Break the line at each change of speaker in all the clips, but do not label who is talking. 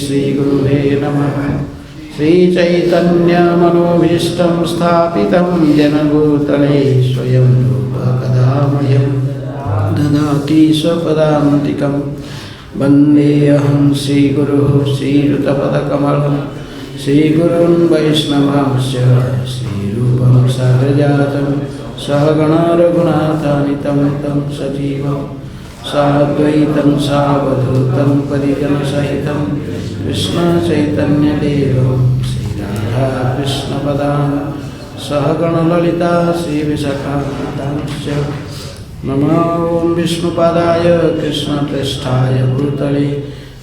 श्रीगुरुवे नमः। श्रीचैतन्यमनोभीष्टं स्थापितं जनभूतले स्वयं रूप कदा मह्यं ददाति स्वपदान्तिकं। वन्देऽहं श्रीगुरुः श्रीयुतपदकमलं श्रीगुरुन् वैष्णवांश्च श्रीरूपं साग्रजातं सहगण रघुनाथान्वितं तं सजीवं साद्वैतं सावधूतं परिजनसहितं कृष्णचैतन्यदेवं श्रीराधाकृष्णपदान् सहगण ललिता श्रीविशाखान्वितांश्च। नमो ॐ विष्णुपादाय कृष्णप्रेष्ठाय भूतले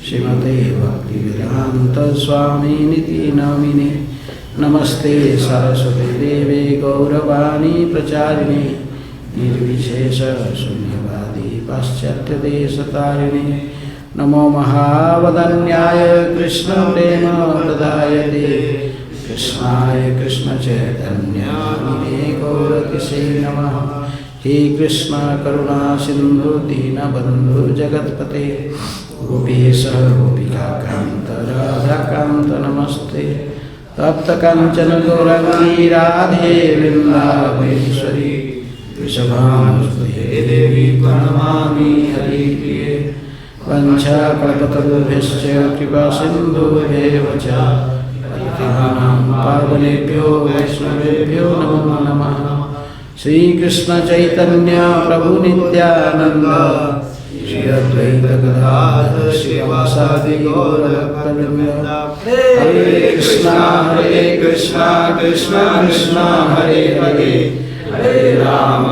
श्रीमते भक्तिवेदान्तस्वामिनिति नामिने। नमस्ते सरस्वती देवे गौरवाणी प्रचारिणे निर्विशेष शून्यवादी पाश्चात्यदेशतारिणे। नमो महावदन्याय कृष्णप्रेम प्रदायते कृष्णाय कृष्णचैतन्याय गौरतिसे नमः। हे कृष्ण करुणा सिंधु दीनबंधु जगत्पते गोपीश गोपिकाकांत राधाकांत नमस्ते। तप्त कांचन गौरांगी राधे वृंदावनेश्वरी वृषभानुसुते देवी प्रणमामि हरिप्रिये। वंशाकल्पतरुभ्यश्च कृपा सिन्धुभ्येव च पतितानां पावनेभ्यो वैष्णवेभ्यो नमो नमः। श्रीकृष्ण चैतन्य प्रभु नित्यानंद श्री अद्वैत गदाधर श्रीवासादि गौरभक्तवृंद। हरे कृष्णा कृष्णा कृष्णा हरे हरे हरे राम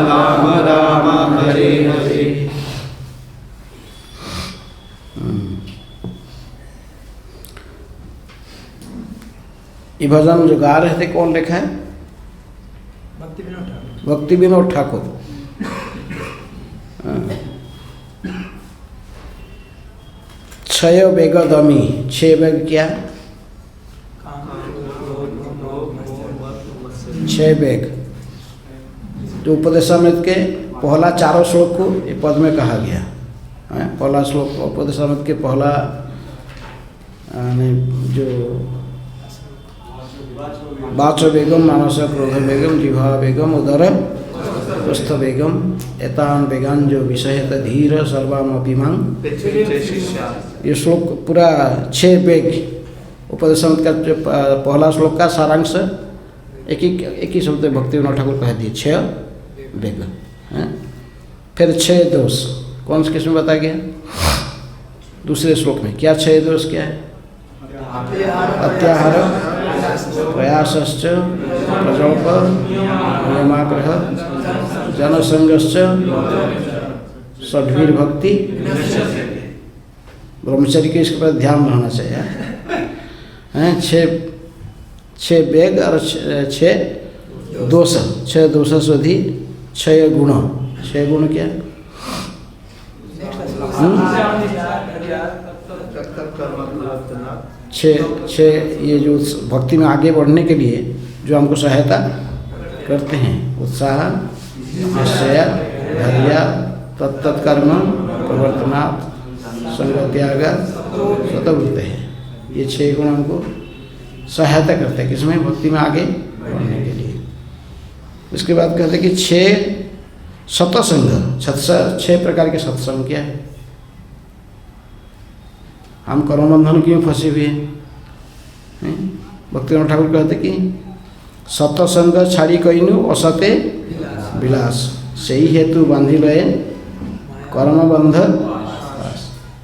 राम राम हरे हरे। ये भजन जो गा रहे थे कौन लिखा है? भक्ति विनोद ठाकुर। क्षय वेग दमी, क्षय वेग क्या? क्षय वेग जो उपदेशामृत के पहला चारों श्लोक को ये पद में कहा गया है। पहला श्लोक उपदेशामृत के पहला जो वाचो वेगम मानस क्रोध वेगम जिह्वा वेगम उदर प्रस्थ वेगम एतान वेगान जो विषयत धीर सर्वामपि मां। ये श्लोक पूरा 6 वेग उपदेशामृत का जो पहला श्लोक का सारांश एक ही शब्द भक्ति विनोद ठाकुर कह दिए 6 वेग हैं। फिर 6 दोष कौन से किसमें बताया गया? दूसरे श्लोक में क्या 6 दोष क्या है? अत्याहार प्रयासश्च प्रजल्प नियमाग्रह जनसंगश्च षड्वीर्भक्ति ब्रह्मचर्य के इसके पर ध्यान रहना चाहिए हैं। 6 वेग और 6 दोष। 6 दोष शोधी 6 गुण। 6 गुण क्या? छः ये जो भक्ति में आगे बढ़ने के लिए जो हमको सहायता करते हैं, उत्साह निश्चय धैर्य तत्तत्कर्म प्रवर्तनात् संगत्याग स्वतःवृत्त है। ये 6 गुण हमको सहायता करते हैं किसमें? भक्ति में आगे बढ़ने के लिए। इसके बाद कहते हैं कि 6 सत्संग। 6 प्रकार के सत्संग क्या है? हम कर्म बंधन क्यों फंसे हुए हैं? भक्ति विनोद ठाकुर कहते कि सत्संग छाड़ी कईनु असते विलास सही हेतु बांधी लय कर्म बंध।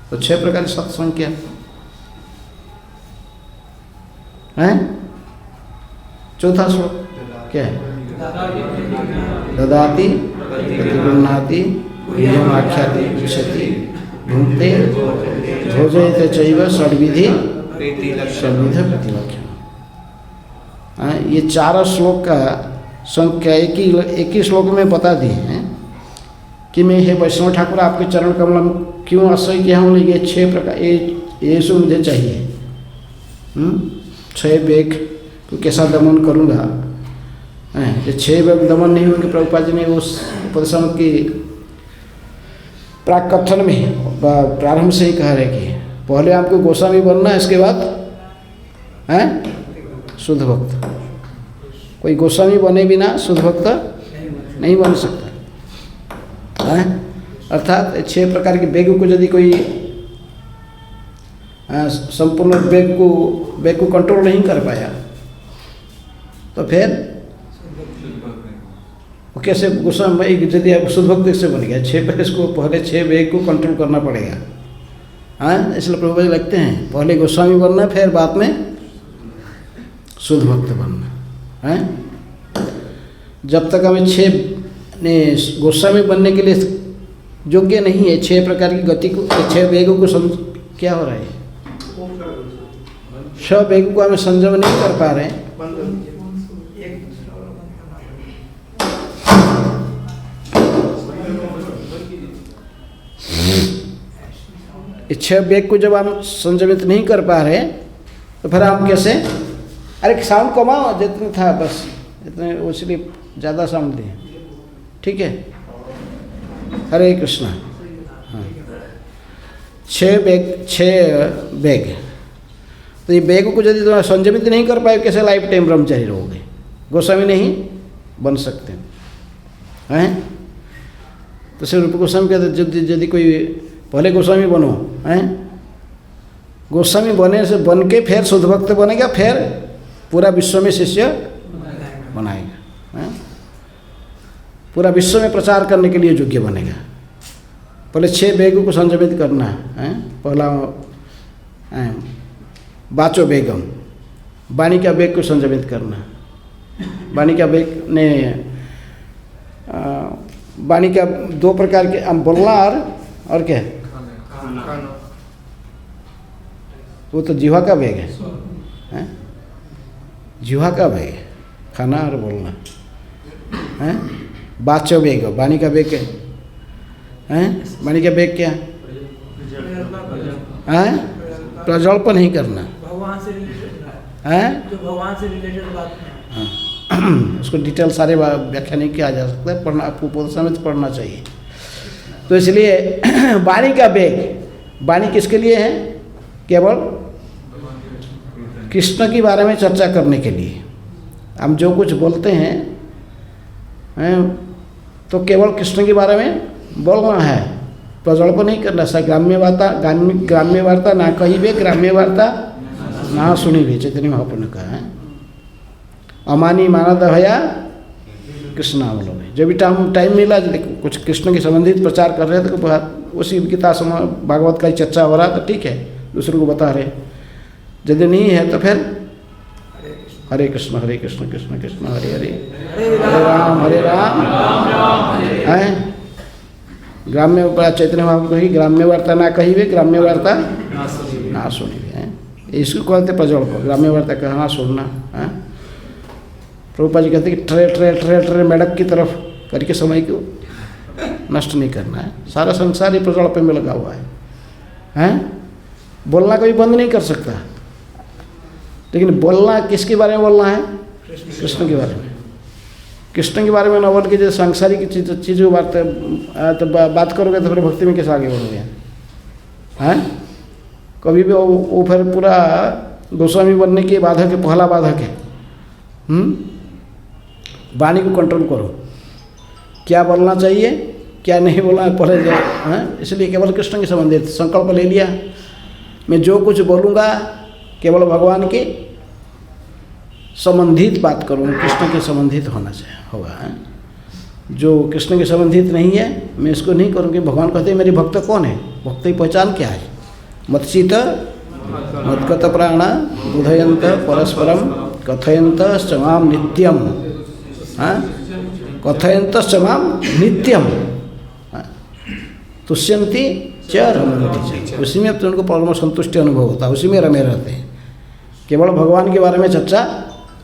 तो 6 प्रकार सत्संग क्या है? चौथा श्लोक क्या है? ददाति प्रतिगृह्णाति नियमाख्याति विशति भुंक्ते भोजयते चैव षड्विधि प्रतिलक्षण। ये 4 श्लोक का संख्या एक ही श्लोक में बता दिए हैं कि मैं हे वैष्णव ठाकुर आपके चरण कमल क्यों आश्रय किया हूँ। ये 6 प्रकार ये सब मुझे चाहिए। 6 वेग को कैसा दमन करूँगा? ये 6 वेग दमन नहीं होंगे। प्रभुपाद जी ने उस उपदेशामृत की प्राक कथन में प्रारंभ से ही कह रहे कि पहले आपको गोस्वामी बनना है, इसके बाद हैं शुद्ध भक्त। कोई गोस्वामी बने बिना शुद्ध भक्त नहीं बन सकता है। अर्थात 6 प्रकार के वेग को यदि कोई संपूर्ण वेग को कंट्रोल नहीं कर पाया तो फिर वो कैसे गोस्वामी यदि आप शुद्ध भक्त से बन गया? 6 इसको पहले 6 वेग को कंट्रोल करना पड़ेगा। हाँ, इसलिए प्रभुपाद लगते हैं पहले गोस्वामी बनना, फिर बाद में शुद्ध भक्त बनना है। जब तक हमें 6 गोस्वामी बनने के लिए योग्य नहीं है, 6 प्रकार की गति को, 6 वेगों को क्या हो रहा है, 6 वेगों को हमें संयम नहीं कर पा रहे हैं। 6 वेग को जब हम संयमित नहीं कर पा रहे तो फिर हम कैसे? अरे साउंड कमाओ, जितना था बस इतने, इसलिए ज़्यादा साउंड दिए, ठीक है। हरे कृष्णा। हाँ, 6 वेग, तो ये वेग को यदि तुम संयमित नहीं कर पाए कैसे लाइफ टाइम ब्रह्मचारी रहोगे? गोस्वामी नहीं बन सकते हैं। तो श्री रूप गोस्वामी कहते यदि कोई पहले गोस्वामी बनो हैं, गोस्वामी बने से बन के फिर शुद्ध भक्त बनेगा, फिर पूरा विश्व में शिष्य बनाएगा हैं? पूरा विश्व में प्रचार करने के लिए योग्य बनेगा। पहले 6 वेगों को संयमित करना है। पहला वाचो वेगम, वाणी का वेग को संयमित करना। वाणी का वेग ने वाणी का 2 प्रकार के बोलना और क्या है? वो तो जीवा का वेग है, जीवा का वेग, खाना और बोलना है। वाचो वेग, वाणी का वेग है। वाणी का वेग क्या है? प्रज्वल्प नहीं करना है, जो भगवान से रिलेटेड बात है। उसको डिटेल सारे व्याख्या नहीं किया जा सकता, पढ़ना आपको बहुत समय से पढ़ना चाहिए। तो इसलिए वाणी का वेग, वाणी किसके लिए है? केवल कृष्ण के बारे में चर्चा करने के लिए। हम जो कुछ बोलते हैं तो केवल कृष्ण के बारे में बोलना है, प्रज्वल्प नहीं करना। ग्राम्य वार्ता ना कही वे, ग्राम्य वार्ता ना सुनी वे, चैतन्य महाप्रभु ने कहा है। अमानी मानद भया कृष्णावलोकन में। जब भी टाइम मिला, कुछ कृष्ण के संबंधित प्रचार कर रहे थे तो उसी गीता भागवत का ही चर्चा हो रहा तो ठीक है, दूसरों को बता रहे। यदि नहीं है तो फिर हरे कृष्ण कृष्ण कृष्ण हरे हरे, हरे राम है। ग्राम्य चैतन्य महाप्रभु की ग्राम्य वार्ता ना कही वे, ग्राम्य वार्ता ना सुनी वे। इसको कहते प्रज्वल्प, ग्राम्य वार्ता कहना सुनना है। प्रभुपाद जी कहते कि ट्रे मेढक की तरफ करके समय को नष्ट नहीं करना है। सारा संसार ही प्रज्वल्प में लगा हुआ है, हैं? बोलना कोई बंद नहीं कर सकता, लेकिन बोलना किसके बारे में बोलना है? कृष्ण के बारे में। कृष्ण के बारे में न बोल के जैसे सांसारिक चीज़ों तो बात करोगे तो फिर भक्ति में कैसे आगे बढ़ोगे? हैं? कभी भी वो फिर पूरा गोस्वामी बनने की बाधक है, पहला बाधक है। वाणी को कंट्रोल करो, क्या बोलना चाहिए क्या नहीं बोलना है पहले जाए। इसलिए केवल कृष्ण के संबंधित संकल्प ले लिया, मैं जो कुछ बोलूँगा केवल भगवान के संबंधित बात करूँगा, कृष्ण के संबंधित होना चाहिए होगा। जो कृष्ण के संबंधित नहीं है मैं इसको नहीं करूँगी। भगवान कहते हैं मेरे भक्त कौन है? भक्त की पहचान क्या है? मत्सीत मत्कत प्राण बुधयंत परस्परम कथयंत समाम नित्यम, कथयंत समाम नित्यम तुष्यंती च रमन्ति च। उसी में तो उनको परम संतुष्टि अनुभव होता है, उसी में रमे रहते हैं। केवल भगवान के बारे में चर्चा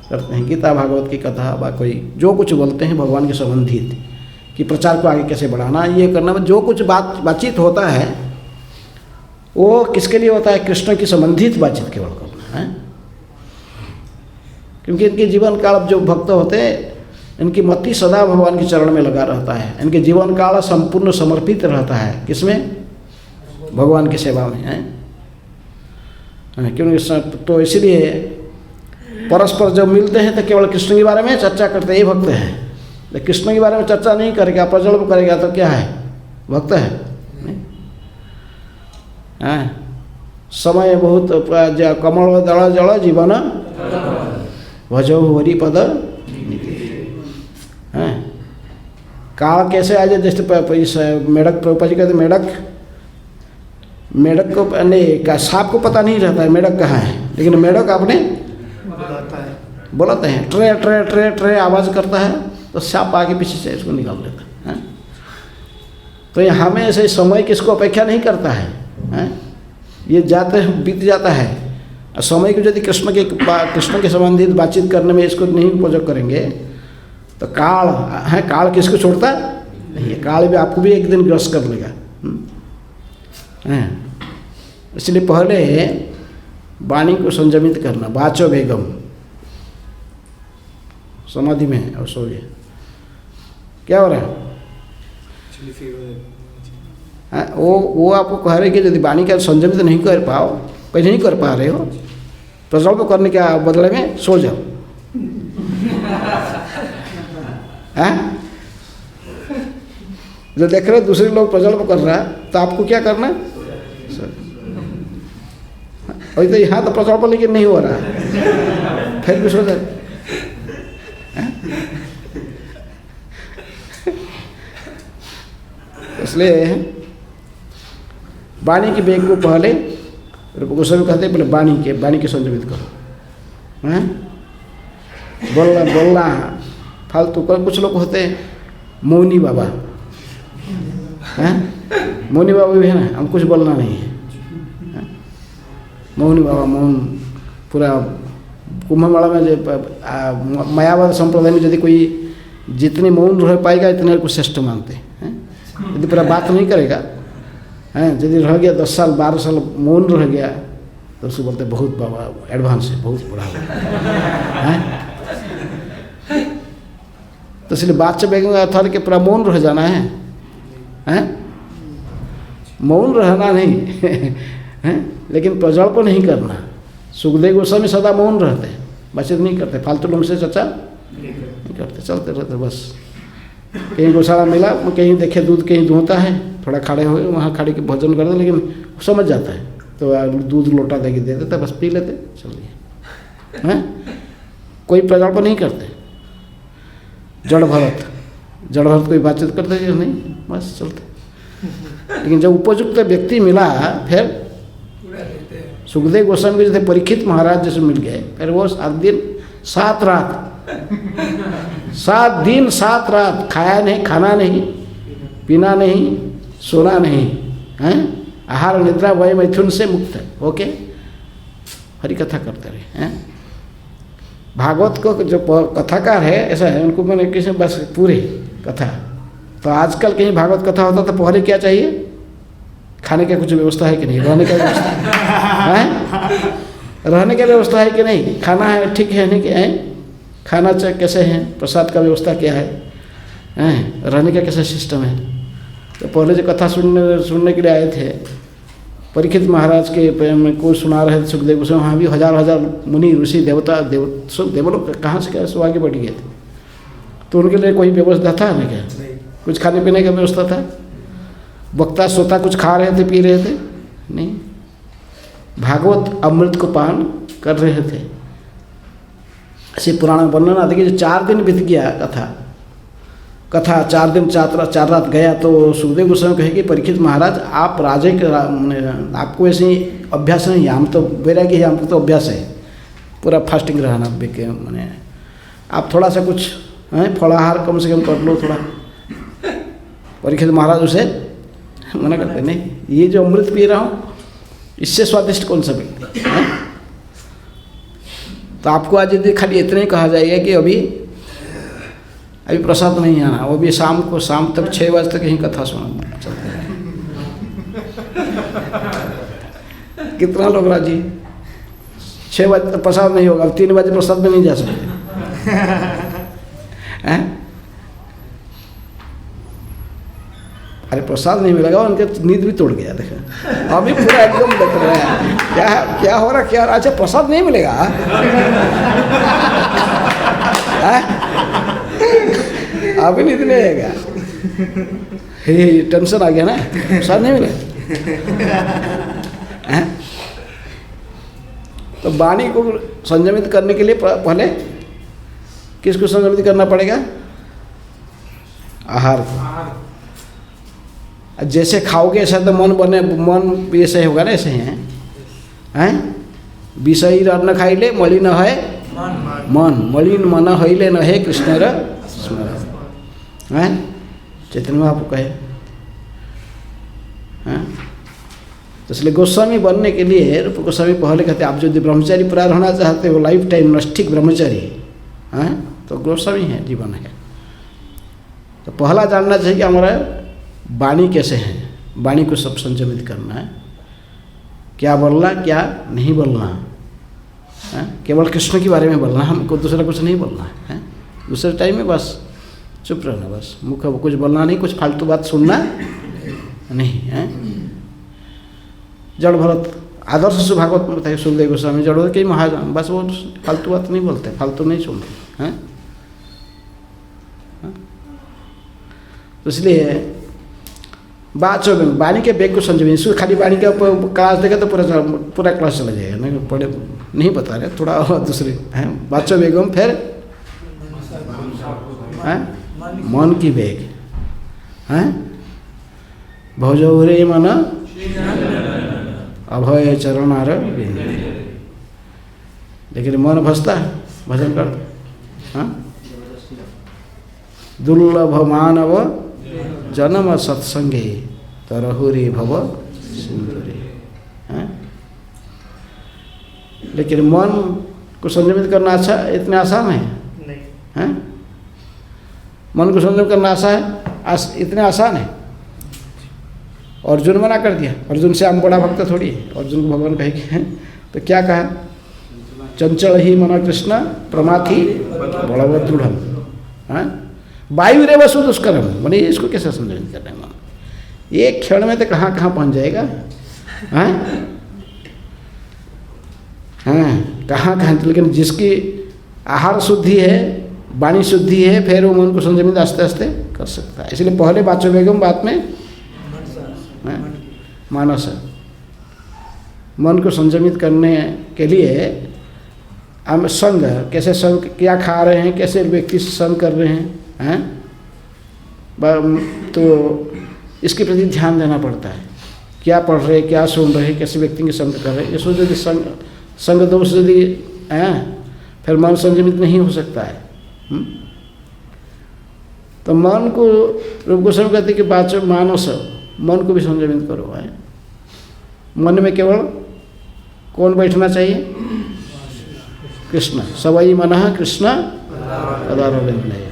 करते हैं, गीता भागवत की कथा व कोई जो कुछ बोलते हैं भगवान के संबंधित, कि प्रचार को आगे कैसे बढ़ाना, ये करना, जो कुछ बातचीत होता है वो किसके लिए होता है? कृष्ण की संबंधित बातचीत केवल करना है। क्योंकि इनके जीवन काल जो भक्त होते हैं इनकी मति सदा भगवान के चरण में लगा रहता है, इनके जीवन काल संपूर्ण समर्पित रहता है किसमें? भगवान की सेवा में है। क्योंकि तो इसलिए परस्पर जब मिलते हैं तो केवल कृष्ण के बारे में चर्चा करते हैं, ये भक्त है। तो कृष्ण के बारे में चर्चा नहीं करेगा, प्रज्वल्प करेगा तो क्या है, भक्त है? समय बहुत कमल दल जल जीवन भजो हरि पद है। काल कैसे आ जाए, जैसे मेढक प्रभुपाद जी कहते मेढक को नहीं, सांप को पता नहीं रहता है मेढक कहाँ है, लेकिन मेढक आपने बुलाते हैं, ट्रे ट्रे ट्रे ट्रे आवाज़ करता है तो सांप आगे पीछे से इसको निकाल लेता है। तो ये हमें ऐसे समय किसको अपेक्षा नहीं करता है, ये जाते बीत जाता है। और समय को यदि कृष्ण के संबंधित बातचीत करने में इसको नहीं उपयोग करेंगे तो काल है, काल किसको छोड़ता नहीं है, काल भी आपको भी एक दिन ग्रस्त कर लेगा। इसलिए पहले वाणी को संयमित करना, वाचो वेगम, समाधि में है और सोइए। क्या हो रहा है? वो आपको कह रहे कि यदि वाणी का संयमित नहीं कर पाओ, कहीं नहीं कर पा रहे हो, प्रज्वल्प करने के बदले में सो जाओ। जो देख रहे दूसरे लोग प्रज्वल्प कर रहा है तो आपको क्या करना है? अभी तो यहाँ तो प्रज्वल्प लेकिन नहीं हो रहा है, फिर भी सो जाए। इसलिए वाणी के वेग को पहले गोस्वामी कहते हैं, पहले वाणी के संयमित करो। बोलना फालतू कर। कुछ लोग होते हैं मौनी बाबा, मौनी बाबा भी है ना, हम कुछ बोलना नहीं है। मौनी बाबा, मौन पूरा कुंभ मेला में जो मायावाद संप्रदाय में यदि कोई जितनी मौन रह पाएगा इतने को श्रेष्ठ मानते हैं। यदि पूरा बात नहीं करेगा, यदि रह गया 10 साल 12 साल मौन रह गया तो उसको बोलते बहुत बाबा एडवांस है, बहुत बड़ा है। तो इसलिए बात से बेगेंगे अर्थात कि पूरा मौन रह जाना है, मौन रहना नहीं लेकिन प्रज्वल्प नहीं करना। सुखदेव गोस्वामी सदा मौन रहते, बातचीत नहीं करते, फालतू लोगों से चर्चा नहीं करते, चलते रहते बस। कहीं गौशाला मिला, कहीं देखे दूध कहीं धोता है, थोड़ा खड़े हुए वहाँ खड़े के भोजन कर दे, लेकिन समझ जाता है तो दूध लोटा दे के दे देता, बस पी लेते, चलिए। कोई प्रज्वल्प नहीं करते। जड़ भरत कोई बातचीत करते नहीं, बस चलते। लेकिन जब उपयुक्त व्यक्ति मिला, फिर सुखदेव गोस्वामी जैसे परीक्षित महाराज जैसे मिल गए, फिर वो 7 दिन 7 रात 7 दिन 7 रात खाया नहीं, खाना नहीं, पीना नहीं, सोना नहीं, आहार निद्रा वय मैथुन से मुक्त है, ओके, हरि कथा करते रहे। भागवत को जो कथाकार है ऐसा है, उनको मैंने किसी बस पूरे कथा। तो आजकल कहीं भागवत कथा होता तो पहले क्या चाहिए? खाने की कुछ व्यवस्था है कि नहीं, रहने का व्यवस्था है, रहने की व्यवस्था है कि नहीं, खाना है ठीक है नहीं है, खाना कैसे है, प्रसाद का व्यवस्था क्या है, रहने का कैसा सिस्टम है। तो पहले जो कथा सुनने के लिए आए थे, परीक्षित महाराज के को सुना रहे थे सुखदेव गोस्वामी, वहाँ भी हजार मुनि ऋषि देवता देवलोग कहाँ से कैसे आगे बढ़ गए थे। तो उनके लिए कोई व्यवस्था था नहीं क्या? कुछ खाने पीने का व्यवस्था था? वक्ता श्रोता कुछ खा रहे थे, पी रहे थे? नहीं, भागवत अमृत को पान कर रहे थे। ऐसे पुराण वर्णन आते कि 4 दिन बीत गया कथा 4 दिन 4 रात गया, तो सुखदेव गोस्वामी कहे कि परीक्षित महाराज आप राजे के आपको ऐसे अभ्यास नहीं है, हम तो वैरागी है, हमको तो अभ्यास है पूरा फास्टिंग रहना, मैंने आप थोड़ा सा कुछ फलाहार कम से कम कर लो थोड़ा। परीक्षित महाराज उसे मना करते, नहीं, ये जो अमृत पी रहा हूँ इससे स्वादिष्ट कौन सा व्यक्ति है? तो आपको आज यदि खाली इतना ही कहा जाएगा कि अभी प्रसाद नहीं आना, वो भी शाम तक 6 बजे तक यहीं कथा सुना चलते हैं। कितना लोग राजी? 6 बजे तक प्रसाद नहीं होगा, 3 बजे प्रसाद में नहीं जा सकते। अरे प्रसाद नहीं मिलेगा, उनके नींद भी तोड़ गया। देखा अभी पूरा एकदम देख रहे हैं क्या हो रहा क्या। अच्छा प्रसाद नहीं मिलेगा अभी नींद नहीं आएगा, टेंशन आ गया ना, प्रसाद नहीं मिलेगा। तो वाणी को संयमित करने के लिए पहले किसको संयमित करना पड़ेगा? आहार को। जैसे खाओगे ऐसा तो मन ऐसे होगा ना, ऐसे हैं विषयी अन्न खाइले मलिन है मन, मलिन मन हईले न है कृष्ण स्मरण। चैतन्य महाप्रभु कहे। तो इसलिए गोस्वामी बनने के लिए रूप गोस्वामी पहले कहते हैं आप जो ब्रह्मचारी पूरा रहना चाहते हो, लाइफ टाइम नष्टिक ब्रह्मचारी, तो गोस्वामी है, जीवन है। तो पहला जानना चाहिए कि हमारा वाणी कैसे है, वाणी को सब संयमित करना है, क्या बोलना क्या नहीं बोलना है। केवल कृष्ण के बारे में बोलना, हमको दूसरा कुछ नहीं बोलना है। दूसरे टाइम में बस चुप रहना, बस मुख कुछ बोलना नहीं, कुछ फालतू बात सुनना नहीं है। जड़ भरत आदर्श सुभागवत में बताइए, सुखदेव गोस्वामी जड़ भरत के महाजन, बस वो फालतू बात नहीं बोलते, फालतू नहीं सुनते हैं। तो इसलिए बात वाणी के बेग को संजमी, इसको खाली वाणी का क्लास देगा तो पूरा क्लास चला जाएगा, नहीं पढ़े नहीं बता रहे, थोड़ा और दूसरे हैं। बाचो बेगम फिर मन की बेग हैं, भौजौरे मन अभय चरणार बिंद। लेकिन मन भसता भजन कर, दुर्लभ मानव जन्म सत्संगे तरहुरी भव सिंधुरी। लेकिन मन को संयमित करना अच्छा इतना आसान है, हैं? मन को संयमित करना आसान है, इतना आसान है। अर्जुन मना कर दिया, अर्जुन से हम बड़ा भक्त थोड़ी है, अर्जुन को भगवान कहेंगे तो क्या कहा? चंचल ही मन कृष्ण प्रमाथी बड़व दृढ़ वायु रे वसु दुष्कर्म। बोले इसको कैसे संयमित करना है? मन एक क्षण में तो कहाँ कहाँ पहुँच जाएगा, हैं? कहाँ। लेकिन जिसकी आहार शुद्धि है, वाणी शुद्धि है, फिर वो मन को संयमित आस्ते आस्ते कर सकता है। इसलिए पहले बाचो बेगम, बाद में मानस। मन को संयमित करने के लिए हम संग, कैसे संग, क्या खा रहे हैं, कैसे व्यक्ति से संग कर रहे हैं, तो इसके प्रति ध्यान देना पड़ता है। क्या पढ़ रहे, क्या सुन रहे, कैसे व्यक्ति के संग कर रहे हैं। इसको यदि संग दोष यदि फिर मन संयमित नहीं हो सकता है। तो मन को रूप गोस्वामी कहते कि बाचो मानस, मन को भी संयमित करो है। मन में केवल कौन बैठना चाहिए? कृष्ण। सवई मनः कृष्ण पदारविंदय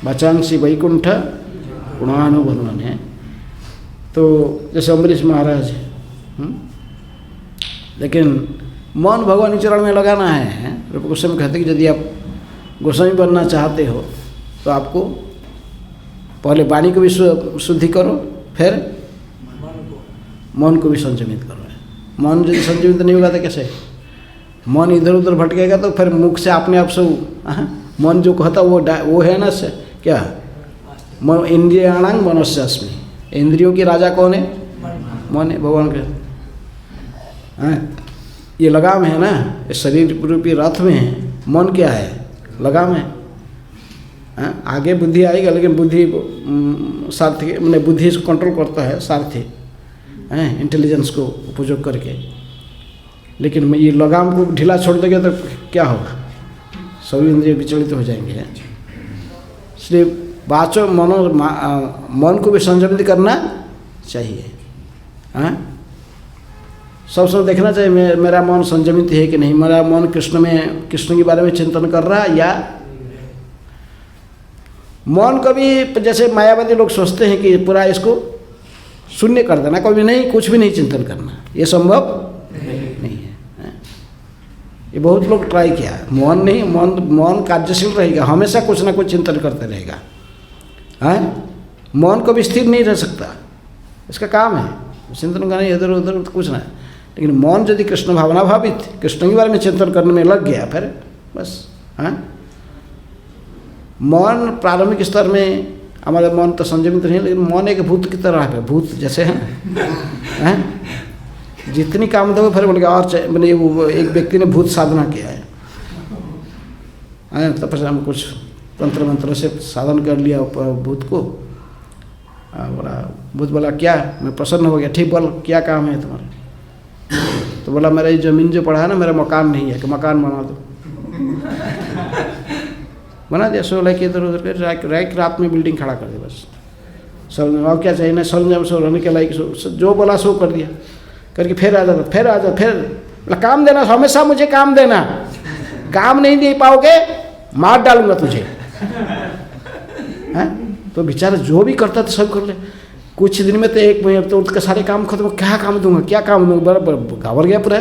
बचांसी वैकुंठ गुणानुवर्णन है। तो जैसे अम्बरीश महाराज, लेकिन मन भगवान चरण में लगाना है। रूप गोस्वामी कहते कि यदि आप गोस्वामी बनना चाहते हो तो आपको पहले वाणी को भी शुद्धि करो, फिर मन को भी संयमित करो। मन यदि संयमित नहीं होगा तो कैसे? मन इधर उधर भटकेगा तो फिर मुख से अपने आप से मन जो कहता वो है ना से क्या? मन इंद्रियाणांग मनस्य अस्मि। इंद्रियों की राजा कौन है? मन है। भगवान के ये लगाम है ना, ये शरीर रूपी रथ में है। मन क्या है? लगाम है। आगे बुद्धि आएगा, लेकिन बुद्धि सारथी, मैंने बुद्धि इसको कंट्रोल करता है सारथी, इंटेलिजेंस को उपयोग करके। लेकिन ये लगाम को ढीला छोड़ देंगे तो क्या होगा? सभी इंद्रिय विचलित हो जाएंगे। इसलिए बाचो मन को भी संयमित करना चाहिए। सब समय देखना चाहिए मेरा मन संयमित है कि नहीं, मेरा मन कृष्ण के बारे में चिंतन कर रहा है, या मन कभी जैसे मायावादी लोग सोचते हैं कि पूरा इसको शून्य कर देना, कभी नहीं, कुछ भी नहीं चिंतन करना, ये संभव नहीं है। ये बहुत लोग ट्राई किया। मन नहीं, मन कार्यशील रहेगा, हमेशा कुछ ना कुछ चिंतन करते रहेगा। मन कभी स्थिर नहीं रह सकता। इसका काम है, चिंतन करना इधर उधर कुछ ना। लेकिन मन यदि कृष्ण भावना भावित, कृष्ण के बारे में चिंतन करने में लग गया, फिर बस। हाँ, मन प्रारंभिक स्तर में हमारे मन तो संयमित नहीं, लेकिन मन एक भूत की तरह है, भूत जैसे है। जितनी काम दो फिर बोल के और मैंने वो एक व्यक्ति ने भूत साधना किया है, तपस्या में कुछ तंत्र मंत्र से साधन कर लिया भूत को। बोला भूत बोला क्या, मैं प्रसन्न हो गया, ठीक बोल क्या काम है तुम्हारा? तो बोला मेरा ये जमीन जो पड़ा है ना, मेरा मकान नहीं है, कि मकान बना दो। बना दिया, 16 के इधर उधर रात रात में बिल्डिंग खड़ा कर दी बस। सब और क्या चाहिए ना, सरंजाम सो रहने के लायक जो बोला सो कर दिया, करके फिर आ जाता, फिर बोला काम देना, हमेशा मुझे काम देना, काम नहीं दे पाओगे मार डालूंगा तुझे। हैं? तो बेचारा जो भी करता था सब कर ले। कुछ दिन में तो एक महीने तो उसका सारे काम खत्म, क्या काम दूंगा, क्या काम दूंगा, बराबर घावर गया पूरा।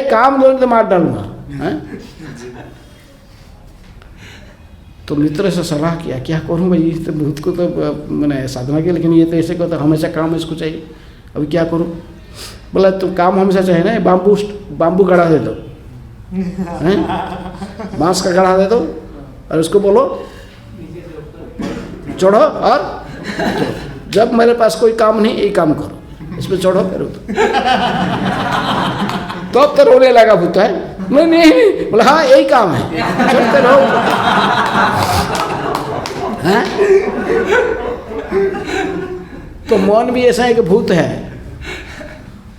काम दो तो मार डालूंगा। हैं? तो मित्र से सलाह किया, क्या करूँ भाई, तो भूत को तो मैंने साधना की, लेकिन ये तो ऐसे कहता हमेशा काम इसको चाहिए, अभी क्या करूँ? बोला तो काम हमेशा चाहिए ना, बाम्बू गड़ा दे दो, बांस का गड़ा दे दो, और उसको बोलो चढ़ो, और जब मेरे पास कोई काम नहीं, यही काम करो, इसमें चढ़ो फिर तो अब तो रोने लगा भूत है। नहीं बोला हाँ यही काम है, चलते रहो। हैं? तो मन भी ऐसा है कि भूत है,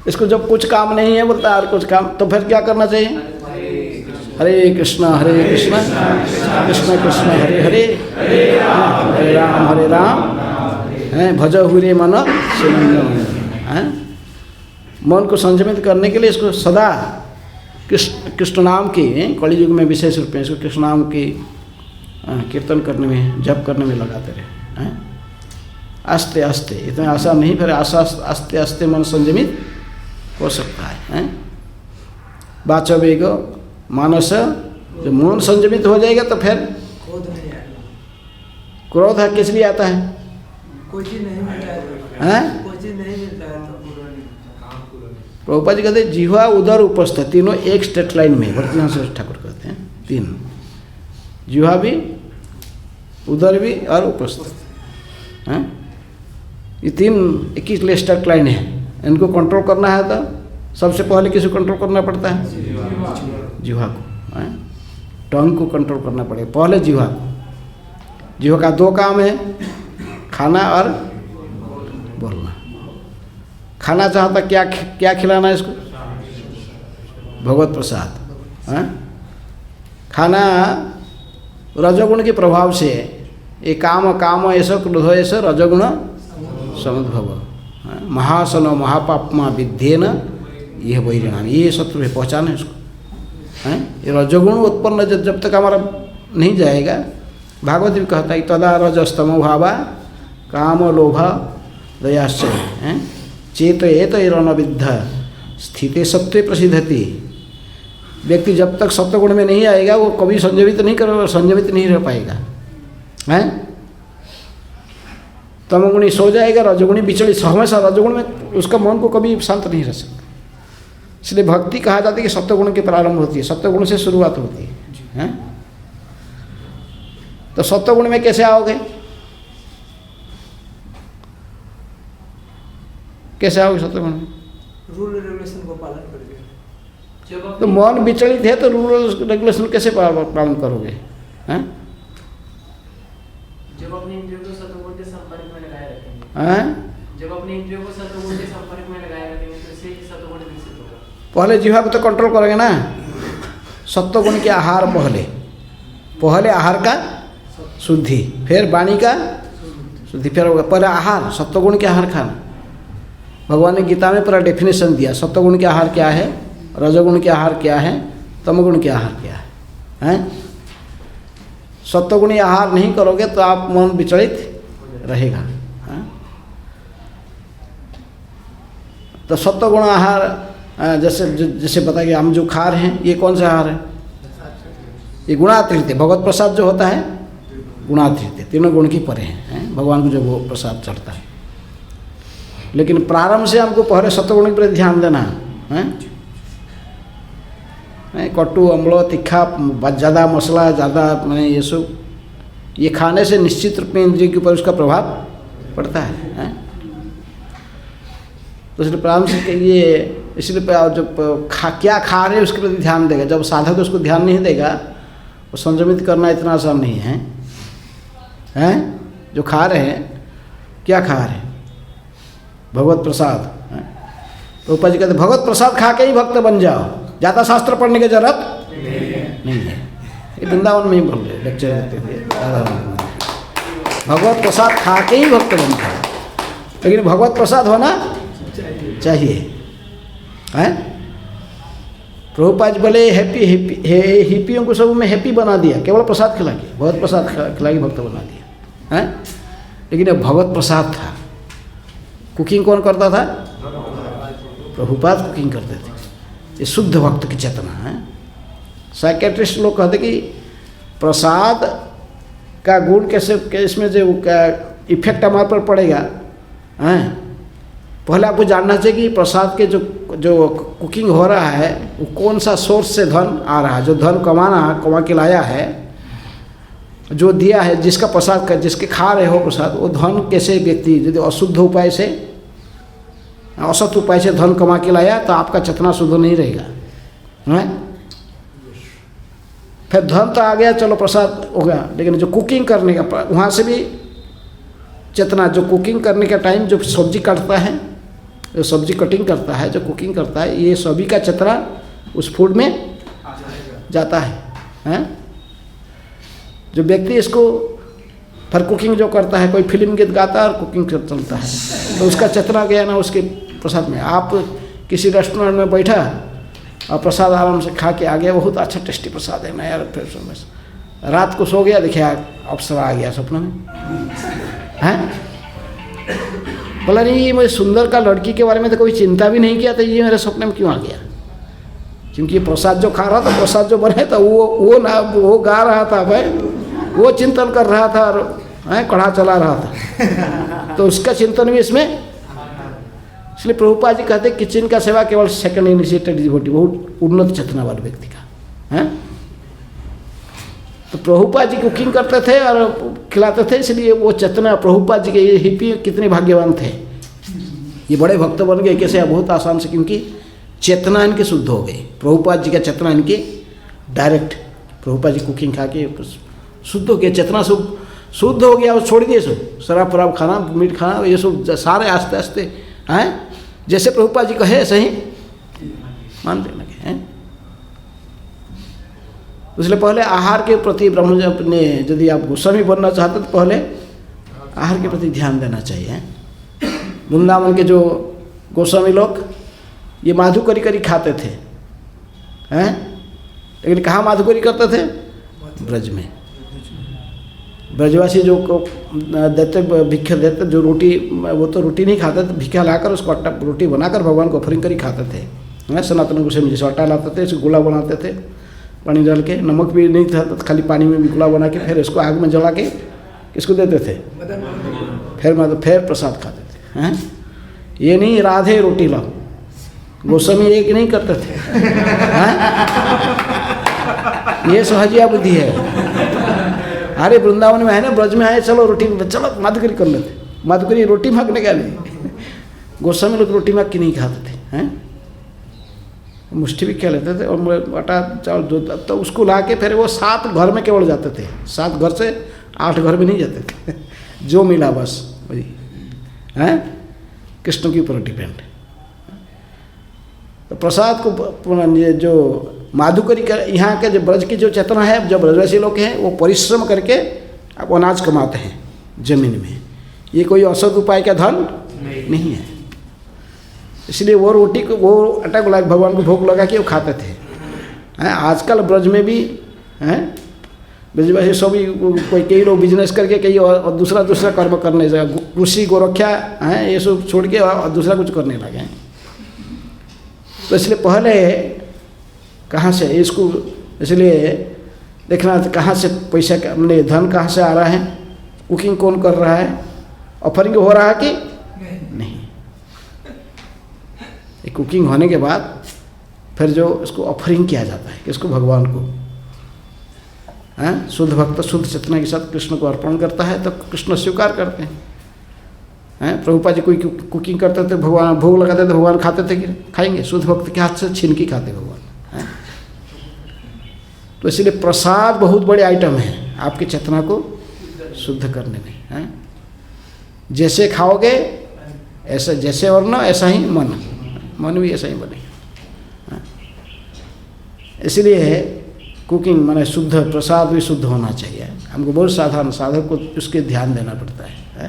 इसको जब कुछ काम नहीं है बोलता और कुछ काम, तो फिर क्या करना चाहिए? हरे कृष्णा कृष्ण कृष्ण हरे हरे, हरे राम हैं भजो हुरे मन हैं। मन को संयमित करने के लिए इसको सदा कृष्ण नाम के, कलयुग में विशेष रूप में इसको कृष्ण नाम के कीर्तन करने में, जप करने में लगाते रहे। हैं? आस्ते आस्ते, इतना आसान नहीं, फिर आस्ते आस्ते मन संयमित हो सकता है। वाचो वेग मानस, जब मन संयमित हो जाएगा तो फिर क्रोध किस लिए आता है?
कोई चीज नहीं मिलता
है,
कोई चीज नहीं मिलता है तो
प्रभुपाद जी कहते हैं जिह्वा उदर उपस्थ, तीनों एक स्ट्रेट लाइन में, भक्तिनाथ ठाकुर कहते हैं तीन, जिह्वा भी, उदर भी और उपस्थ। हैं? ये तीन एक ही स्ट्रेट लाइन है, इनको कंट्रोल करना है तो सबसे पहले किसी को कंट्रोल करना पड़ता है? जिह्वा को। हैं? टंग को कंट्रोल करना पड़ेगा पहले, जिह्वा को। जिह्वा का दो काम है, खाना और बोलना। खाना चाहता क्या खिलाना है इसको? भगवत प्रसाद। हैं? खाना रजोगुण के प्रभाव से, ये काम ऐसा क्रोध ऐसा रजोगुण समुद्भव, महासन महापापमा विद्येन यह वैरिणाम, ये शत्रु है, पहचाने इसको। हैं? ये रजोगुण उत्पन्न जब तक हमारा नहीं जाएगा, भागवत भी कहता है तदा रजस्तमो भावा काम लोभ दयाश्चर्य चेत एत रनविद्ध स्थिते सत्वे प्रसिद्धति। व्यक्ति जब तक सत्वगुण में नहीं आएगा वो कभी संयमित नहीं रह पाएगा। हैं? तमोगुणी सो जाएगा, रजोगुणी विचलित, हमेशा रजोगुण में उसका मन को कभी शांत नहीं रह सकता। इसलिए भक्ति कहा जाता है कि सत्वगुण की प्रारंभ होती है, सत्वगुण से शुरुआत होती है। हैं? तो सत्वगुण में कैसे आओगे? कैसे आओगे सत्वगुण में?
रूल रेगुलेशन को पालन करके।
तो मन विचलित है तो रूल रेगुलेशन कैसे पालन करोगे? हैं?
जब अपने इंद्रियों को सत्वगुण के संपर्क में लगाए रखेंगे।
हैं?
जब अपने इंद्रियों को सत्वगुण के संपर्क में लगाए रखेंगे तो इससे ही सत्वगुण विकसित होगा।
पहले जिह्वा को तो कंट्रोल करेंगे ना, सत्वगुण के आहार पहले आहार का शुद्धि, फिर वाणी का शुद्धि, फिर होगा पहले आहार, सत्वगुण के आहार खाना। भगवान ने गीता में पूरा डेफिनेशन दिया, सत्वगुण के आहार क्या है, रजोगुण के आहार क्या है, तमोगुण के आहार क्या है। हैं? सत्वगुणी आहार नहीं करोगे तो आप मन विचलित रहेगा। हैं? तो सत्वगुण आहार जैसे बता गया, हम जो खा रहे हैं ये कौन सा आहार है? ये गुणातीत, भगवत प्रसाद जो होता है गुणातीत, तीनों गुण की परे हैं। भगवान को जो वो प्रसाद चढ़ता है। लेकिन प्रारंभ से हमको पहले सत्वगुण पर ध्यान देना है। कटु, अम्ल, तीखा, ज़्यादा मसला, ज़्यादा मैंने ये सब, ये खाने से निश्चित रूप में इंद्रिय के ऊपर उसका प्रभाव पड़ता है। तो इसलिए प्रारंभ से ये, इसलिए जब क्या खा रहे हैं उसके प्रति ध्यान देगा। जब साधक उसको ध्यान नहीं देगा, वो संयमित करना इतना आसान नहीं है। हैं जो खा रहे हैं, क्या खा रहे हैं? भगवत प्रसाद। प्रभुपा जी कहते भगवत प्रसाद खा के ही भक्त बन जाओ, ज़्यादा शास्त्र पढ़ने की जरूरत नहीं है। ये वृंदावन में ही बोल रहे, लेक्चर देते थे भगवत प्रसाद खा के ही भक्त बन जाओ, लेकिन भगवत प्रसाद होना चाहिए। हैं प्रभुपाद बोले हिप्पियों को सब में हैप्पी बना दिया, केवल प्रसाद खिला के, भगवत प्रसाद खिला के भक्त बना दिया। हैं लेकिन ये भगवत प्रसाद था। कुकिंग कौन करता था? प्रभुपाद कुकिंग करते थे। ये शुद्ध भक्त की चेतना है। साइकेट्रिस्ट लोग कहते कि प्रसाद का गुण कैसे, इसमें जो इफेक्ट हमारे पर पड़ेगा। हैं पहले आपको जानना चाहिए कि प्रसाद के जो कुकिंग हो रहा है वो कौन सा सोर्स से धन आ रहा है। जो धन कमा के लाया है, जो दिया है, जिसका प्रसाद जिसके खा रहे हो प्रसाद, वो धन कैसे व्यक्ति यदि अशुद्ध उपाय से, असत उपाय से धन कमा के लाया तो आपका चेतना शुद्ध नहीं रहेगा। हैं फिर धन तो आ गया, चलो प्रसाद हो गया, लेकिन जो कुकिंग करने का वहाँ से भी चेतना, जो कुकिंग करने का टाइम जो सब्जी काटता है, जो सब्जी कटिंग करता है, जो कुकिंग करता है, ये सभी का चेतना उस फूड में जाता है। हैं जो व्यक्ति इसको फिर कुकिंग जो करता है, कोई फिल्म गीत गाता है और कुकिंग चलता है, तो उसका चेतना गया ना उसके प्रसाद में। आप किसी रेस्टोरेंट में बैठा और प्रसाद आराम से खा के आ गया, बहुत अच्छा टेस्टी प्रसाद है ना यार, फिर रात को सो गया, देखिए अप्सरा आ गया सपने में। हैं बोला नहीं, मुझे सुंदर का लड़की के बारे में तो कोई चिंता भी नहीं किया, तो ये मेरे सपने में क्यों आ गया? क्योंकि प्रसाद जो खा रहा था, प्रसाद जो बने था, वो गा रहा था भाई, वो चिंतन कर रहा था और कढ़ा चला रहा था, तो उसका चिंतन भी इसमें। इसलिए प्रभुपाद जी कहते किचन का सेवा केवल सेकंड इनिशिएटेड डिवोटी, बहुत उन्नत चेतना वाले व्यक्ति का है। तो प्रभुपाद जी कुकिंग करते थे और खिलाते थे, इसलिए वो चेतना प्रभुपाद जी के ये हिप्पी कितने भाग्यवान थे, ये बड़े भक्त बन गए कैसे? बहुत आसान से, क्योंकि चेतना इनकी शुद्ध हो गई। प्रभुपाद जी का चेतना इनकी डायरेक्ट, प्रभुपाद जी कुकिंग खा के शुद्ध हो गया, चेतना सब शुद्ध हो गया और छोड़ दिए सब शराब फराब खाना, मीट खाना, ये सब सारे आस्ते आस्ते हैं जैसे प्रभुपाद जी कहे ऐसे ही मान लेने लगे हैं। इसलिए पहले आहार के प्रति ब्रह्मजन अपने, यदि आप गोस्वामी बनना चाहते तो पहले आहार के प्रति ध्यान देना चाहिए। वृंदावन के जो गोस्वामी लोग ये माधुकरी करी खाते थे, हैं लेकिन कहाँ माधुकरी करते थे? ब्रज में। ब्रजवासी जो देते, भिक्षा देते, जो रोटी, वो तो रोटी नहीं खाते थे, भिक्षा लाकर उसको आटा रोटी बनाकर भगवान को ऑफरिंग करी खाते थे। सनातन गोस्वामी जैसे आटा लाते थे, इसको गोला बनाते थे, पानी डाल के, नमक भी नहीं था तो खाली पानी में भी गोला बना के फिर इसको आग में जला के किसको देते थे? फिर प्रसाद खाते थे। हैं ये नहीं राधे रोटी लाओ, गोस्वामी एक नहीं करते थे। ये सहजिया बुद्धि है। अरे वृंदावन में है ना, ब्रज में आए, चलो रोटी, चलो माधुकरी कर लेते। माधुकरी रोटी मांगने का नहीं, गोस्वामी लोग रोटी मांग के नहीं खाते थे। हैं मुष्टि भी क्या लेते थे और आटा चावल जो, तो उसको ला के फिर वो 7 घर में केवल जाते थे, 7 घर से 8 घर में नहीं जाते थे। जो मिला बस वही। हैं कृष्ण के ऊपर डिपेंड। तो प्रसाद को जो माधुकरी का, यहाँ के जो ब्रज की जो चेतना है, जो ब्रजवासी लोग हैं वो परिश्रम करके आप अनाज कमाते हैं जमीन में, ये कोई असद उपाय का धन नहीं है। इसलिए वो रोटी को, वो आटा को भगवान को भोग लगा के वो खाते थे। हैं आजकल ब्रज में भी हैं ब्रजवासी सभी, कोई कई लोग बिजनेस करके कई और दूसरा कर्म करने से, कृषि गोरक्षा हैं ये सब छोड़ के और दूसरा कुछ करने लगे हैं। तो इसलिए पहले कहाँ से इसको, इसलिए देखना कहाँ से पैसा का, मतलब धन कहाँ से आ रहा है, कुकिंग कौन कर रहा है, ऑफरिंग हो रहा है कि नहीं। ये कुकिंग होने के बाद फिर जो उसको ऑफरिंग किया जाता है किसको, भगवान को। शुद्ध भक्त शुद्ध चेतना के साथ कृष्ण को अर्पण करता है तो कृष्ण स्वीकार करते हैं। प्रभुपाद जी कोई कुकिंग करते थे, भगवान भोग लगाते थे, भगवान खाते थे कि खाएंगे? शुद्ध भक्त के हाथ से छीन के खाते भगवान। तो इसलिए प्रसाद बहुत बड़े आइटम है आपकी चेतना को शुद्ध करने में। जैसे खाओगे ऐसा, जैसे वर्ण ऐसा ही मन भी ऐसा ही बनेगा। इसलिए कुकिंग माने शुद्ध, प्रसाद भी शुद्ध होना चाहिए। हमको बहुत साधारण साधक को उसके ध्यान देना पड़ता है।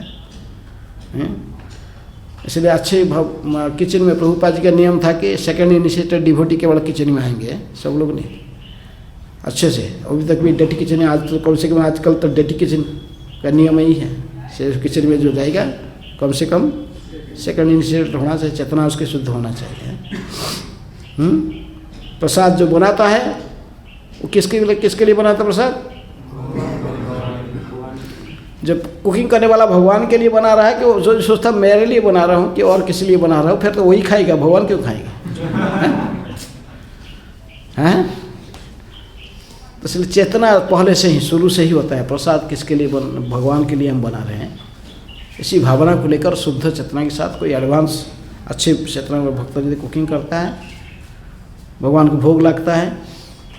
इसलिए अच्छे किचन में प्रभुपाद जी का नियम था कि सेकंड इनिशिएटेड डिवोटी केवल किचन में आएंगे, सब लोग नहीं, अच्छे से। अभी तक भी डेटी किचन है, आज तो कम से कम आजकल तो डेटी किचन का नियम यही है, सिर्फ किचन में जो जाएगा कम से कम सेकंड इनिशिएटेड होना चाहिए, चेतना उसके शुद्ध होना चाहिए। प्रसाद जो बनाता है वो किसके लिए बनाता प्रसाद? जब कुकिंग करने वाला भगवान के लिए बना रहा है कि वो जो सोचता मेरे लिए बना रहा हूँ कि और किसी लिए बना रहा हूँ, फिर तो वही खाएगा, भगवान क्यों खाएगा? हैं? तो इसलिए चेतना पहले से ही शुरू से ही होता है, प्रसाद किसके लिए भगवान के लिए हम बना रहे हैं। इसी भावना को लेकर शुद्ध चेतना के साथ कोई एडवांस अच्छे चेतना में भक्त यदि कुकिंग करता है, भगवान को भोग लगता है,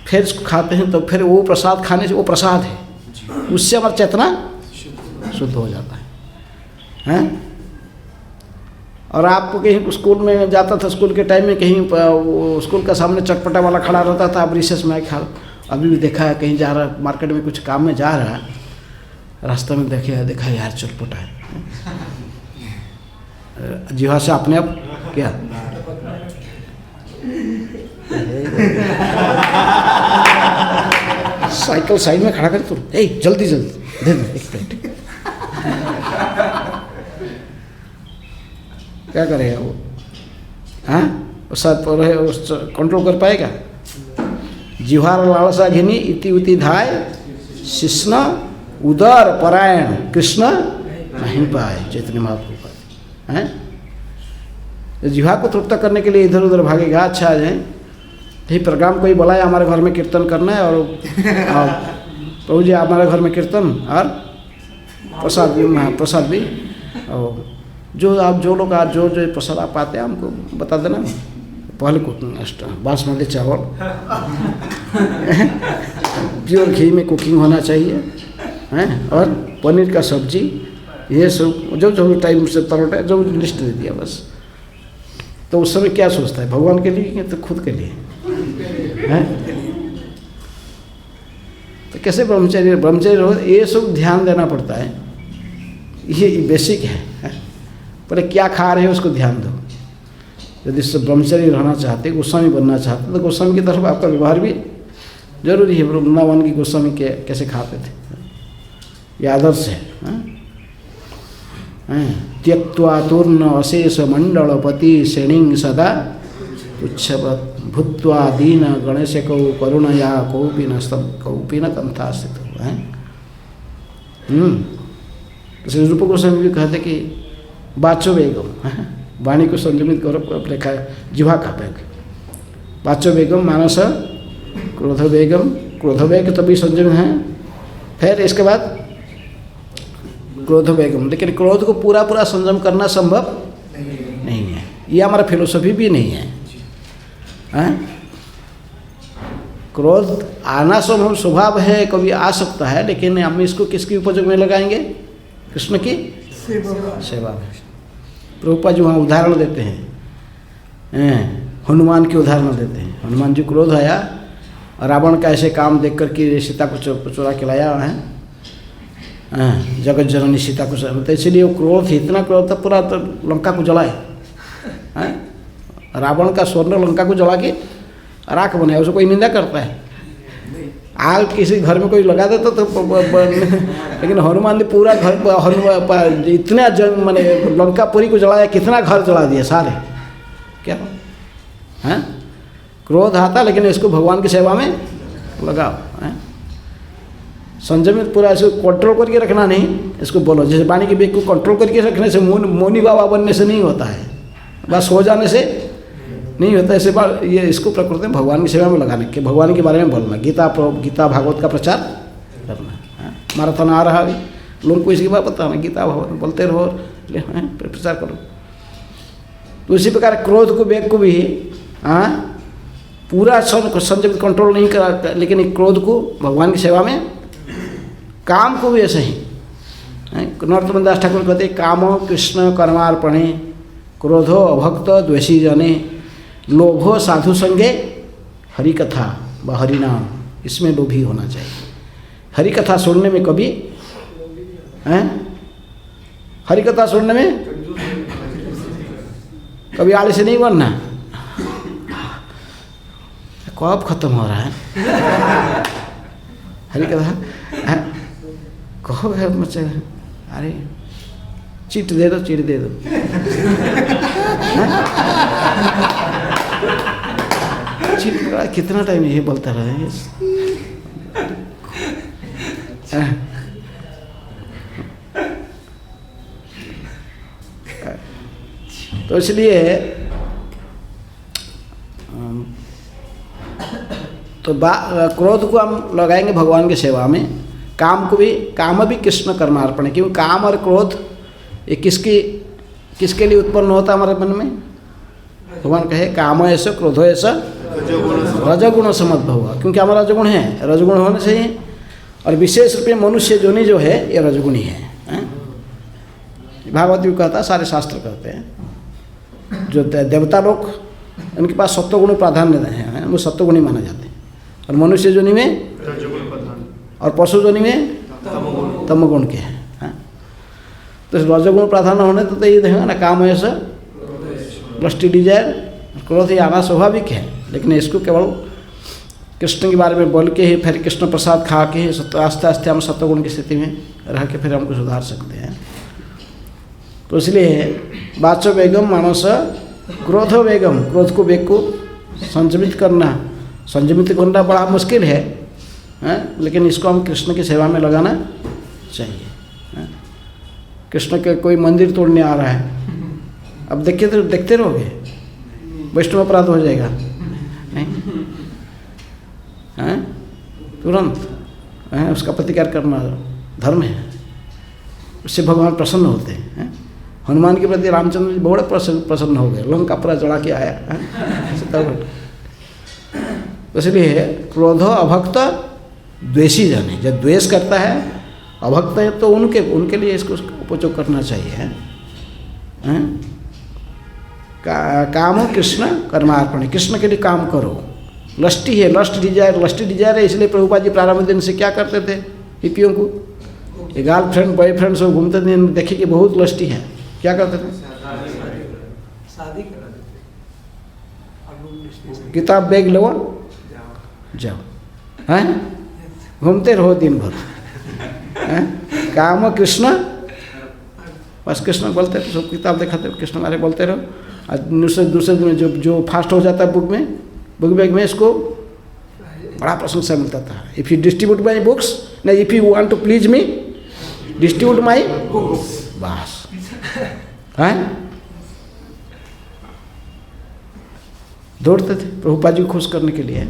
फिर उसको खाते हैं, तो फिर वो प्रसाद खाने से, वो प्रसाद है, उससे हमारा चेतना शुद्ध हो जाता है। और आपको कहीं स्कूल में जाता था, स्कूल के टाइम में कहीं स्कूल का सामने चटपटा वाला खड़ा रहता था, अब रिसेस में खा, अभी भी देखा है कहीं जा रहा मार्केट में कुछ काम में जा रहा है, रास्ते में देखा यार चटपटा है, जीवा से अपने आप क्या साइकिल साइड में खड़ा कर तुम, जल्दी दे दे एक प्लेट। क्या करेगा वो? साथ रहे कंट्रोल कर पाएगा? जिह्वार लालसा घिनी इति उति धाय शिष्ण उदर परायण कृष्ण नहीं पाए, चैतन्य महाप्रभु हैं। जिह्वा को तृप्त करने के लिए इधर उधर भागेगा। अच्छा आ जाए यही प्रोग्राम कोई बुलाया हमारे घर में कीर्तन करना है, और प्रभु जी हमारे घर में कीर्तन और प्रसाद भी, और जो लोग आज जो प्रसाद आप पाते हैं हमको बता देना। पहले बासमती चावल प्योर घी में कुकिंग होना चाहिए हैं, और पनीर का सब्जी, ये सब जो टाइम से परोठा जो लिस्ट दे दिया बस। तो उस समय क्या सोचता है, भगवान के लिए तो खुद के लिए हैं? तो कैसे ब्रह्मचर्य हो, ये सब ध्यान देना पड़ता है, ये बेसिक है। पहले क्या खा रहे हो उसको ध्यान दो। यदि सब ब्रह्मचर्य रहना चाहते, गोस्वामी बनना चाहते, तो गोस्वामी की तरफ आपका व्यवहार भी जरूरी है। वृंदावन की गोस्वामी कैसे खाते थे, ये आदर्श है। त्यक्त्वा तूर्ण अशेष मंडलपति श्रेणी सदा उच्छवत् भूत्वा दीन गणेश कौ करुणया कौपी न कंथास्थित है। तो रूप गोस्वामी भी कहते कि बाचो बेगम, वाणी को संयमित करो, रेखा जिह्वा का वेग, बाचो बेगम मानस क्रोध वेग तभी संयमित है। फिर इसके बाद क्रोध वेगम, लेकिन क्रोध को पूरा संयम करना संभव नहीं है, ये हमारा फिलोसफी भी नहीं है। क्रोध आना स्वभाव है, कभी आ सकता है, लेकिन हम इसको किसकी उपयोग में लगाएंगे? कृष्ण की सेवा में। प्रभुपाद जी वहाँ उदाहरण देते हैं, हनुमान की उदाहरण देते हैं। हनुमान जी क्रोध आया, रावण का ऐसे काम देख कर के सीता को चुरा के लाया है, जगत जननी सीता को, तो इसलिए वो क्रोध, इतना क्रोध था पूरा तो लंका को जलाए। रावण का स्वर्ण लंका को जला के राख बनाया, उसको कोई निंदा करता है? आग किसी घर में कोई लगा देता तो लेकिन हनुमान ने पूरा घर इतना जंग माने लंकापुरी को जलाया, कितना घर जला दिया सारे। क्या है? क्रोध आता, लेकिन इसको भगवान की सेवा में लगाओ। संयमित पूरा इसको कंट्रोल करके रखना नहीं, इसको बोलो। जैसे पानी के बेग को कंट्रोल करके रखने से मोनी बाबा बनने से नहीं होता है, बस हो जाने से नहीं होता ऐसे बार। ये इसको प्रकृति में भगवान की सेवा में लगाने के, भगवान के बारे में बोलना, गीता भागवत का प्रचार करना। माराथन आ रहा है, लोगों को इसकी बात बताना, गीता भागवत बोलते रहो, प्रचार करो। तो इसी प्रकार क्रोध को, वेग को भी पूरा संयमित कंट्रोल नहीं करा, लेकिन क्रोध को भगवान की सेवा में, काम को भी ऐसे ही। नरोत्तम दास ठाकुर कहते कामो कृष्ण कर्मार्पणे, क्रोधो अभक्त द्वेषी जने, लोभो साधु संगे, हरि कथा व हरि नाम, इसमें लोभी होना चाहिए। हरि कथा सुनने में कभी हरि कथा सुनने में कभी आलस नहीं बनना। कब खत्म हो रहा है हरि कथा? कहो मुझे, अरे चिट दे दो, चिट दे दो। चिट कितना टाइम ये बोलता रहे। तो इसलिए तो क्रोध को हम लगाएंगे भगवान की सेवा में, काम को भी, काम भी कृष्ण कर्मार्पण है। क्योंकि काम और क्रोध ये किसके लिए उत्पन्न होता है हमारे मन में? भगवान कहे काम ऐसा क्रोधो ऐसा रजगुण समद्भव, क्योंकि हमारा रजगुण है, रजगुण होने से ही। और विशेष रूप में मनुष्य जोनि जो है ये रजगुणी है। भागवत भी कहता है, सारे शास्त्र कहते हैं। जो देवता लोग उनके पास सत्वगुण प्राधान्य है, वो सत्वगुणी माने जाते हैं। और मनुष्य जोनि में और पशु जोनि में तमगुण के हैं। तो रजगुण प्राधान्य होने तो ये देखेगा ना, काम ऐसा लस्टी डिजायर, क्रोध ही आना स्वाभाविक है। लेकिन इसको केवल कृष्ण के बारे में बोल के ही, फिर कृष्ण प्रसाद खा के आस्ते आस्ते हम सत्वगुण की स्थिति में रह के फिर हमको सुधार सकते हैं। तो इसलिए वाचो वेगम मानस क्रोधो वेगम, क्रोध को, वेग को संयमित करना बड़ा मुश्किल है, लेकिन इसको हम कृष्ण की सेवा में लगाना चाहिए। कृष्ण के कोई मंदिर तोड़ने आ रहा है, अब देखते रहोगे, वैष्णव अपराध हो जाएगा नहीं? तुरंत उसका प्रतिकार करना धर्म है, उससे भगवान प्रसन्न होते हैं। हनुमान के प्रति रामचंद्र जी बड़े प्रसन्न हो गए, लंका पूरा चढ़ा के आया। इसलिए क्रोधो अभक्त द्वेषी जाने, जब द्वेष करता है, अभक्त है, तो उनके लिए इसको उपयोग करना चाहिए। काम कृष्ण कर्मार्पण, कृष्ण के लिए काम करो। लस्टी है, लस्ट डिजायर है। इसलिए प्रभुपाद जी प्रारंभ दिन से क्या करते थे, हिप्पियों को, ये गर्लफ्रेंड बॉयफ्रेंड सब घूमते थे, देखे कि बहुत लस्टी है, क्या करते थे?
शादी करा देते।
किताब बैग लो, जाओ, घूमते रहो दिन भर। काम कृष्ण, बस कृष्ण बोलते थे, सब किताब दिखाते कृष्ण हमारे बोलते रहो। और दूसरे दिन जो फास्ट हो जाता है बुक बैग में, इसको बड़ा प्रशंसा मिलता था। If you distribute my books, नहीं, if you want to please me distribute my books, बस। दौड़ते थे प्रभुपाद जी को खुश करने के लिए।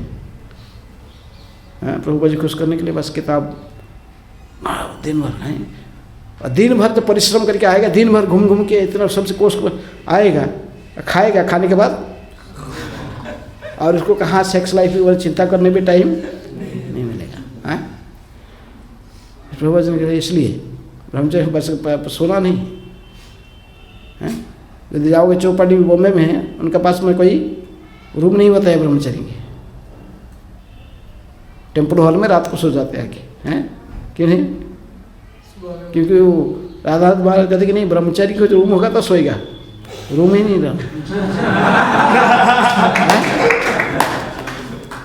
प्रभुपाद जी खुश करने के लिए बस किताब दिन भर है। और दिन भर तो परिश्रम करके आएगा, दिन भर घूम के इतना सबसे कोस आएगा, खाएगा, खाने के बाद और उसको कहाँ सेक्स लाइफ की चिंता करने भी टाइम नहीं मिलेगा। प्रभुपाद जी ने, इसलिए ब्रह्मचर्य बस सोना नहीं है। यदि जाओगे चौपाटी बॉम्बे में है, उनके पास में कोई रूम नहीं होता है ब्रह्मचारी के, टेम्पल हॉल में रात को सो जाते हैं। क्यों नहीं? क्योंकि वो राधा महाराज कहते कि नहीं, ब्रह्मचारी को जो रूम होगा तो सोएगा, रूम ही नहीं रहा।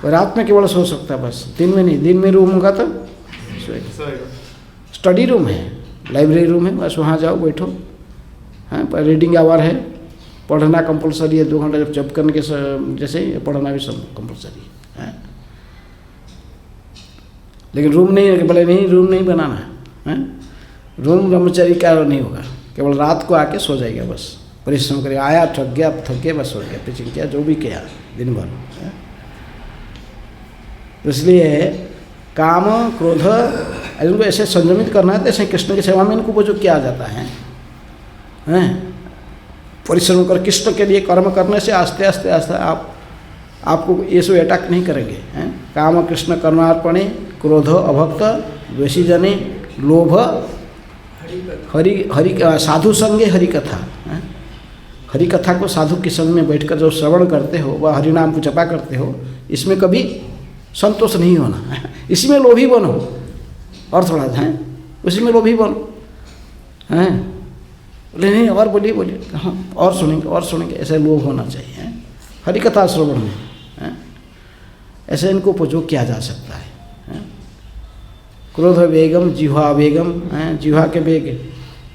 रात में केवल सो सकता है, बस दिन में नहीं। दिन में रूम होगा तो सोएगा। स्टडी रूम है, लाइब्रेरी रूम है, बस वहाँ जाओ, बैठो। पर रीडिंग आवर है, पढ़ना कंपलसरी है, 2 घंटा जब करने के जैसे पढ़ना भी सब कंपलसरी है। लेकिन रूम नहीं, बोले नहीं रूम नहीं बनाना है। रूम ब्रह्मचारी का नहीं होगा, केवल रात को आके सो जाएगा बस, परिश्रम करे, आया थक गया, थक गया, बस हो गया, पिचिंग किया, जो भी किया दिन भर। तो इसलिए काम क्रोध इनको ऐसे संयमित करना है। तो ऐसे कृष्ण की सेवा में इनको वो जो किया जाता है, परिश्रम कर कृष्ण के लिए कर्म करने से आस्ते आस्ते आस्ते आपको ये सब अटैक नहीं करेंगे। काम कृष्ण कर्मार्पणे, क्रोध अभक्त, द्वेषी जने, लोभ, हरि साधु संगे हरि कथा। हरि कथा को साधु के संग में बैठकर जो श्रवण करते हो, वह हरि नाम को जपा करते हो, इसमें कभी संतोष नहीं होना। इसी में लोभी बनो और थोड़ा है, उसी में लोभी बनो हैं। बोले नहीं और बोलिए हाँ और सुनेंगे, ऐसे लोभ होना चाहिए हरि कथा श्रवण में। ऐसे इनको उपयोग किया जा सकता है। क्रोध वेगम, जिह्वा वेगम, जिह्वा के वेग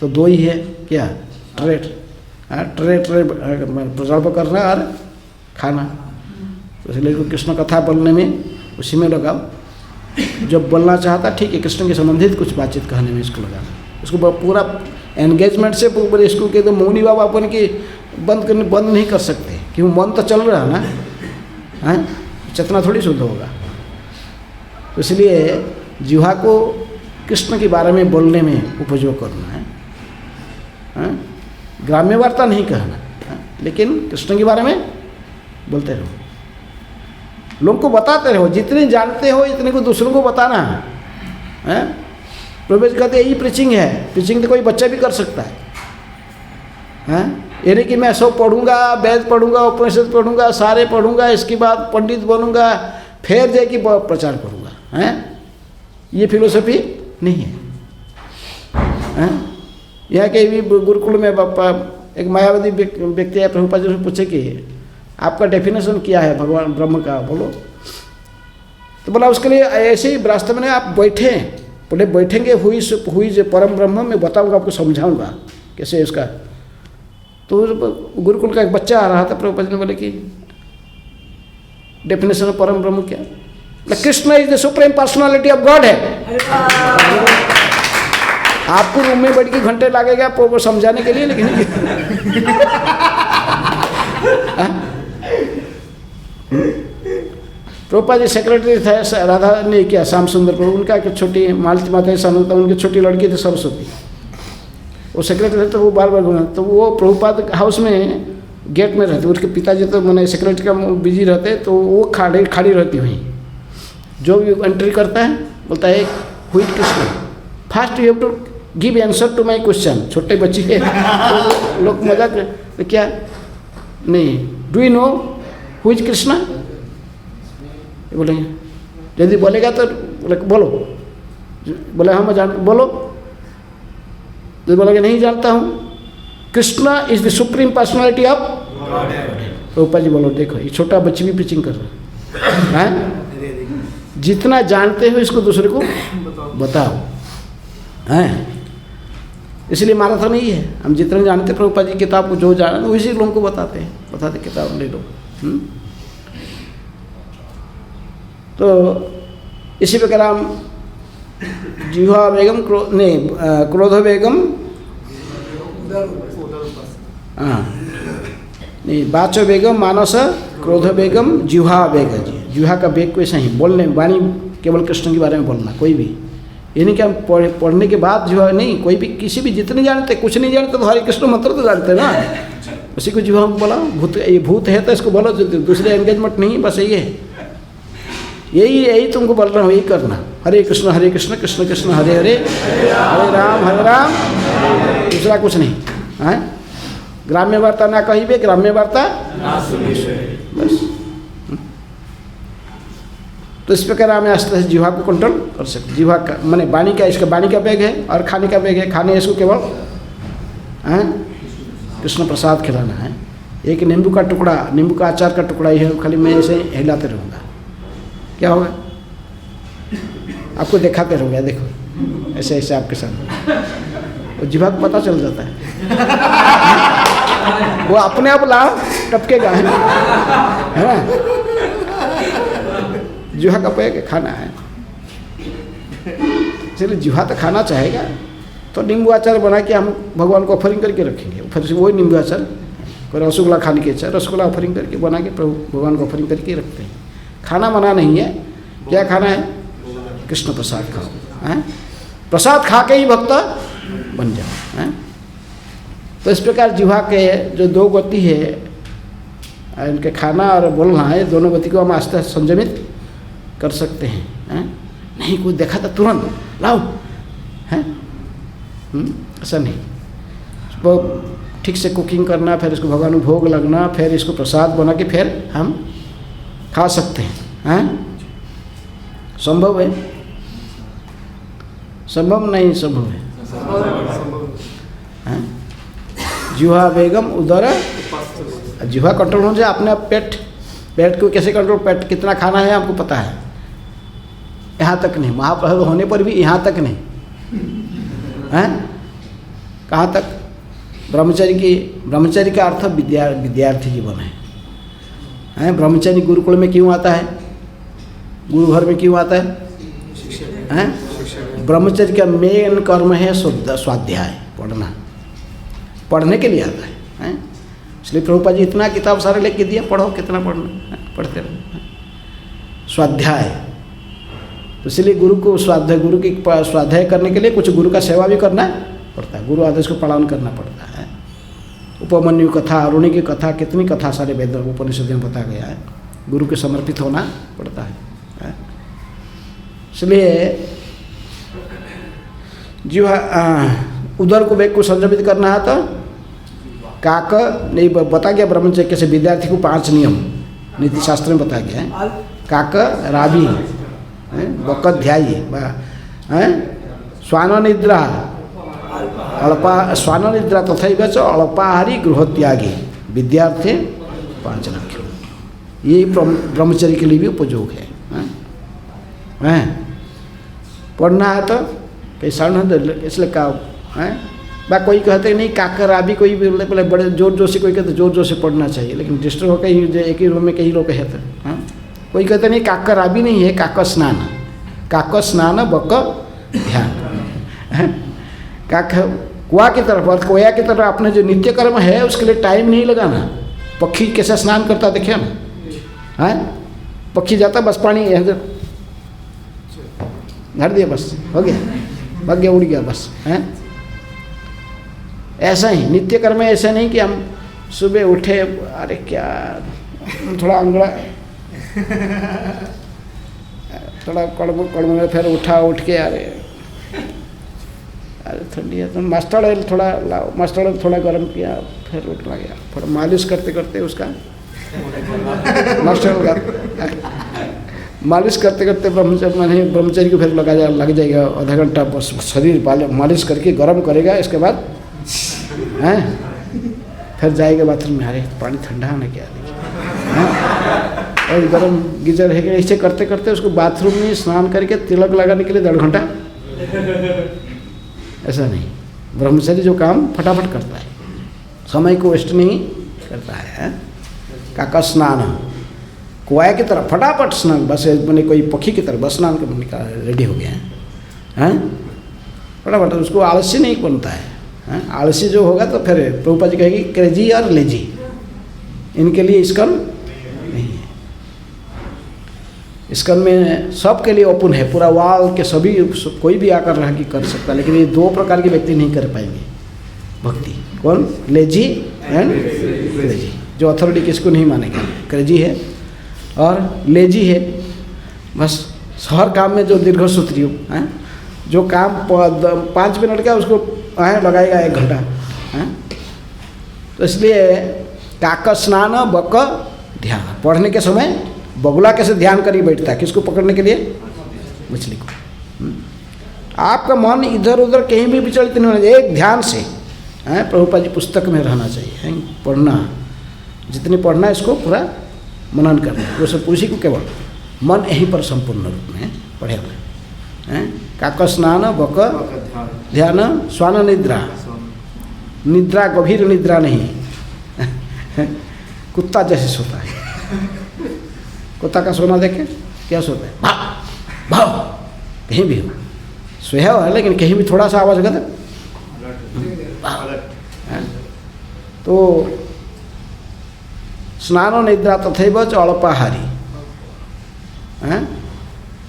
तो दो ही है, क्या ट्रे प्रजल्प करना और खाना। तो इसलिए कृष्ण कथा बोलने में उसी में लगाओ। जब बोलना चाहता ठीक है, कृष्ण के संबंधित कुछ बातचीत कहने में इसको लगाना, उसको पूरा एंगेजमेंट से पूरे इसको के तो मौनी बाबा अपन की बंद नहीं कर सकते, क्योंकि मन तो चल रहा ना, चेतना थोड़ी शुद्ध होगा। तो इसलिए जिह्वा को कृष्ण के बारे में बोलने में उपयोग करना है। ग्राम्य वार्ता नहीं कहना, लेकिन कृष्ण के बारे में बोलते रहो, लोगों को बताते रहो। जितने जानते हो इतने को दूसरों को बताना है। प्रभु कहते यही प्रीचिंग है। प्रीचिंग तो कोई बच्चा भी कर सकता है। ये नहीं कि मैं सब पढ़ूंगा, वेद पढ़ूंगा, उपनिषद पढ़ूंगा, सारे पढ़ूंगा, इसके बाद पंडित बनूंगा, फिर जाके प्रचार करूंगा। ये फिलोसफी नहीं है। यहाँ के भी गुरुकुल में एक मायावादी व्यक्ति है, प्रभुपाद जी से पूछे कि आपका डेफिनेशन क्या है भगवान ब्रह्म का, बोलो। तो बोला उसके लिए ऐसे ही वास्तव में आप बोले बैठेंगे, हुई जो परम ब्रह्म मैं बताऊंगा, आपको समझाऊंगा कैसे इसका। तो गुरुकुल का एक बच्चा आ रहा था, प्रभुपाद जी ने बोले कि डेफिनेशन ऑफ परम ब्रह्म क्या? Krishna is the supreme personality of God है। आपको रूम में बैठ के घंटे लगेगा वो समझाने के लिए, लेकिन प्रभुपाद जी सेक्रेटरी थे राधा ने किया, श्याम सुंदर प्रभु, उनका एक छोटी मालती माता सनता, उनकी छोटी लड़की थी सरस्वती, वो सेक्रेटरी थे। तो वो बार बार तो वो प्रभुपाद हाउस में गेट में रहते, उसके पिताजी तो मैंने सेक्रेटरी का बिजी रहते, तो वो खड़ी रहती वहीं। जो भी एंट्री करता है बोलता है हुई Krishna, fast you have to give answer to my question. छोटे बच्चे के तो लोग मजाक तो क्या नहीं, do you know who is Krishna? बोलेंगे यदि बोलेगा तो बोलो, बोले हाँ मैं बोलो, तो बोलेगा नहीं जानता हूँ। Krishna is the supreme personality of Rupa ji. बोलो देखो ये छोटा बच्चे भी प्रीचिंग कर रहे हैं। जितना जानते हो इसको दूसरे को बताओ। हैं इसलिए माराथन नहीं है, हम जितना जानते प्रभुपाद जी किताब को जो जाना वैसे लोगों को बताते किताब ले लो। तो इसी प्रकार हम जिह्वा वेगम क्रोध वेगम, हाँ नहीं वाचो वेगम मानस, क्रोध वेगम, जिह्वा वेग। जिह्वा का वेग को ऐसा ही बोलने, वाणी केवल कृष्ण के बारे में बोलना। कोई भी ये नहीं कि हम पढ़ने के बाद जिह्वा नहीं, कोई भी किसी भी जितने जानते, कुछ नहीं जानते तो हरे कृष्ण मंत्र तो जानते ना, उसी को जिह्वा को बोला। भूत ये भूत है तो इसको बोलो, दूसरे एंगेजमेंट नहीं, बस यही है, यही तुमको बोल रहा हूँ, यही करना। हरे कृष्ण कृष्ण कृष्ण हरे हरे, हरे राम दूसरा कुछ नहीं। हाँ ग्राम्य वार्ता ना कही, ग्राम्य वार्ता बस। तो इस प्रकार हमें आस्ते से जिह्वा को कंट्रोल कर सकते। जिह्वा का माने वाणी का, इसका वाणी का बैग है और खाने का बैग है। खाने इसको केवल कृष्ण प्रसाद खिलाना है। एक नींबू का टुकड़ा, नींबू का अचार का टुकड़ा ही है, खाली मैं ऐसे हिलाते रहूँगा, क्या होगा? आपको दिखाते रहूँगा, देखो ऐसे ऐसे आपके साथ, और जिह्वा को पता चल जाता है। वो अपने आप लाओ टपकेगा, है ना? जिह्वा का पैक खाना है, इसलिए जिह्वा तो खाना चाहेगा। तो नींबू अचार बना के हम भगवान को ऑफरिंग करके रखेंगे, फिर से वही नींबू अचार, कोई रसगुल्ला खाने की इच्छा, रसगुल्ला ऑफरिंग करके बना के प्रभु भगवान को ऑफरिंग करके रखते हैं। खाना मना नहीं है, क्या खाना है? कृष्ण प्रसाद खाओ, हैं? प्रसाद खा के ही भक्त बन जाओ, हैं? तो इस प्रकार जिह्वा के जो दो गति है, इनके खाना और बोलना है, दोनों गति को हम आस्ते आस्ते संयमित कर सकते हैं, हैं? नहीं कोई देखा था तुरंत लाओ, हैं? ऐसा नहीं, वो ठीक से कुकिंग करना, फिर इसको भगवान को भोग लगना, फिर इसको प्रसाद बना के फिर हम खा सकते हैं, हैं? संभव है? संभव नहीं संभव है, हैं? जिह्वा वेगम उदर, जिह्वा कंट्रोल हो जाए अपने आप, पेट को कैसे कंट्रोल, पेट कितना खाना है आपको पता है, यहाँ तक नहीं, महाप्रसाद होने पर भी यहाँ तक नहीं, हैं? कहाँ तक? ब्रह्मचर्य का अर्थ विद्यार्थी जीवन है, हैं? ब्रह्मचर्य गुरुकुल में क्यों आता है, गुरु घर में क्यों आता है, हैं? ब्रह्मचर्य का मेन कर्म है स्वाध्याय, पढ़ने के लिए आता है, हैं? इसलिए प्रभुपाद जी इतना किताब सारे लेके दिया, पढ़ो, कितना पढ़ना, पढ़ते रहो, स्वाध्याय। तो इसलिए गुरु को गुरु की स्वाध्याय करने के लिए कुछ गुरु का सेवा भी करना पड़ता है, गुरु आदेश को पालन करना पड़ता है। उपमन्यु कथा, अरुणी की कथा, कितनी कथा सारे वेद उपनिषद में बताया गया है, गुरु के समर्पित होना पड़ता है। इसलिए जिह्वा उदर को वेग को संयमित करना है, तो काक नहीं बता गया ब्रह्मचर्य कैसे, विद्यार्थी को 5 नियम नीति शास्त्र में बताया गया है। काक राबी, बकध्यायी, स्वाननिद्रा, स्वाननिद्रा तथैव च अल्पाहारी गृहत्यागी, विद्यार्थी 5 लक्ष्य, ये ब्रह्मचर्य के लिए भी उपयोग है। पढ़ना है तो कैसा इसलिए का है, कोई कहते नहीं काकराबी, कोई भी पहले बड़े जोर से, कोई कहते जोर से पढ़ना चाहिए, लेकिन डिस्टर्ब होकर ही एक ही रूम में कई लोग कहते हैं। कोई कहते नहीं काकराबी नहीं है, काक स्नान बक ध्यान, काक कुआ की तरफ और कोया की तरफ अपने जो नित्य कर्म है उसके लिए टाइम नहीं लगाना। पक्षी कैसे स्नान करता देखिए ना, है? पक्षी जाता बस पानी धर दिया, बस हो गया, भाग गया, उड़ गया, बस, है? ऐसा ही नित्य कर्म है, ऐसा नहीं कि हम सुबह उठे, अरे क्या थोड़ा अंगड़ा थोड़ा कड़म फिर उठ के अरे ठंडी है तो मस्टर्ड ऑयल थोड़ा लाओ, मस्टर्ड ऑयल थोड़ा गर्म किया, फिर उठ गया, थोड़ा मालिश करते करते उसका मस्टर्ड मालिश करते करते ब्रह्मचर्य को फिर लग जाएगा आधा घंटा, बस शरीर मालिश करके गर्म करेगा, इसके बाद हैं फिर जाएगा बाथरूम में, अरे पानी ठंडा होने क्या, और गर्म गीजर है, ऐसे करते करते उसको बाथरूम में स्नान करके तिलक लगाने के लिए 1.5 घंटा, ऐसा नहीं। ब्रह्मचर्य जो काम फटाफट करता है, समय को वेस्ट नहीं करता है। काका स्नान, कुआ की तरह फटाफट स्नान, बस मैंने कोई पक्षी की तरह बस स्नान करने का रेडी हो गया है, फटाफट, उसको आलस्य नहीं बनता है। आलसी जो होगा तो फिर प्रभुपाद जी कहेगी क्रेजी और लेजी, इनके लिए स्कन नहीं है। स्कन में सबके लिए ओपन है, पूरा वाल के सभी, कोई भी आकर रह के कर सकता है, लेकिन ये 2 प्रकार के व्यक्ति नहीं कर पाएंगे भक्ति। कौन? लेजी एंड क्रेजी, जो अथॉरिटी किसको नहीं मानेगा, क्रेजी है और लेजी है। बस हर काम में जो दीर्घसूत्री है, जो काम 5 मिनट का उसको लगाएगा 1 घंटा, तो इसलिए काक स्नान बक ध्यान, पढ़ने के समय बगुला कैसे ध्यान करी बैठता है, किसको पकड़ने के लिए? मछली को। आपका मन इधर उधर कहीं भी विचलित नहीं होना चाहिए, एक ध्यान से प्रभुपाद जी पुस्तक में रहना चाहिए, पढ़ना, जितनी पढ़ना है इसको पूरा मनन करना, वो सब उसी को केवल मन यहीं पर संपूर्ण रूप में पढ़े हुए। काक स्नान बक ध्यान, स्वान निद्रा, निद्रा गंभीर निद्रा नहीं, कुत्ता जैसे सोता है, कुत्ता का सोना देखे क्या सोता है, भाव भाव, कहीं भी हो सोया हुआ है, लेकिन कहीं भी थोड़ा सा आवाज़ होगा तो तो स्नानो निद्रा तथैव च अल्पाहारी, हैं,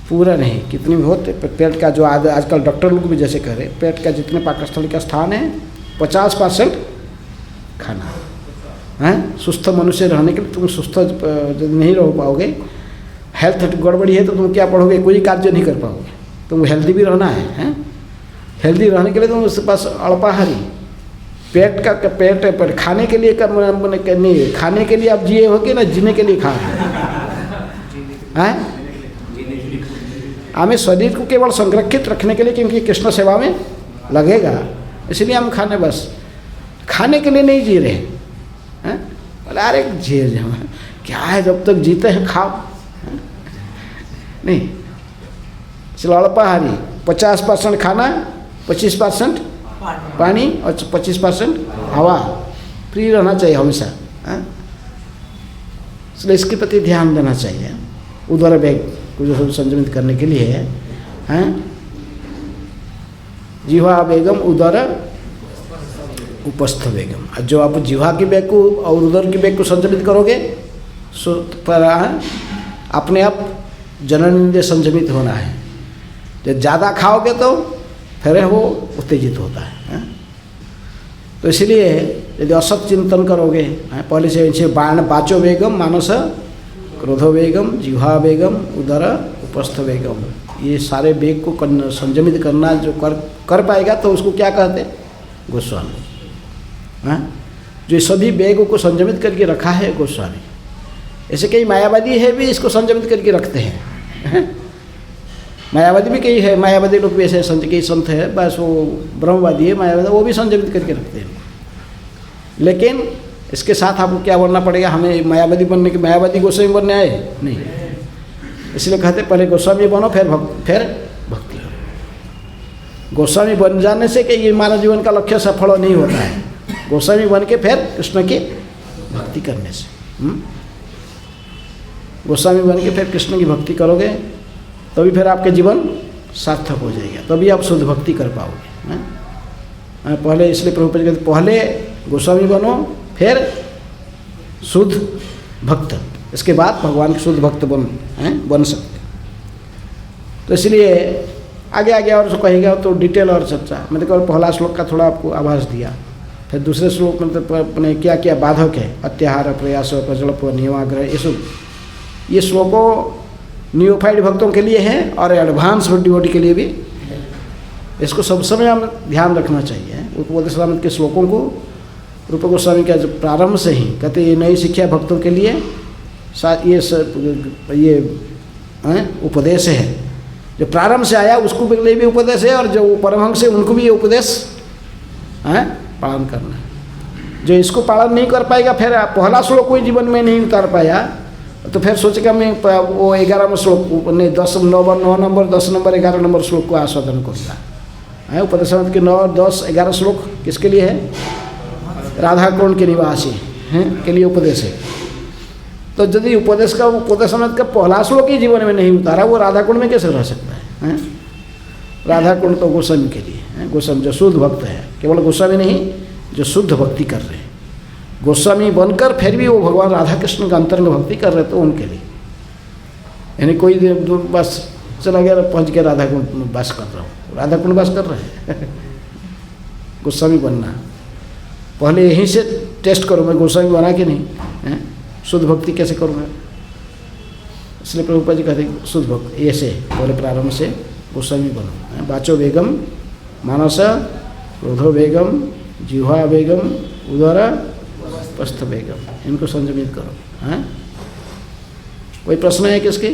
पूरा नहीं, कितनी भी होते पेट का जो आजकल डॉक्टर लोग भी जैसे कह रहे, पेट का जितने पाकस्थली का स्थान है 50% खाना है। सुस्थ मनुष्य रहने के लिए तुम सुस्थ यदि नहीं रह पाओगे, हेल्थ गड़बड़ी है तो तुम क्या पढ़ोगे, कोई कार्य नहीं कर पाओगे। तुम हेल्दी भी रहना है, हैं? हेल्दी रहने के लिए तुम उसके पास अल्पाहारी, पेट पर खाने के लिए नहीं, खाने के लिए आप जिए होगे ना, जीने के लिए खा हैं। हमें शरीर को केवल संरक्षित रखने के लिए, क्योंकि कृष्ण सेवा में लगेगा, इसलिए हम खाने, बस खाने के लिए नहीं जी रहे हैं। बोले अरे जी क्या है, जब तक जीते हैं खाओ, नहीं। इसलिए अल्पाहारी 50% खाना, 25% पानी और 25% हवा, फ्री रहना चाहिए हमेशा। इसलिए इसके प्रति ध्यान देना चाहिए। उदर वेग को जो संयमित करने के लिए हैं, जिह्वा वेगम उदर उपस्थ वेगम। जो आप जिह्वा की वेग को और उदर की वेग को संयमित करोगे, सो पर अपने आप जननेंद्रिय संयमित होना है। जब ज़्यादा खाओगे तो फिर वो उत्तेजित होता है। तो इसलिए यदि असत चिंतन करोगे, पहले से वाचो वेगम मानस क्रोधो वेगम जिह्वा वेगम उदर उपस्थ वेगम, ये सारे वेग को संयमित करना जो कर पाएगा तो उसको क्या कहते हैं, गोस्वामी। जो सभी वेगों को संयमित करके रखा है गोस्वामी। ऐसे कई मायावादी है भी इसको संयमित करके रखते हैं। मायावादी भी कई है, मायावादी लोग भी ऐसे कई संत है, बस वो ब्रह्मवादी है, मायावादी, वो भी संयमित करके रखते हैं। लेकिन इसके साथ आपको क्या बनना पड़ेगा, हमें मायावादी बनने के, मायावादी गोस्वामी बनने आए नहीं, इसलिए कहते पहले गोस्वामी बनो फिर भक्ति करो। गोस्वामी बन जाने से कि ये मानव जीवन का लक्ष्य सफल नहीं होता है, गोस्वामी बन के फिर कृष्ण की भक्ति करने से। गोस्वामी बन के फिर कृष्ण की भक्ति करोगे तभी फिर आपके जीवन सार्थक हो जाएगा, तभी आप शुद्ध भक्ति कर पाओगे। पहले इसलिए प्रभुपाद जी कहते पहले गोस्वामी बनो फिर शुद्ध भक्त, इसके बाद भगवान के शुद्ध भक्त बन सकते। तो इसलिए आगे और जो कहेगा तो डिटेल और चर्चा, मैंने केवल पहला श्लोक का थोड़ा आपको आभास दिया। फिर दूसरे श्लोक में तो अपने क्या क्या बाधक है, अत्याहार प्रयास प्रजलप नियमाग्रह, ये श्लोकों न्यूफाइड भक्तों के लिए है और एडवांस डिवोटी के लिए भी। इसको सब समय हम ध्यान रखना चाहिए। उपदेशामृत के श्लोकों को रूप गोस्वामी का जो प्रारंभ से ही कहते ये नई शिक्षा भक्तों के लिए ये उपदेश है, जो प्रारंभ से आया उसको के लिए भी उपदेश है, और जो परमहंस है उनको भी ये उपदेश पालन करना है। जो इसको पालन नहीं कर पाएगा, फिर पहला श्लोक कोई जीवन में नहीं उतार पाया, तो फिर सोचेगा मैं वो 11वें श्लोक नहीं 10 नंबर 10 नंबर 11 नंबर श्लोक को आस्वादन करूँगा। उपदेशामृत के 9, 10, 11 श्लोक किसके लिए है, राधा कुंड के निवासी हैं के लिए उपदेश है। तो यदि उपदेशामृत का पहला श्लोक ही जीवन में नहीं उतारा, वो राधा कुंड में कैसे रह सकता है? राधा कुंड तो गोस्वामी के लिए है, गोस्वामी जो शुद्ध भक्त है, केवल गोस्वामी नहीं जो शुद्ध भक्ति कर रहे हैं, गोस्वामी बनकर फिर भी वो भगवान राधा कृष्ण का अंतरंग भक्ति कर रहे, तो उनके लिए। यानी कोई बस चला गया पहुँच के राधा कुंड वास कर रहा हूँ, राधा कुंड वास कर रहे हैं। गोस्वामी बनना पहले यहीं से टेस्ट करो, मैं गोस्वामी बना कि नहीं, शुद्ध भक्ति कैसे करूँगा। इसलिए प्रभुपाद जी कहते शुद्ध भक्त ऐसे पहले प्रारंभ से गोस्वामी बनो। वाचो वेगम मानस क्रोधो वेगम जिह्वा वेगम उदर उपस्थ वेगम, इनको संयमित करो। कोई प्रश्न है किसके?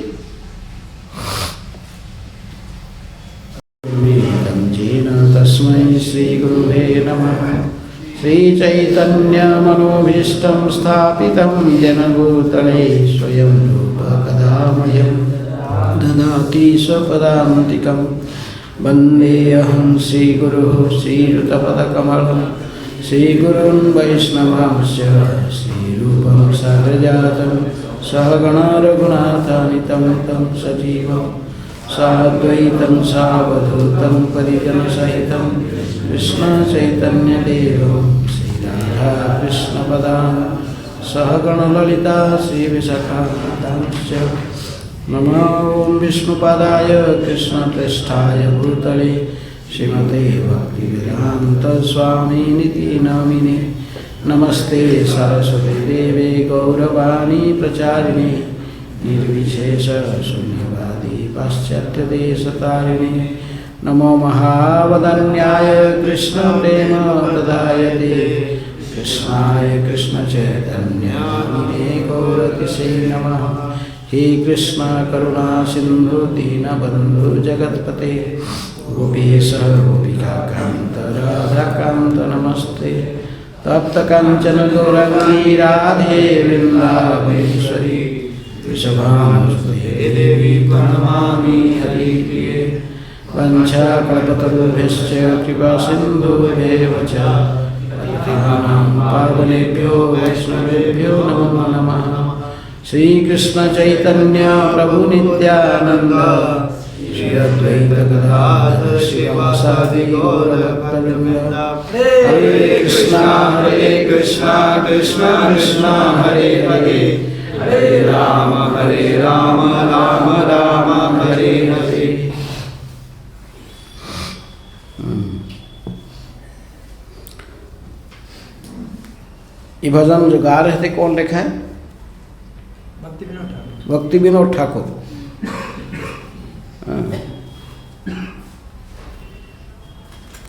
तस्मै श्री गुरुवे नमः। श्री चैतन्य मनोभीष्टं स्थापितं येन भूतले स्वयं रूप कदा मह्यं ददाति स्वपदान्तिकं। वन्देऽहं श्रीगुरुः श्रीयुतपदकमलं श्रीगुरुन् वैष्णवांश्च श्रीरूपं साग्रजातं सहगणा रघुनाथान्वितं तं सजीवं साद्वैतं सावधूतं परिजनसहितं कृष्ण चैतन्यदेवं श्रीराम राधा कृष्णपदान् सहगणललिता श्रीविशाखान्वितांश्च नमो ॐ विष्णुपादाय कृष्णप्रेष्ठाय भूतले श्रीमते भक्तिवेदान्तस्वामिनिति नामिने नमस्ते सरस्वती देवे गौरवाणी प्रचारिणे निर्विशेष शून्यवादी पाश्चात्यदेशतारिणे नमो महावदन्याय कृष्णप्रेम प्रदायते कृष्णाय कृष्णचैतन्याय गौरतिसे नमः हे कृष्ण करुणा सिंधु दीनबंधु जगत्पते गोपीश गोपिकाकान्त राधाकान्त नमस्ते तप्त कांचन गौरंगी राधे वृंदावनेश्वरी वृषभानुसुते देवी प्रणमामि हरिप्रिये वंशाकल्पतरुभ्यश्च कृपा सिन्धुभ्येव च पतितानां पावनेभ्यो वैष्णवेभ्यो नमो नमः श्री कृष्ण चैतन्य प्रभु नित्यानंद श्री अद्वैत गदाधर श्रीवासादि गौरभक्तवृंद हरे कृष्णा कृष्ण कृष्ण हरे हरे हरे राम राम राम हरे हरे। ये भजन जो गा रहे थे कौन लिखा है? भक्ति विनोद ठाकुर।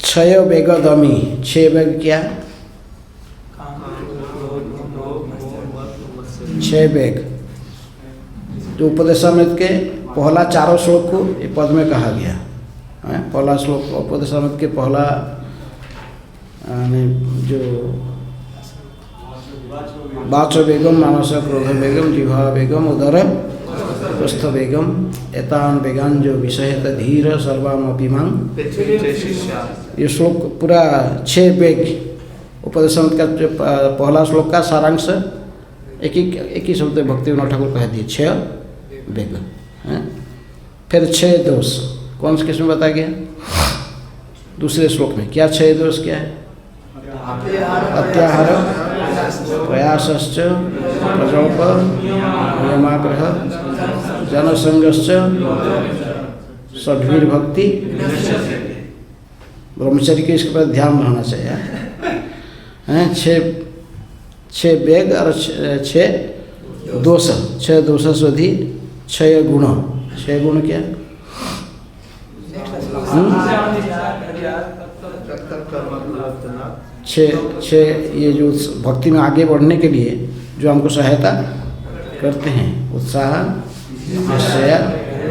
क्षय वेग दमी, छह वेग क्या? छह वेग जो उपदेशामृत के पहला चारों श्लोक को ये पद में कहा गया है। पहला श्लोक उपदेशामृत के पहला जो वाचो वेगम मानस क्रोध वेगम जिह्वा वेगम उदर स्वस्थ वेगम एतान वेगान जो विषयत धीर सर्वामपि मां। ये श्लोक पूरा छह वेग उपदेशामृत का जो पहला श्लोक का सारांश एक ही शब्द भक्ति विनोद ठाकुर कह दिए, छह वेग हैं। फिर छह दोष कौन से किसमें बताया गया? दूसरे श्लोक में क्या छह दोष क्या है? अत्याहार प्रयासश्च प्रजोप नियमाग्रह जनसंगश्च षड्वीर भक्ति ब्रह्मचर्य के इसके पर ध्यान रहना चाहिए हैं। छह वेग और छह दोष, छह दोष शोधी छह गुण। छह गुण क्या? छह ये जो भक्ति में आगे बढ़ने के लिए जो हमको सहायता करते हैं, उत्साह, निश्चय,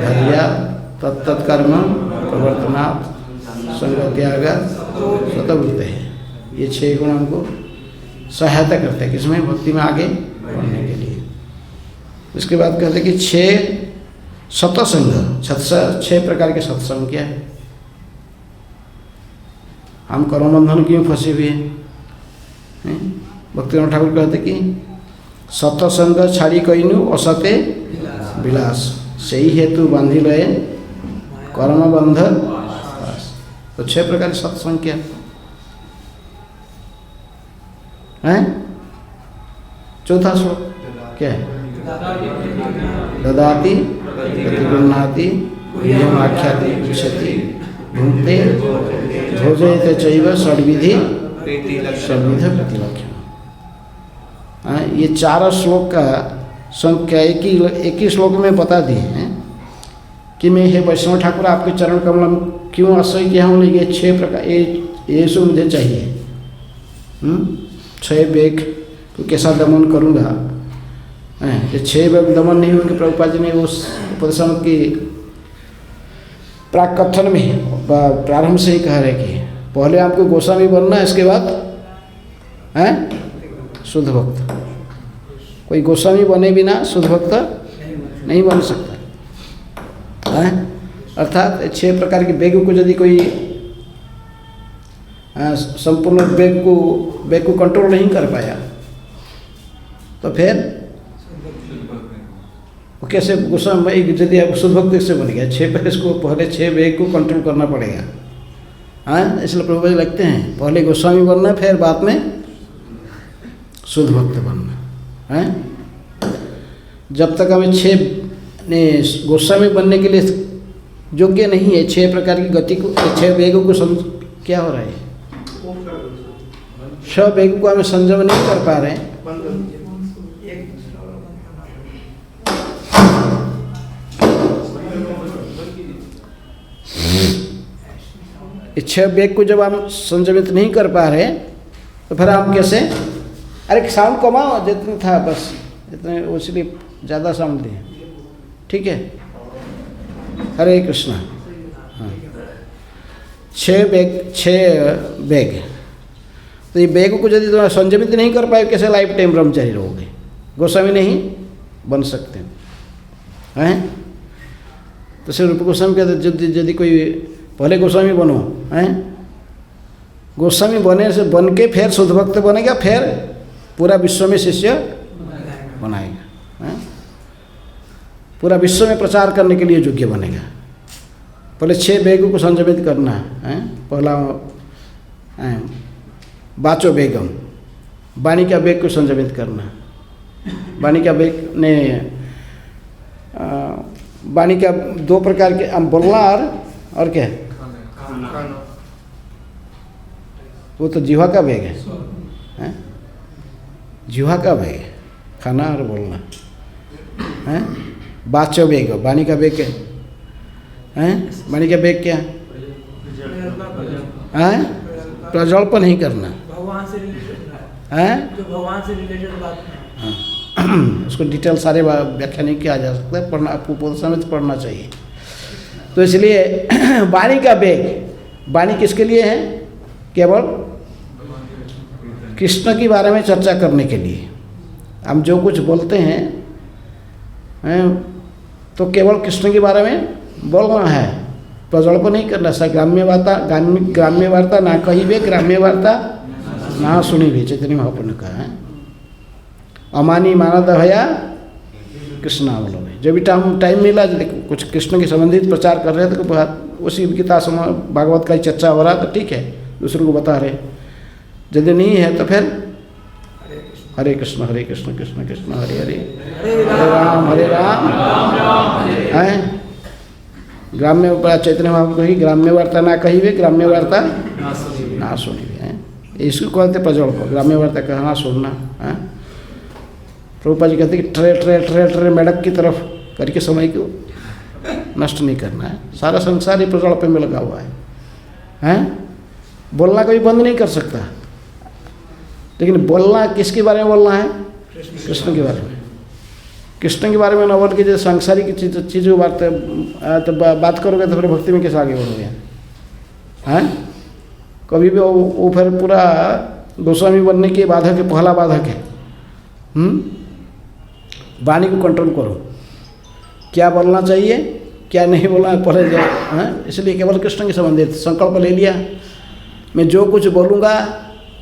धैर्य, तत्कर्म, प्रवर्तनात्, संग त्याग, सतबुद्धि है। ये छह गुण हमको सहायता करते हैं किसमें? भक्ति में आगे बढ़ने के लिए। उसके बाद कहते हैं कि छह सतसंग, छह प्रकार के सत्संग क्या है? हम कर्म बंधन क्यों फंसे हुए हैं? भक्ति विनोद ठाकुर कहते कि सतसंग छाड़ी कईनु असते विलास, सही हेतु बांधी लय कर्म बंध। तो छह प्रकार के सत्संग क्या है? चौथा श्लोक क्या है? ददाति प्रतिगृह्णाति नियमाख्याति विशति भुंक्ते भोजयते चैव षड्विधि षड्विध प्रतिलक्षण। ये चार श्लोक का संख्या एक ही श्लोक में बता दिए हैं कि मैं हे वैष्णव ठाकुर आपके चरण कमल में क्यों आश्रय किया हूँ। ये छह प्रकार ये सो मुझे चाहिए। छह वेग को कैसा दमन करूँगा? ये छह वेग दमन नहीं होंगे। प्रभुपाद जी ने उस उपदेशामृत की प्राक कथन में प्रारंभ से ही कह रहे कि पहले आपको गोस्वामी बनना है, इसके बाद हैं शुद्ध भक्त। कोई गोस्वामी बने बिना शुद्ध भक्त नहीं बन सकता है। अर्थात छह प्रकार के वेग को यदि कोई संपूर्ण वेग को कंट्रोल नहीं कर पाया तो फिर वो कैसे गोस्वामी यदि आप शुद्ध भक्त से बन गया? पहले छह वेग को कंट्रोल करना पड़ेगा। हाँ, इसलिए प्रभुपाद लगते हैं पहले गोस्वामी बनना, फिर बाद में शुद्ध भक्त बनना है। जब तक हमें 6 गोस्वामी बनने के लिए योग्य नहीं है, 6 प्रकार की गति को, 6 वेगों को क्या हो रहा है, 6 वेगों को हमें संयम नहीं कर पा रहे हैं। इस 6 वेग को जब हम संयमित नहीं कर पा रहे तो फिर हम कैसे, अरे साउंड कमाओ, जितना था बस इतने, उसलिए ज़्यादा साउंड दिए, ठीक है। हरे कृष्णा। हाँ, 6 वेग, तो ये वेग को यदि तुम संयमित नहीं कर पाए कैसे लाइफ टाइम ब्रह्मचारी रहोगे, गोस्वामी नहीं बन सकते हैं। तो श्री रूप गोस्वामी कहते यदि कोई पहले गोस्वामी बनो हैं, गोस्वामी बने से बन के फिर शुद्ध भक्त बनेगा, फिर पूरा विश्व में शिष्य बनाएगा हैं? पूरा विश्व में प्रचार करने के लिए योग्य बनेगा। पहले 6 वेगों को संयमित करना है। पहला वाचो वेगम, वाणी का वेग को संयमित करना। वाणी का वेग ने वाणी का 2 प्रकार के, बोलना और क्या है, वो तो जीवा का वेग है, जीवा का वेग है, खाना और बोलना है। वाच्य वेग, वाणी का वेग है, वाणी का वेग क्या है, प्रज्वल्प नहीं करना,
भगवान से रिलेटेड
है,
जो भगवान से रिलेटेड बात है।
उसको डिटेल सारे व्याख्या नहीं किया जा सकता, पढ़ना आपको बहुत समय पढ़ना चाहिए। तो इसलिए वाणी का वेग, वाणी किसके लिए है, केवल कृष्ण के बारे में चर्चा करने के लिए। हम जो कुछ बोलते हैं तो केवल कृष्ण के बारे में बोलना है, प्रज्वल्प नहीं करना। ग्राम्य वार्ता ना कही वे, ग्राम्य वार्ता ना सुनी भी, चैतन्य महाप्रभु ने कहा है। अमानी मानद भया कृष्णावलोकन। जब भी टाइम मिला, कुछ कृष्ण के संबंधित प्रचार कर रहे थे तो उसी गीता भागवत का ही चर्चा हो रहा, तो ठीक है, दूसरों को बता रहे। यदि नहीं है तो फिर हरे कृष्ण कृष्ण कृष्ण हरे हरे, हरे राम है। ग्राम्य चैतन्य महाप्रभु की ग्राम्य वार्ता ना कही वे, ग्राम्य वार्ता ना सुनी है। इसको कहते प्रज्वल्प, ग्राम्य वार्ता कहना सुनना है। प्रभुपाद जी कहते कि ट्रे मेढक की तरफ करके समय को नष्ट नहीं करना है। सारा संसार ही प्रज्वल्प में लगा हुआ है। बोलना कोई बंद नहीं कर सकता, लेकिन बोलना किसके बारे में बोलना है, कृष्ण के बारे में। कृष्ण के बारे में न बोल के जैसे सांसारिक चीज़ों बात करोगे तो फिर भक्ति में कैसे आगे बढ़ोगे हैं। कभी भी वो फिर पूरा गोस्वामी बनने की बाधक है, पहला बाधक है। वाणी को कंट्रोल करो, क्या बोलना चाहिए क्या नहीं बोलना है पहले जाए। इसलिए केवल कृष्ण के संबंधित संकल्प ले लिया, मैं जो कुछ बोलूँगा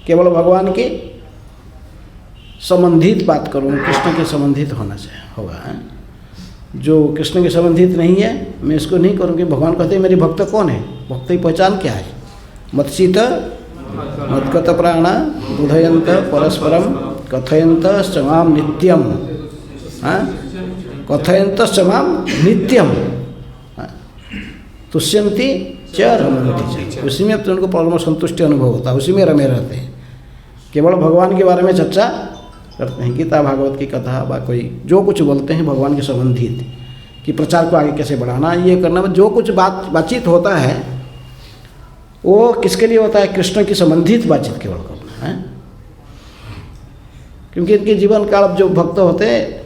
केवल भगवान के संबंधित बात करूँगा, कृष्ण के संबंधित होना चाहिए होगा। जो कृष्ण के संबंधित नहीं है मैं इसको नहीं करूँगी। भगवान कहते हैं मेरे भक्त कौन है, भक्त की पहचान क्या है, मत्सीत मत्कत प्राण बुधयंत परस्परम कथयंत माम नित्यम, कथयंत माम नित्यम तुष्यंती च रमन्ति च। उसी में तो उनको परम संतुष्टि अनुभव होता है, उसी में रमे रहते हैं। केवल भगवान के बारे में चर्चा करते हैं, गीता भागवत की कथा व कोई जो कुछ बोलते हैं भगवान के संबंधित, कि प्रचार को आगे कैसे बढ़ाना, ये करना, जो कुछ बातचीत होता है वो किसके लिए होता है, कृष्ण की संबंधित बातचीत केवल करना है। क्योंकि इनके जीवन काल जो भक्त होते हैं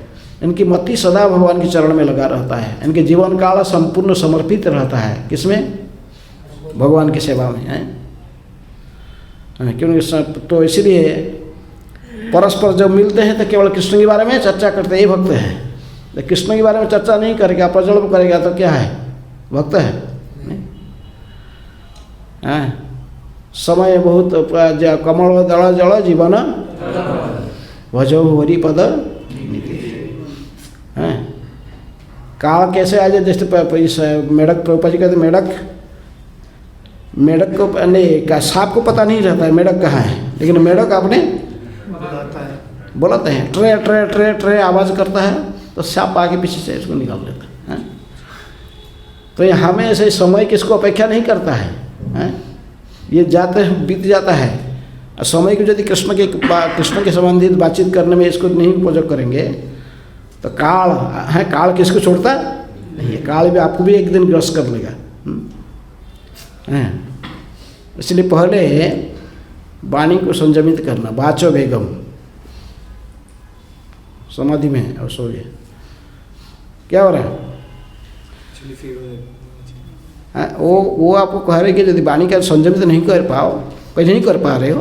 इनकी मति सदा भगवान के चरण में लगा रहता है, इनके जीवन काल संपूर्ण समर्पित रहता है किसमें, भगवान की सेवा में है। क्योंकि तो इसलिए परस्पर जब मिलते हैं तो केवल कृष्ण के बारे में चर्चा करते ही भक्त है। तो कृष्ण के बारे में चर्चा नहीं करेगा, प्रज्वल्प करेगा तो क्या है, भक्त है। समय बहुत कमल दल जल जीवन भजो हरि पद है। काल कैसे आ जाए, जैसे मेढक, प्रभुपाद जी कहते मेढक को नहीं, सांप को पता नहीं रहता है मेढक कहाँ है, लेकिन मेढक आपने बोलाते हैं, ट्रे ट्रे ट्रे ट्रे आवाज़ करता है तो सांप आगे पीछे से इसको निकाल लेता है। तो यहाँ में ऐसे समय किसको अपेक्षा नहीं करता है, ये जाते बीत जाता है। और समय को यदि कृष्ण के संबंधित बातचीत करने में इसको नहीं उपयोग करेंगे तो काल है, काल किसको छोड़ता नहीं है, काल भी आपको भी एक दिन ग्रस्त कर लेगा। इसलिए पहले वाणी को संयमित करना, वाचो वेगम, समाधि में है और सो गए। क्या हो रहा है? वो आपको कह रहे कि यदि वाणी का संयमित नहीं कर पाओ, कहीं नहीं कर पा रहे हो,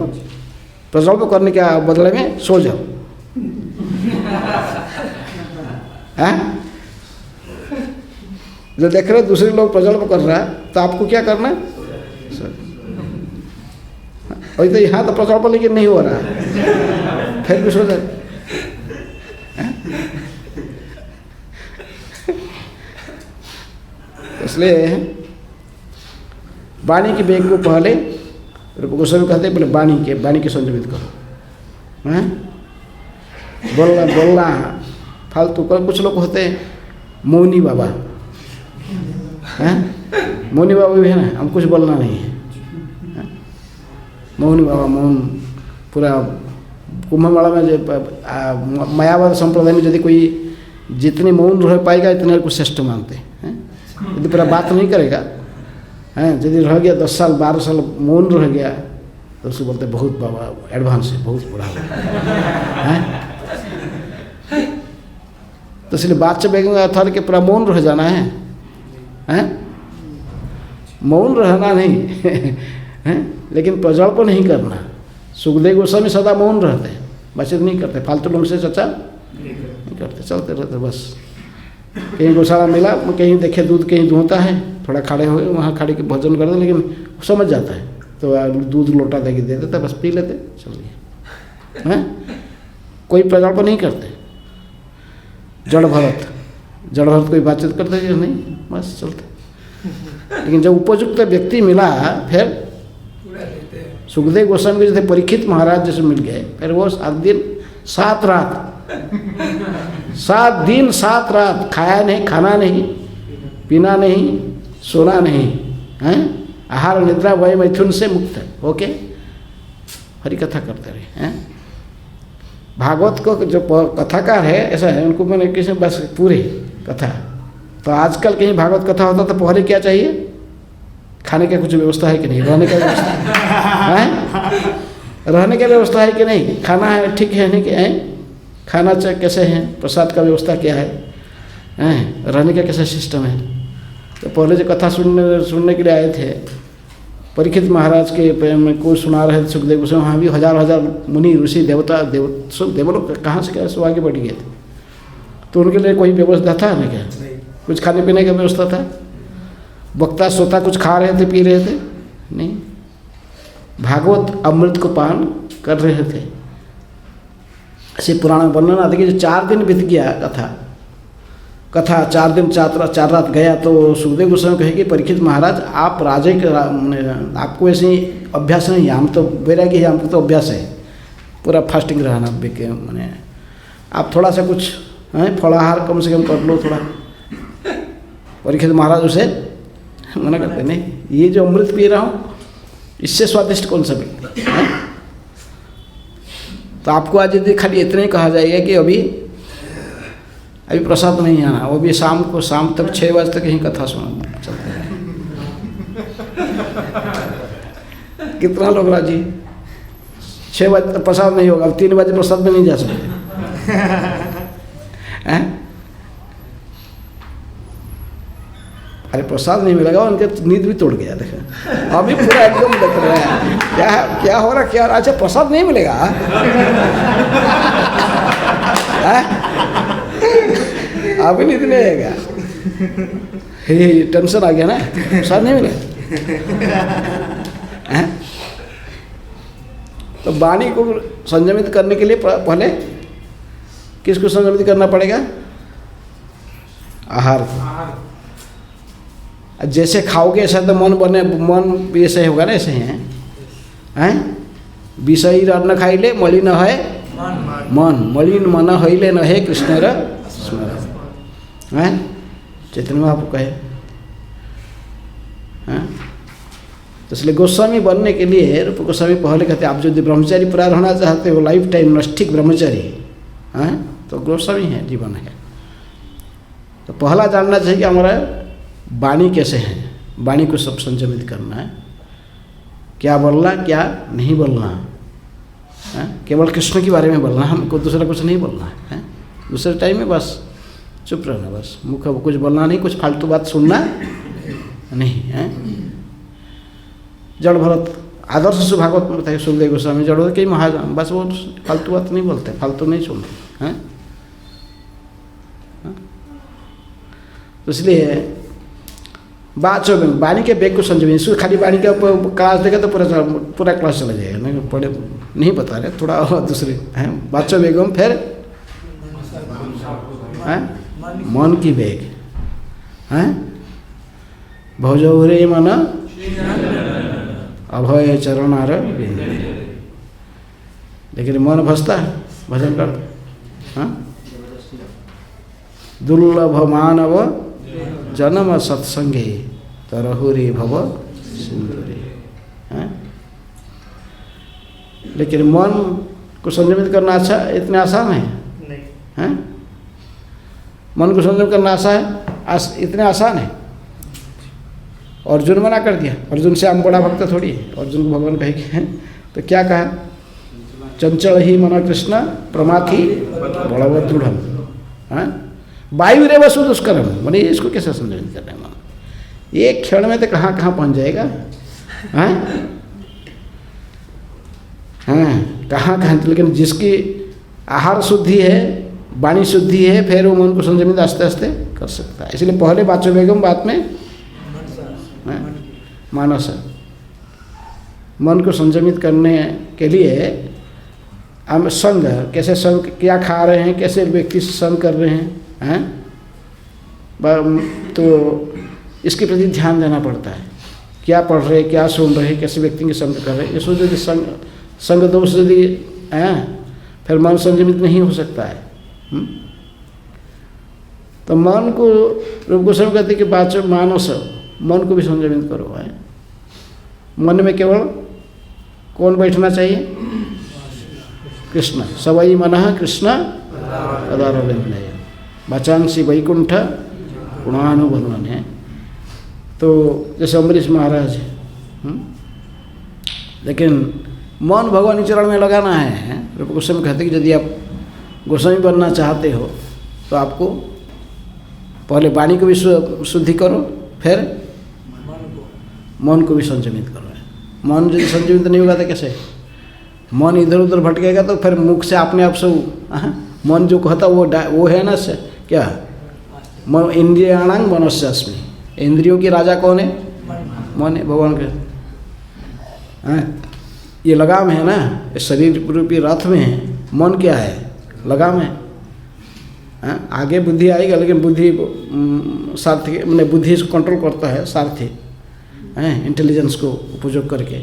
प्रज्वल्प करने के बदले में सो जाओ। जो देख रहे दूसरे लोग प्रज्वल्प कर रहा है तो आपको क्या करना है? और तो यहाँ तो प्रज्वल्प लेकिन नहीं हो रहा है, फिर भी सो जाए। इसलिए वाणी के वेग को पहले गोस्वामी कहते हैं, पहले वाणी के संयमित करो। बोलना फालतू कर। कुछ लोग होते हैं मौनी बाबा, मौनी बाबा भी है ना, हम कुछ बोलना नहीं है। मौनी बाबा, मौन पूरा कुंभमेला में जो मायावाद संप्रदाय में यदि कोई जितने मौन रह पाएगा इतने को श्रेष्ठ मानते हैं। यदि पूरा बात नहीं करेगा, यदि रह गया 10 साल 12 साल मौन रह गया तो उसको बोलते बहुत बाबा एडवांस है, बहुत बड़ा है। तो इसलिए बात से बेगेंगे अर्थात कि पूरा मौन रह जाना है, मौन रहना नहीं लेकिन प्रज्वल्प नहीं करना। सुखदेव गोस्वामी सदा मौन रहते हैं, बातचीत नहीं करते, फालतू लोगों से चर्चा नहीं करते, चलते रहते बस। कहीं गौशाला मिला, कहीं देखे दूध कहीं दुहता है, थोड़ा खड़े हुए वहाँ खड़े के भोजन कर दे, लेकिन समझ जाता है तो दूध लोटा दे के दे देता, बस पी लेते, चलिए। कोई प्रज्वल्प नहीं करते। जड़ भरत कोई बातचीत करते हैं नहीं, बस चलते। लेकिन जब उपयुक्त व्यक्ति मिला, फिर सुखदेव गोस्वामी के जैसे परीक्षित महाराज जैसे मिल गए, फिर वो 7 दिन 7 रात 7 दिन 7 रात खाया नहीं, खाना नहीं, पीना नहीं, सोना नहीं, आहार निद्रा वय मैथुन से मुक्त होके हरि कथा करते रहे। भागवत को जो कथाकार है ऐसा है, उनको मैंने किसी बस पूरे कथा। तो आजकल कहीं भागवत कथा होता तो पहले क्या चाहिए? खाने का कुछ व्यवस्था है कि नहीं, रहने का व्यवस्था है, रहने की व्यवस्था है कि नहीं, खाना है ठीक है नहीं कि खाना कैसे है, प्रसाद का व्यवस्था क्या है, रहने का कैसा सिस्टम है। तो पहले जो कथा सुनने के लिए आए थे, परीक्षित महाराज के को सुना रहे थे सुखदेव गोस्वामी, वहाँ भी हजार मुनि ऋषि देवता देवलोग कहाँ से कैसे आगे बढ़ गए थे। तो उनके लिए कोई व्यवस्था था नहीं क्या? कुछ खाने पीने का व्यवस्था था? वक्ता श्रोता कुछ खा रहे थे, पी रहे थे? नहीं, भागवत अमृत को पान कर रहे थे। ऐसे पुराण में वर्णन आता है कि 4 दिन बीत गया कथा 4 दिन 4 रात गया, तो सुखदेव गोस्वामी कहे कि परीक्षित महाराज आप राजे के आपको ऐसे अभ्यास नहीं है, हम तो वैरागी है, हमको तो अभ्यास है पूरा फास्टिंग रहना, मैंने आप थोड़ा सा कुछ फलाहार कम से कम कर लो थोड़ा। परीक्षित महाराज उसे मना करते, नहीं, ये जो अमृत पी रहा हूँ इससे स्वादिष्ट कौन सा मिलता है? तो आपको आज यदि खाली इतना ही कहा जाएगा कि अभी प्रसाद नहीं आना, वो भी शाम तक 6 बजे तक यही कथा सुना चलते हैं। कितना लोग राजी? 6 बजे तक प्रसाद नहीं होगा, अब 3 बजे प्रसाद में नहीं जा सकते हैं? अरे प्रसाद नहीं मिलेगा, उनके नींद भी तोड़ गया। देखे अभी पूरा एकदम देख रहे हैं क्या हो रहा, क्या अच्छा प्रसाद नहीं मिलेगा, अभी नींद नहीं आएगा, टेंशन आ गया ना, प्रसाद नहीं मिलेगा। तो वाणी को संयमित करने के लिए पहले किसको संयमित करना पड़ेगा? आहार को। जैसे खाओगे ऐसा तो मन ऐसे होगा ना, ऐसे हैं विषयी अन्न खाइले मलिन है मन मलिन मन हईले न हे कृष्ण स्मरण हैं चैतन्य महाप्रभु कहे हैं। तो इसलिए गोस्वामी बनने के लिए रूप गोस्वामी पहले कहते हैं आप यदि ब्रह्मचारी पूरा रहना चाहते हो लाइफ टाइम नष्टिक ब्रह्मचारी हैं तो गोस्वामी है जीवन है। तो पहला जानना चाहिए कि हमारा वाणी कैसे है, वाणी को सब संयमित करना है, क्या बोलना क्या नहीं बोलना है, केवल कृष्ण के बारे में बोलना, हमको दूसरा कुछ नहीं बोलना है। दूसरे टाइम में बस चुप रहना, बस मुख कुछ बोलना नहीं, कुछ फालतू बात सुनना नहीं है। जड़ भरत आदर्श सुभागवत में बताइए सुखदेव गोस्वामी जड़ भरत कई महाजन बस वो फालतू बात नहीं बोलते, फालतू नहीं सुनते हैं। तो इसलिए बाचो में वाणी के बेग को संजमी, इसको खाली वाणी का क्लास देगा तो पूरा क्लास चला जाएगा, नहीं पढ़े नहीं बता रहे थोड़ा और दूसरे हैं। बाचो बेगम फिर मन की बेग हैं, भौजौरे मन अभय चरणार बिंदु, लेकिन मन भसता है भजन कर। हाँ दुर्लभ मानव जन्म सत्संगे तरहुरी भव सिंधुरी हैं। लेकिन मन को संयमित करना अच्छा इतना आसान है हैं? मन को संयम करना आसान है, इतने आसान है। अर्जुन मना कर दिया, अर्जुन से हम बड़ा भक्त थोड़ी है, अर्जुन को भगवान कहे हैं तो क्या कहा, चंचल ही मन कृष्ण प्रमाथी बड़व दृढ़ हैं, वायु रे वसु दुष्कर्म, मैंने इसको कैसे संयमित करना है मन, एक क्षण में तो कहाँ कहाँ पहुँच जाएगा हैं हैं कहाँ कहाँ। लेकिन जिसकी आहार शुद्धि है, वाणी शुद्धि है, फिर वो मन को संयमित आस्ते आस्ते कर सकता है। इसलिए पहले बाचो बेगम बात में मानस मन को संयमित करने के लिए हम संग कैसे संग क्या खा रहे हैं, कैसे व्यक्ति संग कर रहे हैं तो इसके प्रति ध्यान देना पड़ता है। क्या पढ़ रहे, क्या सुन रहे, कैसे व्यक्ति के संग कर रहे हैं, इसको यदि संग दोष यदि फिर मन संयमित नहीं हो सकता है। तो मन को रूप गोस्वामी कहते कि बाचो मानस, मन को भी संयमित करो है। मन में केवल कौन बैठना चाहिए, कृष्ण, सवई मनः कृष्ण पदारविंदय बचांसी वैकुंठ गुणानुवर्णन है। तो जैसे अम्बरीश महाराज लेकिन मन भगवान चरण में लगाना है। रूप गोस्वामी कहते कि यदि आप गोस्वामी बनना चाहते हो तो आपको पहले वाणी को भी शुद्धि करो, फिर मन को भी संयमित करो। मन यदि संयमित नहीं होगा तो कैसे, मन इधर उधर भटकेगा तो फिर मुख से अपने आप से मन जो कहता वो है ना से क्या, मन इंद्रियाणांग मनस्य अस्मि, इंद्रियों की राजा कौन है, मन है भगवान के। ये लगाम है ना, इस शरीर रूपी रथ में है, मन क्या है, लगाम है। आगे बुद्धि आएगा, लेकिन बुद्धि सारथी मैंने बुद्धि इसको कंट्रोल करता है, सारथी इंटेलिजेंस को उपयोग करके।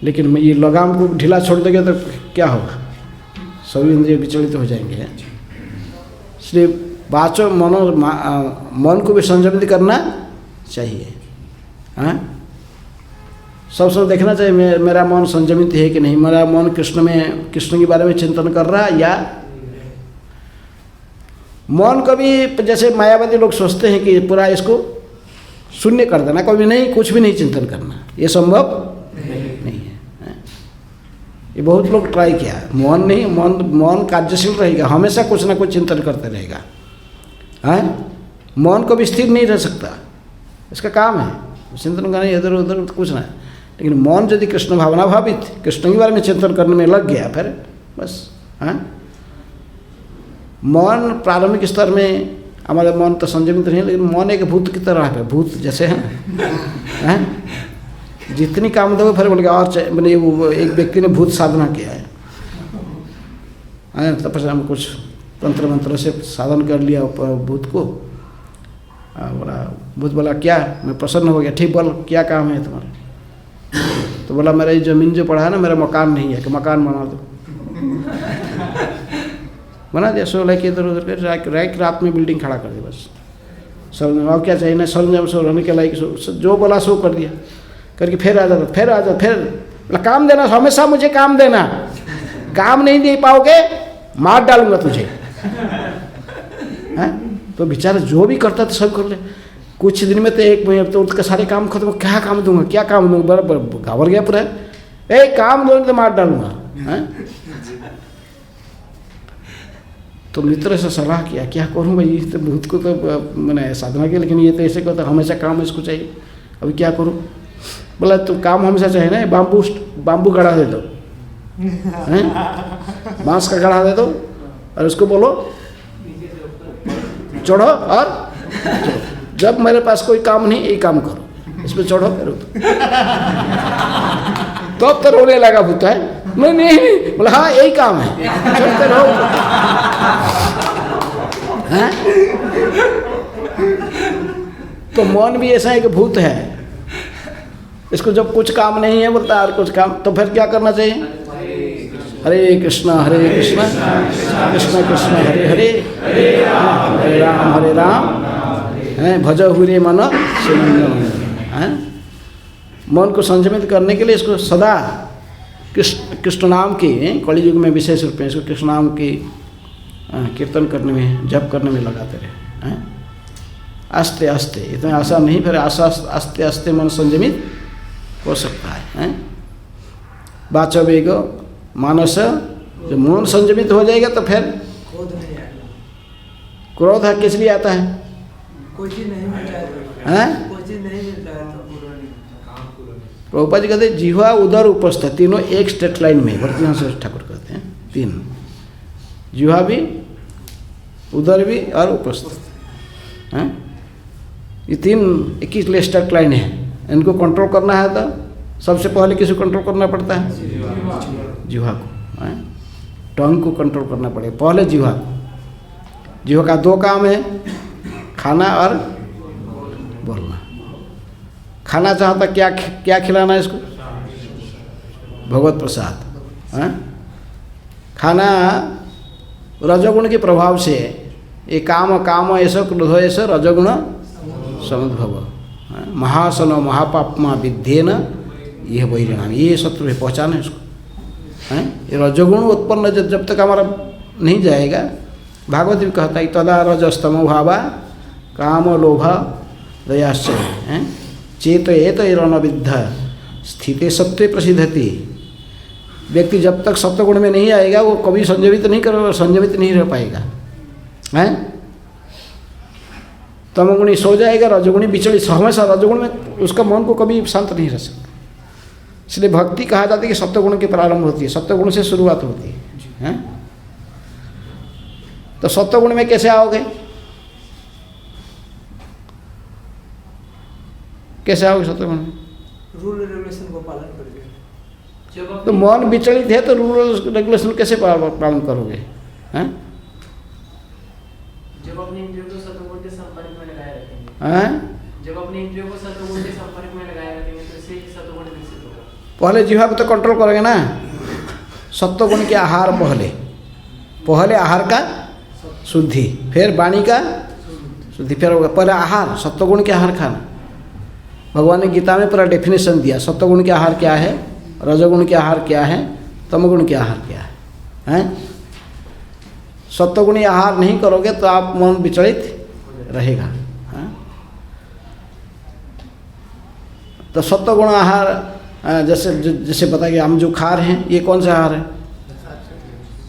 लेकिन ये लगाम को ढीला छोड़ देंगे तो क्या होगा, सभी इंद्रिय विचलित हो जाएंगे। इसलिए बाचो मन को भी संयमित करना चाहिए। सब सब देखना चाहिए मेरा मन संयमित है कि नहीं, मेरा मन कृष्ण के बारे में चिंतन कर रहा है, या मन को भी जैसे मायावादी लोग सोचते हैं कि पूरा इसको शून्य कर देना, कभी नहीं, कुछ भी नहीं चिंतन करना, ये संभव नहीं है। ये बहुत लोग ट्राई किया, मन नहीं, मन कार्यशील रहेगा, हमेशा कुछ ना कुछ चिंतन करते रहेगा। मन को भी स्थिर नहीं रह सकता, इसका काम है चिंतन करना इधर उधर कुछ ना। लेकिन मन यदि कृष्ण भावना भावित, कृष्ण के बारे में चिंतन करने में लग गया, फिर बस मन प्रारंभिक स्तर में हमारे मन तो संयमित नहीं, लेकिन मन एक भूत की तरह है, भूत जैसे हैं जितनी काम दो फिर बोल गया। और मैंने एक व्यक्ति ने भूत साधना किया है, तपस्या में कुछ तंत्र मंत्र से साधन कर लिया भूत को। बोला भूत बोला क्या, मैं प्रसन्न हो गया, ठीक बोल क्या काम है तुम्हारा। तो बोला मेरा ये जमीन जो पड़ा है ना, मेरा मकान नहीं है कि मकान बना दो। बना दिया 16 के इधर उधर कर रैक रात में बिल्डिंग खड़ा कर दी बस। सब और क्या चाहिए ना, सरंजाम सो रहने के लायक जो बोला सो कर दिया, करके फिर आ जाता, फिर काम देना, हमेशा मुझे काम देना, काम नहीं दे पाओगे मार डालूंगा तुझे। हैं? तो बेचारा जो भी करता था सब कर ले। कुछ दिन में तो एक महीने तो उसका सारे काम खत्म, क्या काम दूंगा, क्या काम दूंगा, बराबर घावर गया पूरा। काम दोगे तो मार डालूंगा। हैं? तो मित्र से सलाह किया, क्या करूँ भाई, तो भूत को तो मैंने साधना की, लेकिन ये तो ऐसे कहता हमेशा काम इसको चाहिए, अभी क्या करूँ। बोला तो काम हमेशा चाहिए ना, बाम्बू गढ़ा दे दो, बांस का गढ़ा दे दो और उसको बोलो चढ़ो, और जब मेरे पास कोई काम नहीं यही काम करो, इस पर चढ़ो करो। तो रोने लगा भूत है, नहीं बोला हाँ यही काम है, चढ़ते रहो। हैं? तो मन भी ऐसा है कि भूत है, इसको जब कुछ काम नहीं है बोलता और कुछ काम, तो फिर क्या करना चाहिए? हरे कृष्णा कृष्ण कृष्ण हरे हरे, हरे राम हैं भज हुरे मन संयम। मन को संयमित करने के लिए इसको सदा कृष्ण नाम की, कलि युग में विशेष रूप में इसको कृष्ण नाम की कीर्तन करने में, जप करने में लगाते रहे। आस्ते आस्ते, इतना आसान नहीं, फिर आस्ते आस्ते मन संयमित हो सकता है। वाचा वेग मानस, जब मन संयमित हो जाएगा तो फिर
क्रोध नहीं आएगा।
क्रोध किस लिए आता है?
कोई चीज नहीं मिलता
हैं?
कोई चीज नहीं मिलता है तो
प्रभुपाद जी कहते हैं जिह्वा उदर उपस्थ, तीनों एक स्ट्रेट लाइन में, भक्तिनाथ सरस्वती ठाकुर कहते हैं तीन, जिह्वा भी, उदर भी और उपस्थ। हैं? ये तीन एक ही स्ट्रेट लाइन है, इनको कंट्रोल करना है तो सबसे पहले किसी को कंट्रोल करना पड़ता है? जिह्वा को। टंग को कंट्रोल करना पड़ेगा पहले, जिह्वा को। जिह्वा का दो काम है, खाना और बोलना। खाना चाहता क्या खिलाना है इसको? भगवत प्रसाद। खाना रजोगुण के प्रभाव से, ये काम ऐसा क्रोध ऐसा रजोगुण समुद्भव, महासन महापापमा विद्येन यह वैरिणाम, ये शत्रु है, पहचान है उसको। ये रजोगुण उत्पन्न जब तक हमारा नहीं जाएगा, भागवत भी कहता है तदा रजस्तमो भावा काम लोभ दयाश्चर्य चेत एत रणविद्ध स्थिते सत्वे प्रसिद्धति। व्यक्ति जब तक सत्वगुण में नहीं आएगा वो कभी संयमित नहीं रह पाएगा। हैं? तमोगुणी सो जाएगा, रजोगुणी विचलित, हमेशा रजोगुण में उसका मन को कभी शांत नहीं रह सकता। इसलिए भक्ति कहा जाता है कि सत्वगुण की प्रारंभ होती है, सत्वगुण से शुरुआत होती है। तो सत्वगुण में कैसे आओगे? कैसे आओगे सत्वगुण में?
रूल रेगुलेशन को पालन करोगे।
तो मन विचलित है तो रूल रेगुलेशन कैसे पालन करोगे? हैं?
जब अपने इंद्रियों को सत्वगुण के संपर्क में लगाए रखेंगे,
हैं?
जब अपने इंद्रियों को सत्वगुण के संपर्क में लगाए रखेंगे तो इससे ही सत्वगुण विकसित होगा।
पहले जिह्वा को तो कंट्रोल करेंगे ना, सत्वगुण के आहार पहले आहार का शुद्धि, फिर वाणी का शुद्धि, फिर होगा पहले आहार, सत्वगुण के आहार खाना। भगवान ने गीता में पूरा डेफिनेशन दिया, सत्वगुण के आहार क्या है, रजोगुण के आहार क्या है, तमोगुण के आहार क्या है। हैं? सत्वगुणी आहार नहीं करोगे तो आप मन विचलित रहेगा। हैं? तो सत्वगुण आहार जैसे बता गया, हम जो खा रहे हैं ये कौन सा आहार है?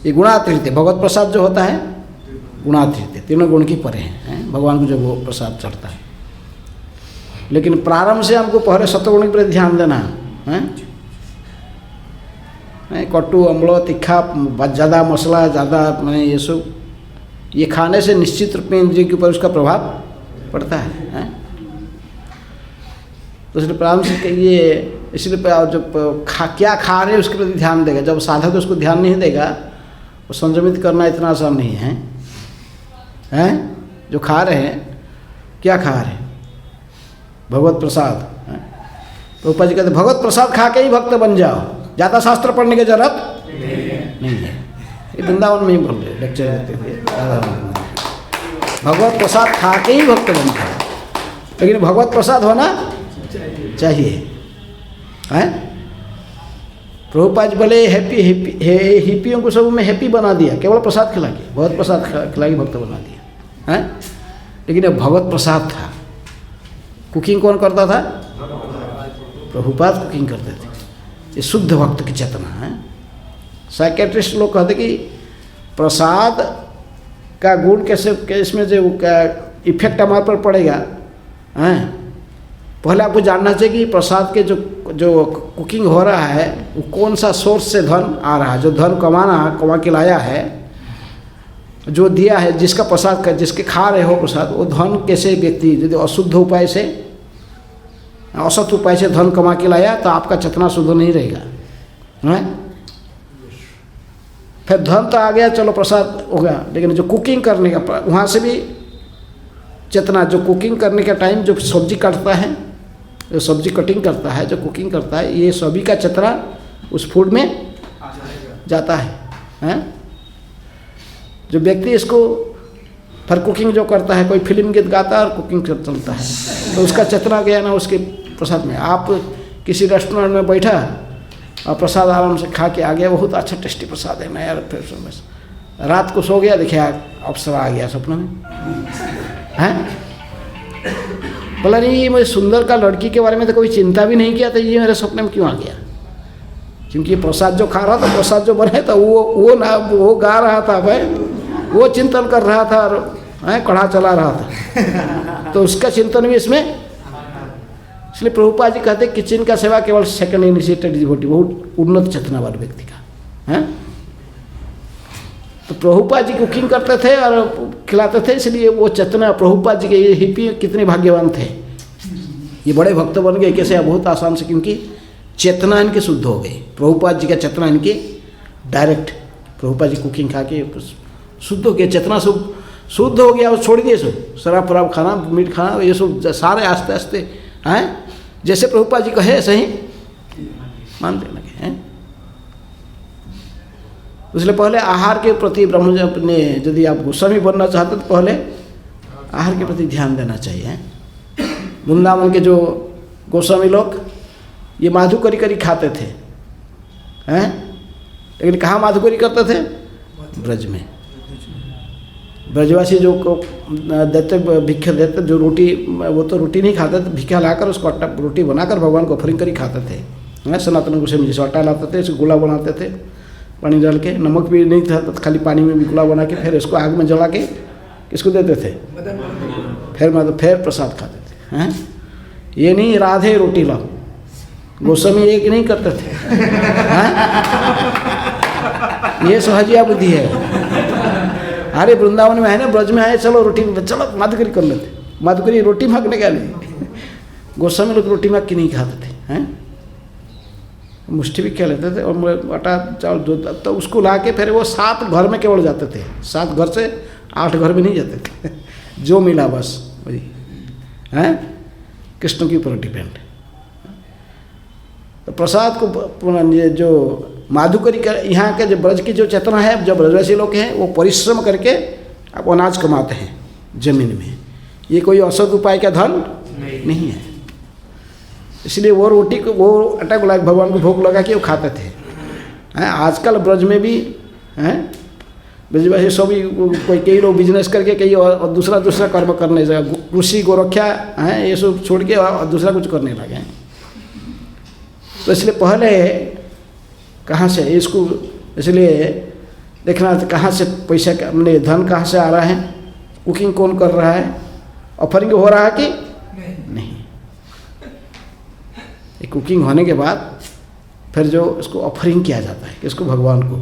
ये गुणातीत, भगवत प्रसाद जो होता है गुणातीत, तीनों गुण की परे हैं। भगवान को जो वो प्रसाद चढ़ता है, लेकिन प्रारंभ से हमको पहले सत्वगुण पर ध्यान देना है। कटु अम्ल तीखा ज़्यादा मसला ज़्यादा मैंने ये सब, ये खाने से निश्चित रूप में इंद्रिय के ऊपर उसका प्रभाव पड़ता है। तो इसलिए प्रारंभ से ये, इसलिए जब क्या खा रहे हैं उसके प्रति ध्यान देगा। जब साधक उसको ध्यान नहीं देगा, वो संयमित करना इतना आसान नहीं है। हैं? जो खा रहे हैं, क्या खा रहे हैं? भगवत प्रसाद। तो ऊपर जी कहते भगवत प्रसाद खा के ही भक्त बन जाओ, ज़्यादा शास्त्र पढ़ने की जरूरत नहीं है। ये वृंदावन में ही बोल रहे लेक्चर देते हुए राधा रमन। भगवत प्रसाद खा के ही भक्त बनता है, लेकिन भगवत प्रसाद होना चाहिए, हैं? प्रभुपाद बोले हिप्पियों को सब में हैप्पी बना दिया केवल प्रसाद खिला के, भगवत प्रसाद खिला के भक्त बना दिया, हैं? लेकिन ये भगवत प्रसाद था। कुकिंग कौन करता था? प्रभुपाद कुकिंग करते थे। ये शुद्ध भक्त की चेतना है। साइकेट्रिस्ट लोग कहते कि प्रसाद का गुण कैसे इसमें जो इफेक्ट हमारे पर पड़ेगा, हैं? पहले आपको जानना चाहिए कि प्रसाद के जो कुकिंग हो रहा है वो कौन सा सोर्स से धन आ रहा है। जो धन कमा के लाया है, जो दिया है, जिसका प्रसाद का जिसके खा रहे हो प्रसाद, वो धन कैसे व्यक्ति यदि अशुद्ध उपाय से असत उपाय से धन कमा के लाया तो आपका चेतना शुद्ध नहीं रहेगा, हैं? फिर धन तो आ गया, चलो प्रसाद हो गया, लेकिन जो कुकिंग करने का वहाँ से भी चेतना, जो कुकिंग करने का टाइम जो सब्जी काटता है, जो सब्जी कटिंग करता है, जो कुकिंग करता है, ये सभी का चेतना उस फूड में जाता है, हैं? जो व्यक्ति इसको फिर कुकिंग जो करता है, कोई फिल्म गीत गाता है और कुकिंग चलता है, तो उसका चेतना गया ना उसके प्रसाद में। आप किसी रेस्टोरेंट में बैठा और प्रसाद आराम से खा के आ गया, बहुत अच्छा टेस्टी प्रसाद है ना यार, फिर रात को सो गया, देखिए अप्सरा आ गया सपने में, हैं? बोला नहीं, मैं सुंदर का लड़की के बारे में तो कोई चिंता भी नहीं किया था, ये मेरे सपने में क्यों आ गया? क्योंकि प्रसाद जो खा रहा था, प्रसाद जो बने था वो गा रहा था भाई, वो चिंतन कर रहा था और कढ़ा चला रहा था, तो उसका चिंतन भी इसमें। इसलिए प्रभुपाद जी कहते किचन का सेवा केवल सेकंड इनिशिएटेड डिवोटी, बहुत उन्नत चेतना वाले व्यक्ति का, हैं? तो प्रभुपाद जी कुकिंग करते थे और खिलाते थे, इसलिए वो चेतना प्रभुपाद जी के ये हिप्पी कितने भाग्यवान थे, ये बड़े भक्त बन गए कैसे? बहुत आसान से, क्योंकि चेतना इनकी शुद्ध हो गई। प्रभुपाद जी का चेतना इनकी डायरेक्ट, प्रभुपाद जी कुकिंग खा के शुद्ध हो गया, चेतना शुद्ध हो गया, और छोड़ दिए सब शराब फराब खाना, मीट खाना, ये सब सारे आस्ते आस्ते, हैं? जैसे प्रभुपाद जी कहे ऐसे ही मानने लगे, हैं? इसलिए पहले आहार के प्रति ब्रह्म ने, यदि आप गोस्वामी बनना चाहते तो पहले आहार के प्रति ध्यान देना चाहिए। वृंदावन के जो गोस्वामी लोग ये माधुकरी करी खाते थे, हैं? लेकिन कहाँ माधुकरी करते थे? ब्रज में। ब्रजवासी जो को देते, भिक्षा देते, जो रोटी, वो तो रोटी नहीं खाते थे, भिक्षा लाकर उसको आटा रोटी बनाकर भगवान को ऑफरिंग करी खाते थे, हैं? सनातन गोस्वामी जैसे आटा लाते थे, इसको गोला बनाते थे, पानी डाल के, नमक भी नहीं था तो खाली पानी में भी गोला बना के फिर इसको आग में जला के किसको देते थे? फिर प्रसाद खाते थे, हैं? ये नहीं राधे रोटी लाओ, गोस्वामी एक नहीं करते थे, हैं? ये सहजिया बुद्धि है। अरे वृंदावन में है ना, ब्रज में आए, चलो रोटी, चलो माधुकरी कर लेते, माधुकरी रोटी मांगने का नहीं, गोस्वामी लोग रोटी मांग के नहीं खाते थे, हैं? मुष्टि भी खा लेते थे, और आटा चावल दूध, तो उसको ला के फिर वो 7 घर में केवल जाते थे, 7 घर से 8 घर में नहीं जाते थे, जो मिला बस वही, हैं? कृष्ण के ऊपर डिपेंड। तो प्रसाद को ये जो माधुकरी का, यहाँ के जो ब्रज की जो चेतना है, जो ब्रजवासी लोग हैं वो परिश्रम करके अब अनाज कमाते हैं जमीन में, ये कोई असद उपाय का धन नहीं है। इसलिए वो रोटी को, वो आटा को लाके भगवान को भोग लगा के वो खाते थे, हैं? आजकल ब्रज में भी, हैं? ब्रजवासी सभी कई लोग बिजनेस करके, कई और दूसरा कर्म करने लगे, कृषि गोरक्षा, हैं? ये सब छोड़ के और दूसरा कुछ करने लगे हैं। तो इसलिए पहले कहाँ से इसको, इसलिए देखना कहाँ से पैसा, अपने धन कहाँ से आ रहा है, कुकिंग कौन कर रहा है, ऑफरिंग हो रहा है कि नहीं। ये कुकिंग होने के बाद फिर जो इसको ऑफरिंग किया जाता है किसको? भगवान को,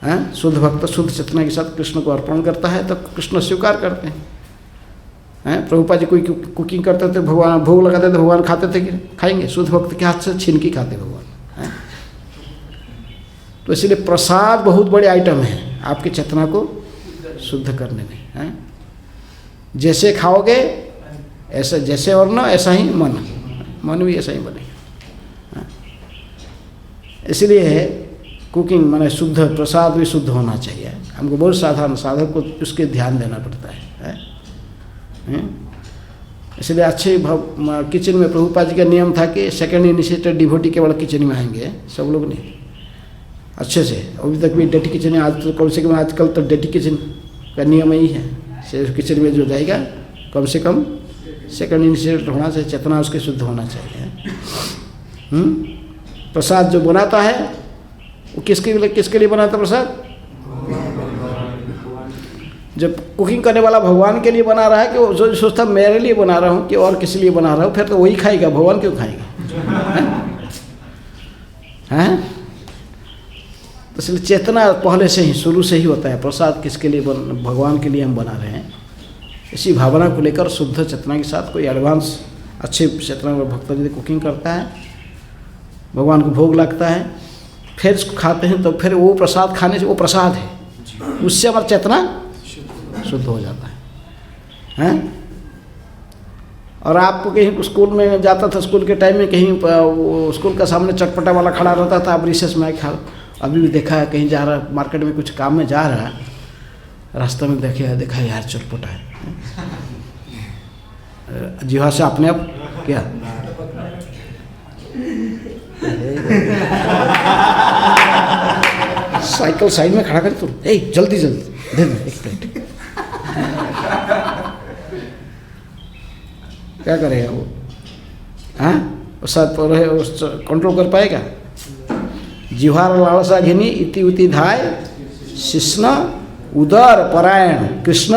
हैं? शुद्ध भक्त शुद्ध चेतना के साथ कृष्ण को अर्पण करता है तो कृष्ण स्वीकार करते हैं, हैं? प्रभुपाद जी कोई कुकिंग करते थे, भगवान भोग लगाते थे, भगवान खाते थे कि खाएंगे? शुद्ध भक्त के हाथ से छीन के खाते भगवान, हैं? तो इसलिए प्रसाद बहुत बड़े आइटम है आपकी चेतना को शुद्ध करने में, हैं? जैसे खाओगे ऐसा, जैसे वर्ण ऐसा ही मन भी ऐसा ही बनेगा। इसलिए कुकिंग माने शुद्ध, प्रसाद भी शुद्ध होना चाहिए। हमको बहुत साधारण साधक को उसके ध्यान देना पड़ता है? इसलिए अच्छे किचन में प्रभुपाद जी का नियम था कि सेकंड इनिशिएटेड डिवोटी केवल किचन में आएंगे, सब लोग नहीं, अच्छे से। अभी तक भी डेटी किचन है, आज तो कम से कम आजकल तो डेटी किचन का नियम यही है, सेल्फ किचन में जो जाएगा कम से कम सेकंड इनिशिएटेड होना चाहिए, चेतना उसके शुद्ध होना चाहिए। प्रसाद जो बनाता है वो किसके लिए बनाता है प्रसाद? जब कुकिंग करने वाला भगवान के लिए बना रहा है कि वो जो सोचता मेरे लिए बना रहा हूँ कि और किसी लिए बना रहा हूँ, फिर तो वही खाएगा, भगवान क्यों खाएगा? हैं? तो इसलिए चेतना पहले से ही, शुरू से ही होता है, प्रसाद किसके लिए भगवान के लिए हम बना रहे हैं, इसी भावना को लेकर शुद्ध चेतना के साथ कोई एडवांस अच्छे चेतना में भक्त यदि कुकिंग करता है, भगवान को भोग लगता है, फिर इसको खाते हैं, तो फिर वो प्रसाद खाने से, वो प्रसाद है, उससे हमारा चेतना शुद्ध हो जाता है। और आपको कहीं स्कूल में जाता था, स्कूल के टाइम में कहीं वो स्कूल का सामने चटपटा वाला खड़ा रहता था, आप रिसेस में खा, अभी भी देखा है, कहीं जा रहा मार्केट में कुछ काम में जा रहा है, रास्ते में देखा यार चटपटा है, जीवा से अपने आप क्या साइकिल साइड में खड़ा कर, तुम जल्दी दे दे एक प्लेट। क्या करेगा वो? हाँ, सब कंट्रोल कर पाएगा? जिह्वार लालसा घिनी इति उति धाय शिष्ण उदर परायण कृष्ण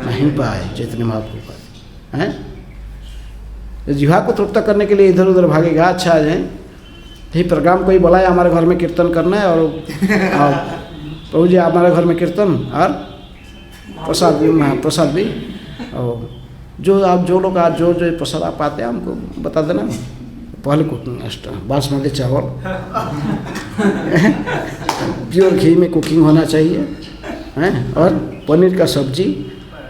नहीं पाए, चैतन्य महाप्रभु हैं। जिह्वा को तृप्त करने के लिए इधर उधर भागेगा। अच्छा है, यही प्रोग्राम कोई बुलाया हमारे घर में कीर्तन करना है, और प्रभु जी हमारे घर में कीर्तन और प्रसाद भी, और जो लोग आज जो प्रसाद आप पाते हैं हमको बता देना। पहले कुकिंग बासमती चावल प्योर घी में कुकिंग होना चाहिए हैं, और पनीर का सब्जी,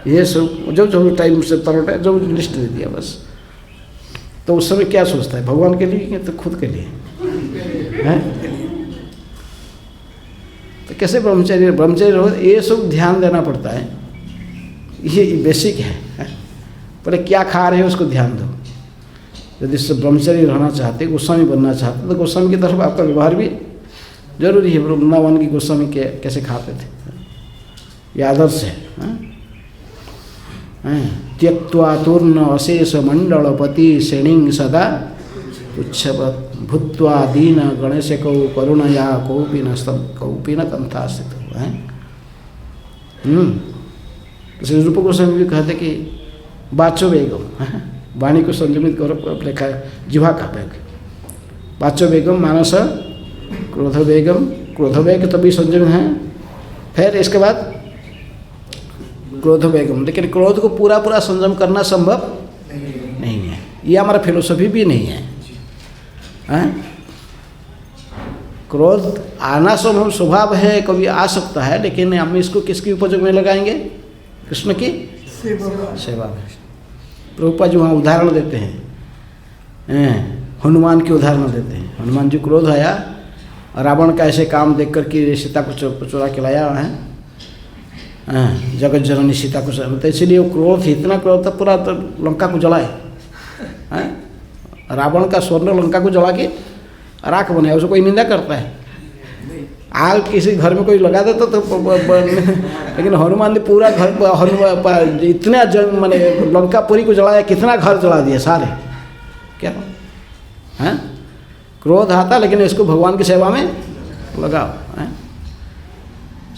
ये सब जो टाइम से परोठा जो लिस्ट दे दिया बस। तो उस समय क्या सोचता है, भगवान के लिए तो खुद के लिए हैं? तो कैसे ब्रह्मचर्य रहो, ये सब ध्यान देना पड़ता है, ये बेसिक है। पहले क्या खा रहे हैं उसको ध्यान दो। यदि इससे ब्रह्मचर्य रहना चाहते, गोस्वामी बनना चाहते, तो गोस्वामी की तरफ आपका व्यवहार भी जरूरी है। वृंदावन की गोस्वामी कैसे खाते थे, ये आदर्श है। त्यक्त्वा तूर्ण अशेष मंडलपति श्रेणी सदा उच्छवत् भूत्वा दीन गणेश कौ करुणया कौपी न कंथास्थित है। श्री रूप गोस्वामी भी कहते कि बाचो बेगम, वाणी को संयमित करो, लिखा जिह्वा का वेग, बाचो बेगम मानस क्रोध वेग तभी संयमित है। फिर इसके बाद क्रोध वेगम, लेकिन क्रोध को पूरा संयम करना संभव नहीं है, ये हमारा फिलोसफी भी नहीं है। क्रोध आना स्वभाव है, कभी आ सकता है, लेकिन हम इसको किसकी उपयोग में लगाएंगे? कृष्ण की सेवा में। प्रभुपाद जी वहाँ उदाहरण देते हैं, हनुमान की उदाहरण देते हैं। हनुमान जी क्रोध आया, रावण का ऐसे काम देख कर कि सीता को चुरा के लाया है, जगत जननी सीता को, तो इसलिए वो क्रोध, इतना क्रोध था पूरा तो लंका को जलाए। रावण का स्वर्ण लंका को जला के राख बनाया, उसको कोई निंदा करता है? आग किसी घर में कोई लगा देता तो लेकिन हनुमान ने पूरा घर, इतना जंग माने लंकापुरी को जलाया, कितना घर जला दिया सारे। क्या है? क्रोध आता, लेकिन इसको भगवान की सेवा में लगाओ।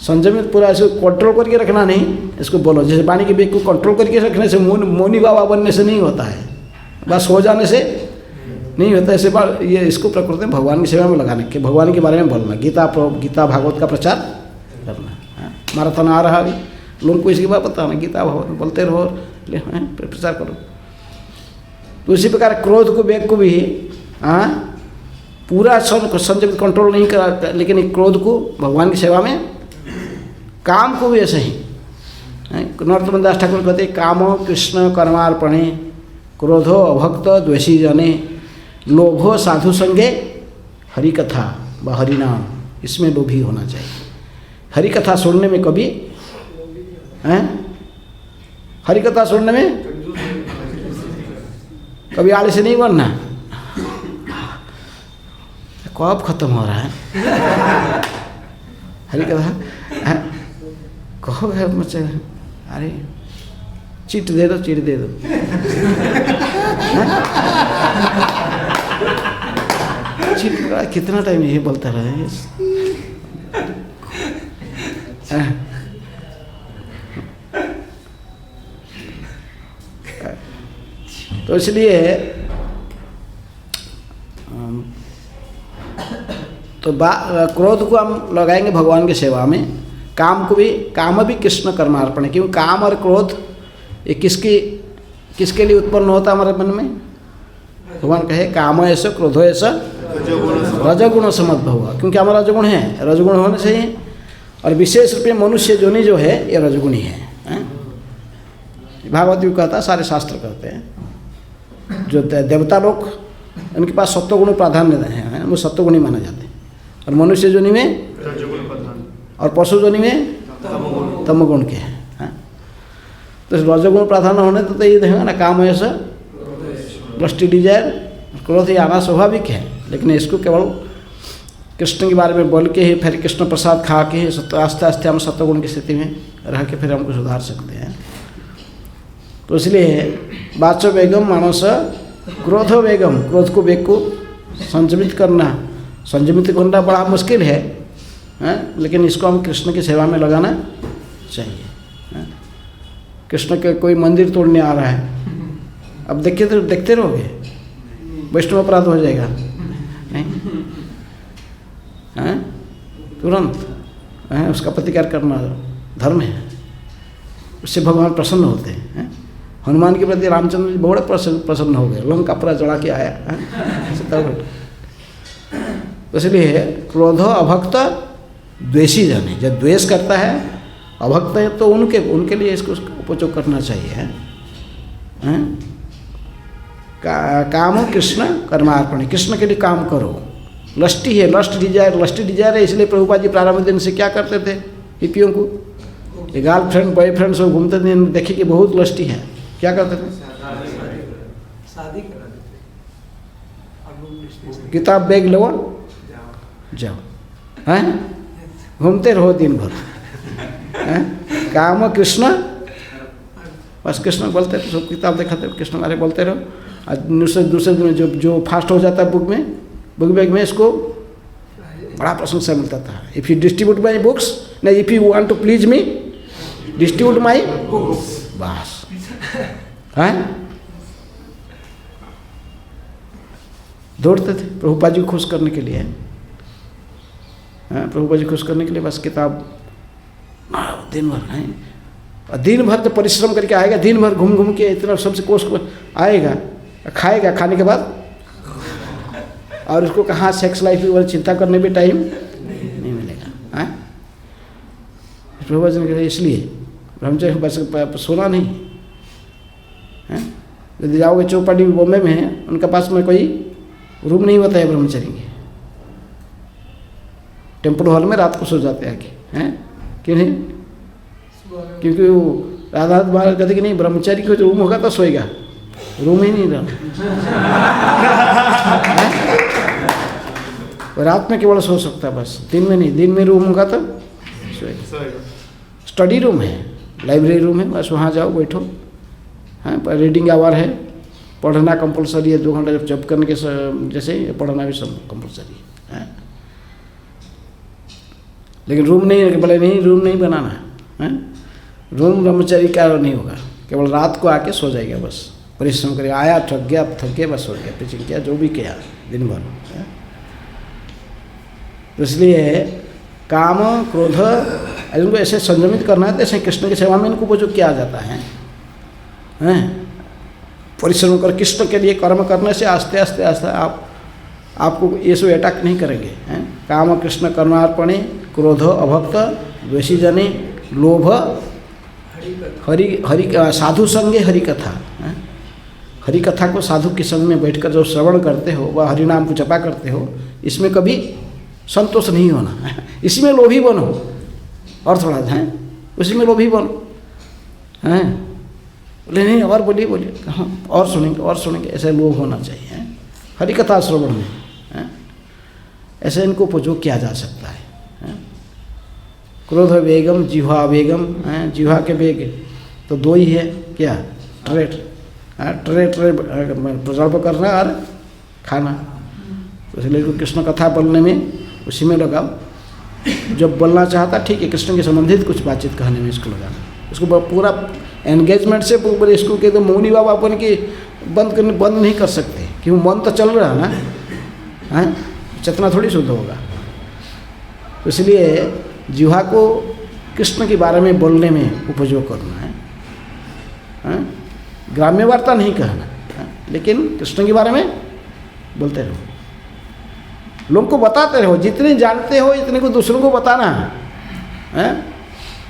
संयमित पूरा इसको कंट्रोल करके रखना नहीं, इसको बोलो। जैसे वाणी के वेग को कंट्रोल करके रखने से, मौनी बाबा बनने से नहीं होता है, बस हो जाने से नहीं होता। ऐसे बार ये इसको प्रकृति में भगवान की सेवा में लगाने के, भगवान के बारे में बोलना, गीता भागवत का प्रचार करना। माराथन आ रहा, अभी लोगों को इसके बाद बताना, गीता भागवत बोलते रहो, प्रचार करो। तो इसी प्रकार क्रोध को, वेग को भी पूरा संयमित कंट्रोल नहीं करा, लेकिन क्रोध को भगवान की सेवा में, काम को भी ऐसे ही। नरोत्तम दास ठाकुर कहते, कामो कृष्ण कर्मार्पणे, क्रोधो अभक्त द्वेषी जने, लोभो साधु संगे हरि कथा व हरिनाम इसमें लोभी होना चाहिए। हरि कथा सुनने में कभी हैं, हरि कथा सुनने में कभी आलसी नहीं बनना। कब खत्म हो रहा है हरि कथा? कहो है मुझे, अरे चिट दे दो, चिट दे दो। चिट कितना टाइम यही बोलता रहे। तो इसलिए तो क्रोध को हम लगाएंगे भगवान की सेवा में, काम को भी, काम भी कृष्ण कर्मार्पण है। क्योंकि काम और क्रोध ये किसके लिए उत्पन्न होता है हमारे मन में? भगवान कहे काम ऐसा क्रोधो ऐसा रजगुण समद्भव, क्योंकि हमारा रजगुण है, रजगुण होने चाहिए। और विशेष रूप में मनुष्य योनि जो है ये रजगुणी है। भागवत भी कहता है, सारे शास्त्र कहते हैं। जो देवता लोग उनके पास सत्वगुण प्राधान्य है, वो सत्वगुणी माने जाते हैं। और मनुष्य योनि में और पशु योनि में तमगुण के हैं। तो रजगुण प्राधान्य होने तो ये देखेगा ना, काम ऐसा लस्टी डिजायर क्रोध ही आना स्वाभाविक है। लेकिन इसको केवल कृष्ण के बारे में बोल के ही, फिर कृष्ण प्रसाद खा के आस्ते आस्ते हम सत्वगुण की स्थिति में रह के फिर हमको सुधार सकते हैं। तो इसलिए वाचो वेगम मानस क्रोधो वेगम, क्रोध को वेग को संयमित करना बड़ा मुश्किल है, लेकिन इसको हम कृष्ण की सेवा में लगाना चाहिए। कृष्ण के कोई मंदिर तोड़ने आ रहा है, अब देखते रहोगे, वैष्णव अपराध हो जाएगा नहीं? तुरंत उसका प्रतिकार करना धर्म है, उससे भगवान प्रसन्न होते हैं। हनुमान के प्रति रामचंद्र जी बड़े प्रसन्न हो गए, लंका पूरा जला के आया। तो इसलिए क्रोध अभक्त द्वेषी जन, जब द्वेष करता है अभक्त है तो उनके लिए इसको उपयोग करना चाहिए। काम कृष्ण कर्मार्पण, कृष्ण के लिए काम करो। लस्टी है, लस्ट डिजायर है। इसलिए प्रभुपाद जी प्रारंभ दिन से क्या करते थे, हिप्पियों को, गर्लफ्रेंड बॉयफ्रेंड सब घूमते थे, देखे कि बहुत लस्टी है, क्या करते थे?
शादी करा देते।
किताब बैग लो जाओ, हैं घूमते रहो दिन भर। काम कृष्ण, बस कृष्ण बोलते रहो, सब किताब दिखाते रहो, कृष्ण बारे बोलते रहो। और दूसरे दिन जो फास्ट हो जाता है बुक बैग में, इसको बड़ा प्रशंसा मिलता था। If you distribute my books, नहीं, if you want to please me distribute my books, बस। हैं दौड़ते थे प्रभुपाद जी को खुश करने के लिए। प्रभुपाद जी खुश करने के लिए बस किताब दिन भर हैं। और दिन भर तो परिश्रम करके आएगा, दिन भर घूम के इतना सबसे कोस आएगा, खाएगा, खाने के बाद और उसको कहाँ सेक्स लाइफ की वाली चिंता करने में टाइम नहीं मिलेगा। प्रभुपाद जी ने कहा इसलिए ब्रह्मचर्य बस सोना नहीं है। यदि जाओगे चौपाटी बॉम्बे में है, उनके पास में कोई रूम नहीं होता है ब्रह्मचर्य के, टेम्पल हॉल में रात को सो जाते आके हैं। क्यों नहीं? क्योंकि वो राधा महाराज कहते कि नहीं, ब्रह्मचारी को रूम होगा तो सोएगा, रूम ही नहीं रहा। रात में केवल सो सकता है बस, दिन में नहीं। दिन में रूम होगा तो सोएगा। स्टडी रूम है, लाइब्रेरी रूम है, बस वहाँ जाओ बैठो। हाँ, पर रीडिंग आवर है, पढ़ना कंपलसरी है, 2 घंटे जब करने के जैसे पढ़ना भी सब कंपलसरी है। लेकिन रूम नहीं, बोले नहीं रूम नहीं बनाना है। रूम ब्रह्मचारी का नहीं होगा, केवल रात को आके सो जाएगा बस, परिश्रम करेगा, आया थक गया बस सो गया, पिचिंग किया, जो भी किया दिन भर। तो इसलिए काम क्रोध इनको ऐसे संयमित करना है। तो ऐसे कृष्ण की सेवा में इनको उपयोग किया जाता है। परिश्रम कर कृष्ण के लिए कर्म करने से आस्ते आस्ते आपको ये सब अटैक नहीं करेंगे। काम कृष्ण कर्मार्पणे क्रोध अभक्त द्वेषी जने लोभ हरि साधु संगे हरि कथा। हरि कथा को साधु के संग में बैठकर जो श्रवण करते हो, वह हरि नाम को जपा करते हो, इसमें कभी संतोष नहीं होना, इसी में लोभी बनो और थोड़ा है, उसी में लोभी बनो हैं। बोले नहीं और बोलिए हाँ और सुनेंगे, ऐसे लोभ होना चाहिए हैं? हरि कथा श्रवण में हैं? ऐसे इनको उपयोग किया जा सकता है हैं? क्रोध वेगम जिह्वा वेगम हैं? जिह्वा के वेग तो दो ही है, क्या ट्रे प्रजल्प करना और खाना। तो इसलिए कृष्ण कथा बोलने में उसी में लगाओ, जब बोलना चाहता ठीक है कृष्ण के संबंधित कुछ बातचीत कहने में इसको लगाना, इसको पूरा एंगेजमेंट से पूरे इसको के तो मौनी बाबा अपन की बंद नहीं कर सकते, क्यों मन तो चल रहा है ना हैं, चेतना थोड़ी शुद्ध होगा। तो इसलिए जिह्वा को कृष्ण के बारे में बोलने में उपयोग करना है, ग्राम्य वार्ता नहीं कहना है? लेकिन कृष्ण के बारे में बोलते रहो, लोगों को बताते रहो, जितने जानते हो इतने को दूसरों को बताना है।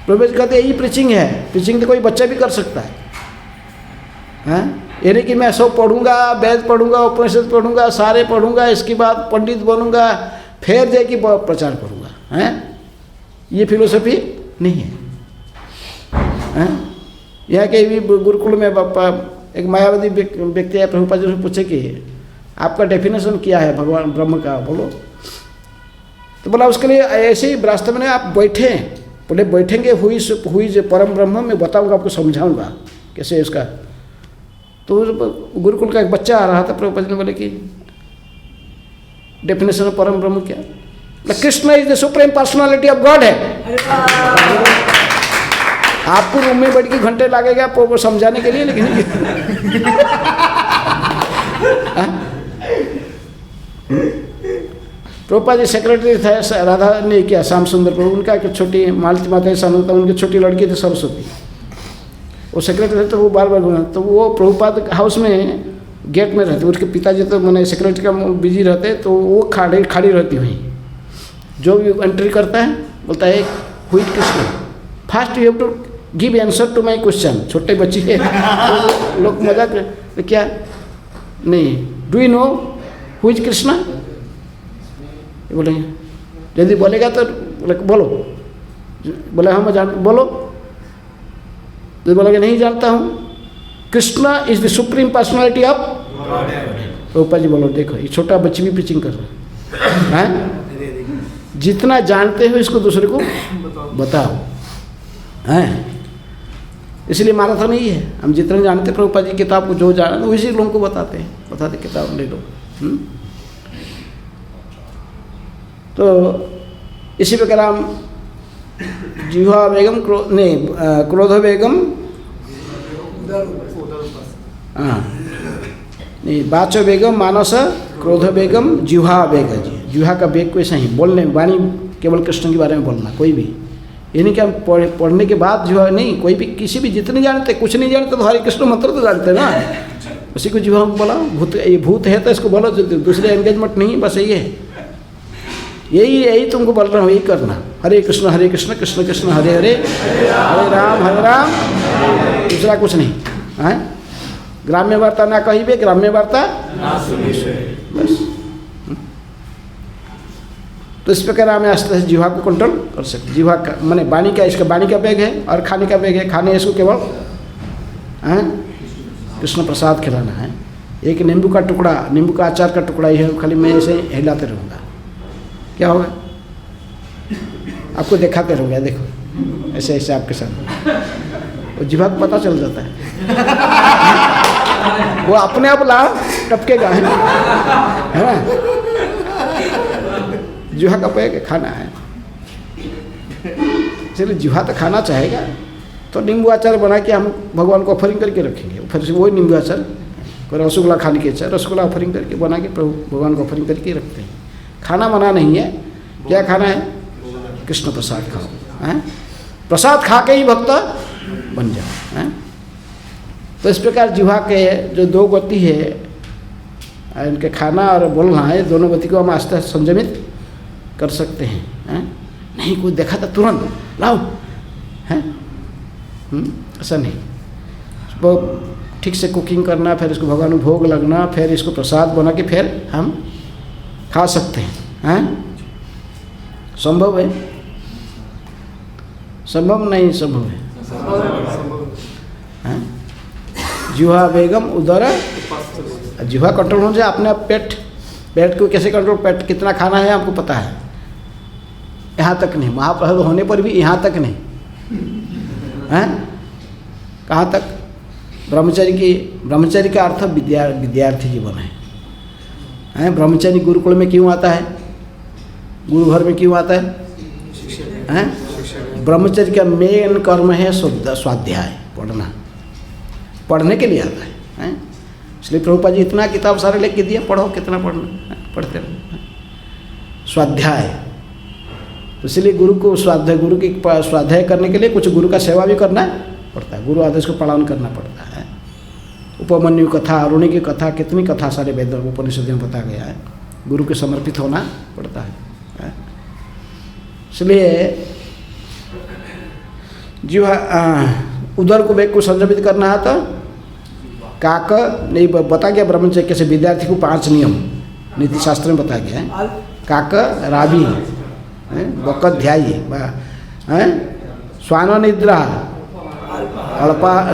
प्रभु जी कहते यही प्रीचिंग है, प्रीचिंग तो कोई बच्चा भी कर सकता है। ये नहीं कि मैं सब पढ़ूंगा, वेद पढ़ूंगा, उपनिषद पढ़ूंगा, सारे पढ़ूंगा, इसके बाद पंडित बनूंगा, फिर जाके प्रचार करूंगा हैं, ये फिलोसफी नहीं है। यहाँ के भी गुरुकुल में एक मायावादी व्यक्ति है, प्रभुपाद जी से पूछे कि आपका डेफिनेशन क्या है भगवान ब्रह्म का, बोलो। तो बोला उसके लिए ऐसे ही वास्तव में आप बैठे, बोले बैठेंगे हुई जो परम ब्रह्म मैं बताऊंगा, आपको समझाऊंगा कैसे इसका। तो गुरुकुल का एक बच्चा आ रहा था, प्रभुपाद जी ने बोले कि डेफिनेशन ऑफ परम ब्रह्म क्या? Krishna is the supreme personality of God है। आपको रूम में बैठ के घंटे लगेगा वो समझाने के लिए, लेकिन प्रभुपाद जी सेक्रेटरी थे राधा ने क्या श्याम सुंदर प्रभु, उनका एक छोटी मालती माता सामने, उनकी छोटी लड़की थी सरस्वती, वो सेक्रेटरी थे। तो वो बार बार तो वो प्रभुपाद हाउस में गेट में रहते, उसके पिताजी तो मैंने सेक्रेटरी का बिजी रहते, तो वो खड़ी रहती हुई, जो भी एंट्री करता है बोलता है हुई Krishna fast you have to give answer to my question. छोटे बच्चे है तो लोग मजाक तो क्या नहीं, do you know who is Krishna? बोलेंगे यदि बोलेगा तो बोलो, बोले हाँ मैं जान, बोलो। तो बोलेगा नहीं जानता हूँ, Krishna is the supreme personality of Prabhupada ji. बोलो देखो ये छोटा बच्ची भी प्रीचिंग कर रहा है, जितना जानते हो इसको दूसरे को बताओ हैं। इसलिए माराथन नहीं है, हम जितना जानते प्रभुपाद जी किताब को जो जाना उसी लोगों को बताते किताब ले लो। तो इसी प्रकार हम जिह्वा बेगम क्रोध बेगम हाँ नहीं वाचो बेगम मानस क्रोध बेगम जिह्वा बेग जी। जिह्वा का बेग को ऐसा ही बोलने वाणी केवल कृष्ण के बारे में बोलना, कोई भी ये नहीं कि हम पढ़ने के बाद जिह्वा नहीं, कोई भी किसी भी जितने जानते, कुछ नहीं जानते तो हरे कृष्ण मंत्र तो जानते ना, उसी को जिह्वा को बोला। भूत ये भूत है तो इसको बोलो, दूसरे एंगेजमेंट नहीं, बस यही है, यही तुमको बोल रहा हूँ, यही करना। हरे कृष्ण कृष्ण कृष्ण हरे हरे, हरे राम दूसरा कुछ नहीं है। ग्राम्य वार्ता ना कहिए, ग्राम्य वार्ता बस। तो इस प्रकार हमें आस्ते से जिह्वा को कंट्रोल कर सकते। जिह्वा का माने वाणी का, इसका वाणी का बैग है और खाने का बैग है। खाने इसको केवल कृष्ण प्रसाद खिलाना है। एक नींबू का टुकड़ा, नींबू का अचार का टुकड़ा ही है, खाली मैं ऐसे हिलाते रहूँगा, क्या होगा? आपको दिखाते रहूँगा, देखो ऐसे ऐसे आपके साथ, वो जिह्वा को पता चल जाता है वो अपने आप ला टपकेगा, है ना? जिह्वा का पैक खाना है, इसलिए जिह्वा तो खाना चाहेगा। तो नींबू अचार बना के हम भगवान को ऑफरिंग करके रखेंगे, फिर से वही नींबू अचार, कोई रसगुल्ला खाने के इच्छा, रसगुल्ला ऑफरिंग करके बना के प्रभु भगवान को ऑफरिंग करके रखते हैं। खाना मना नहीं है, क्या खाना है? कृष्ण प्रसाद खाओ, हैं? प्रसाद खा के ही भक्त बन जाओ, हैं? तो इस प्रकार जिह्वा के जो दो गति है, इनके खाना और बोलना है, दोनों गति को हम आस्ते आस्ते संयमित कर सकते हैं। नहीं कोई देखा था तुरंत लाओ, हैं? ऐसा नहीं, वो ठीक से कुकिंग करना, फिर इसको भगवान को भोग लगना, फिर इसको प्रसाद बना के फिर हम खा सकते हैं। संभव है? संभव नहीं संभव है? हैं? जिह्वा वेगम उदर, जिह्वा कंट्रोल हो जाए अपने आप। पेट को कैसे कंट्रोल, पेट कितना खाना है आपको पता है, यहाँ तक नहीं, महाप्रसाद होने पर भी यहाँ तक नहीं हैं। कहाँ तक? ब्रह्मचर्य का अर्थ विद्यार्थी जीवन है। हैं? ब्रह्मचर्य गुरुकुल में क्यों आता है, गुरु घर में क्यों आता है? हैं? ब्रह्मचर्य का मेन कर्म है स्वाध्याय, पढ़ने के लिए आता है। हैं? इसलिए प्रभुपाद जी इतना किताब सारे लेके दिया, पढ़ो, कितना पढ़ना, पढ़ते रहो। स्वाध्याय, तो इसलिए गुरु को गुरु की स्वाध्याय करने के लिए कुछ गुरु का सेवा भी करना पड़ता है, गुरु आदेश को पालन करना पड़ता है। उपमन्यु कथा, अरुणी की कथा, कितनी कथा सारे वेद उपनिषद में बता गया है, गुरु के समर्पित होना पड़ता है। इसलिए जो उदर को वेग को संयमित करना है तो काक नहीं बता गया। ब्रह्मचर्य कैसे विद्यार्थी को 5 नियम नीति शास्त्र में बता गया है। काक राबी, बकध्यायी, स्वान निद्रा,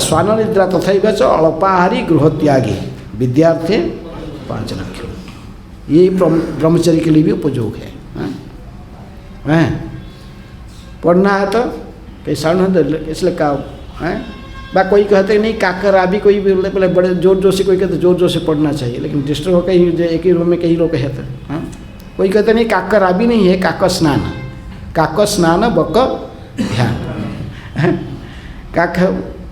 स्वान निद्रा तथा च अल्पाहारी गृहत्यागी विद्यार्थी 5 लक्ष्य। ये ब्रह्मचर्य के लिए भी उपयोग है। पढ़ना है तो कैसा इसलिए का है बा, कोई कहते नहीं काकर आबी, कोई भी पहले बड़े जोर जोर से, कोई कहते जोर जोर से पढ़ना चाहिए, लेकिन डिस्टर्ब होकर ही एक ही रूम में कई लोग कहते हैं। कोई कहते नहीं काकर आबी नहीं है, काक स्नान बक ध्यान। काक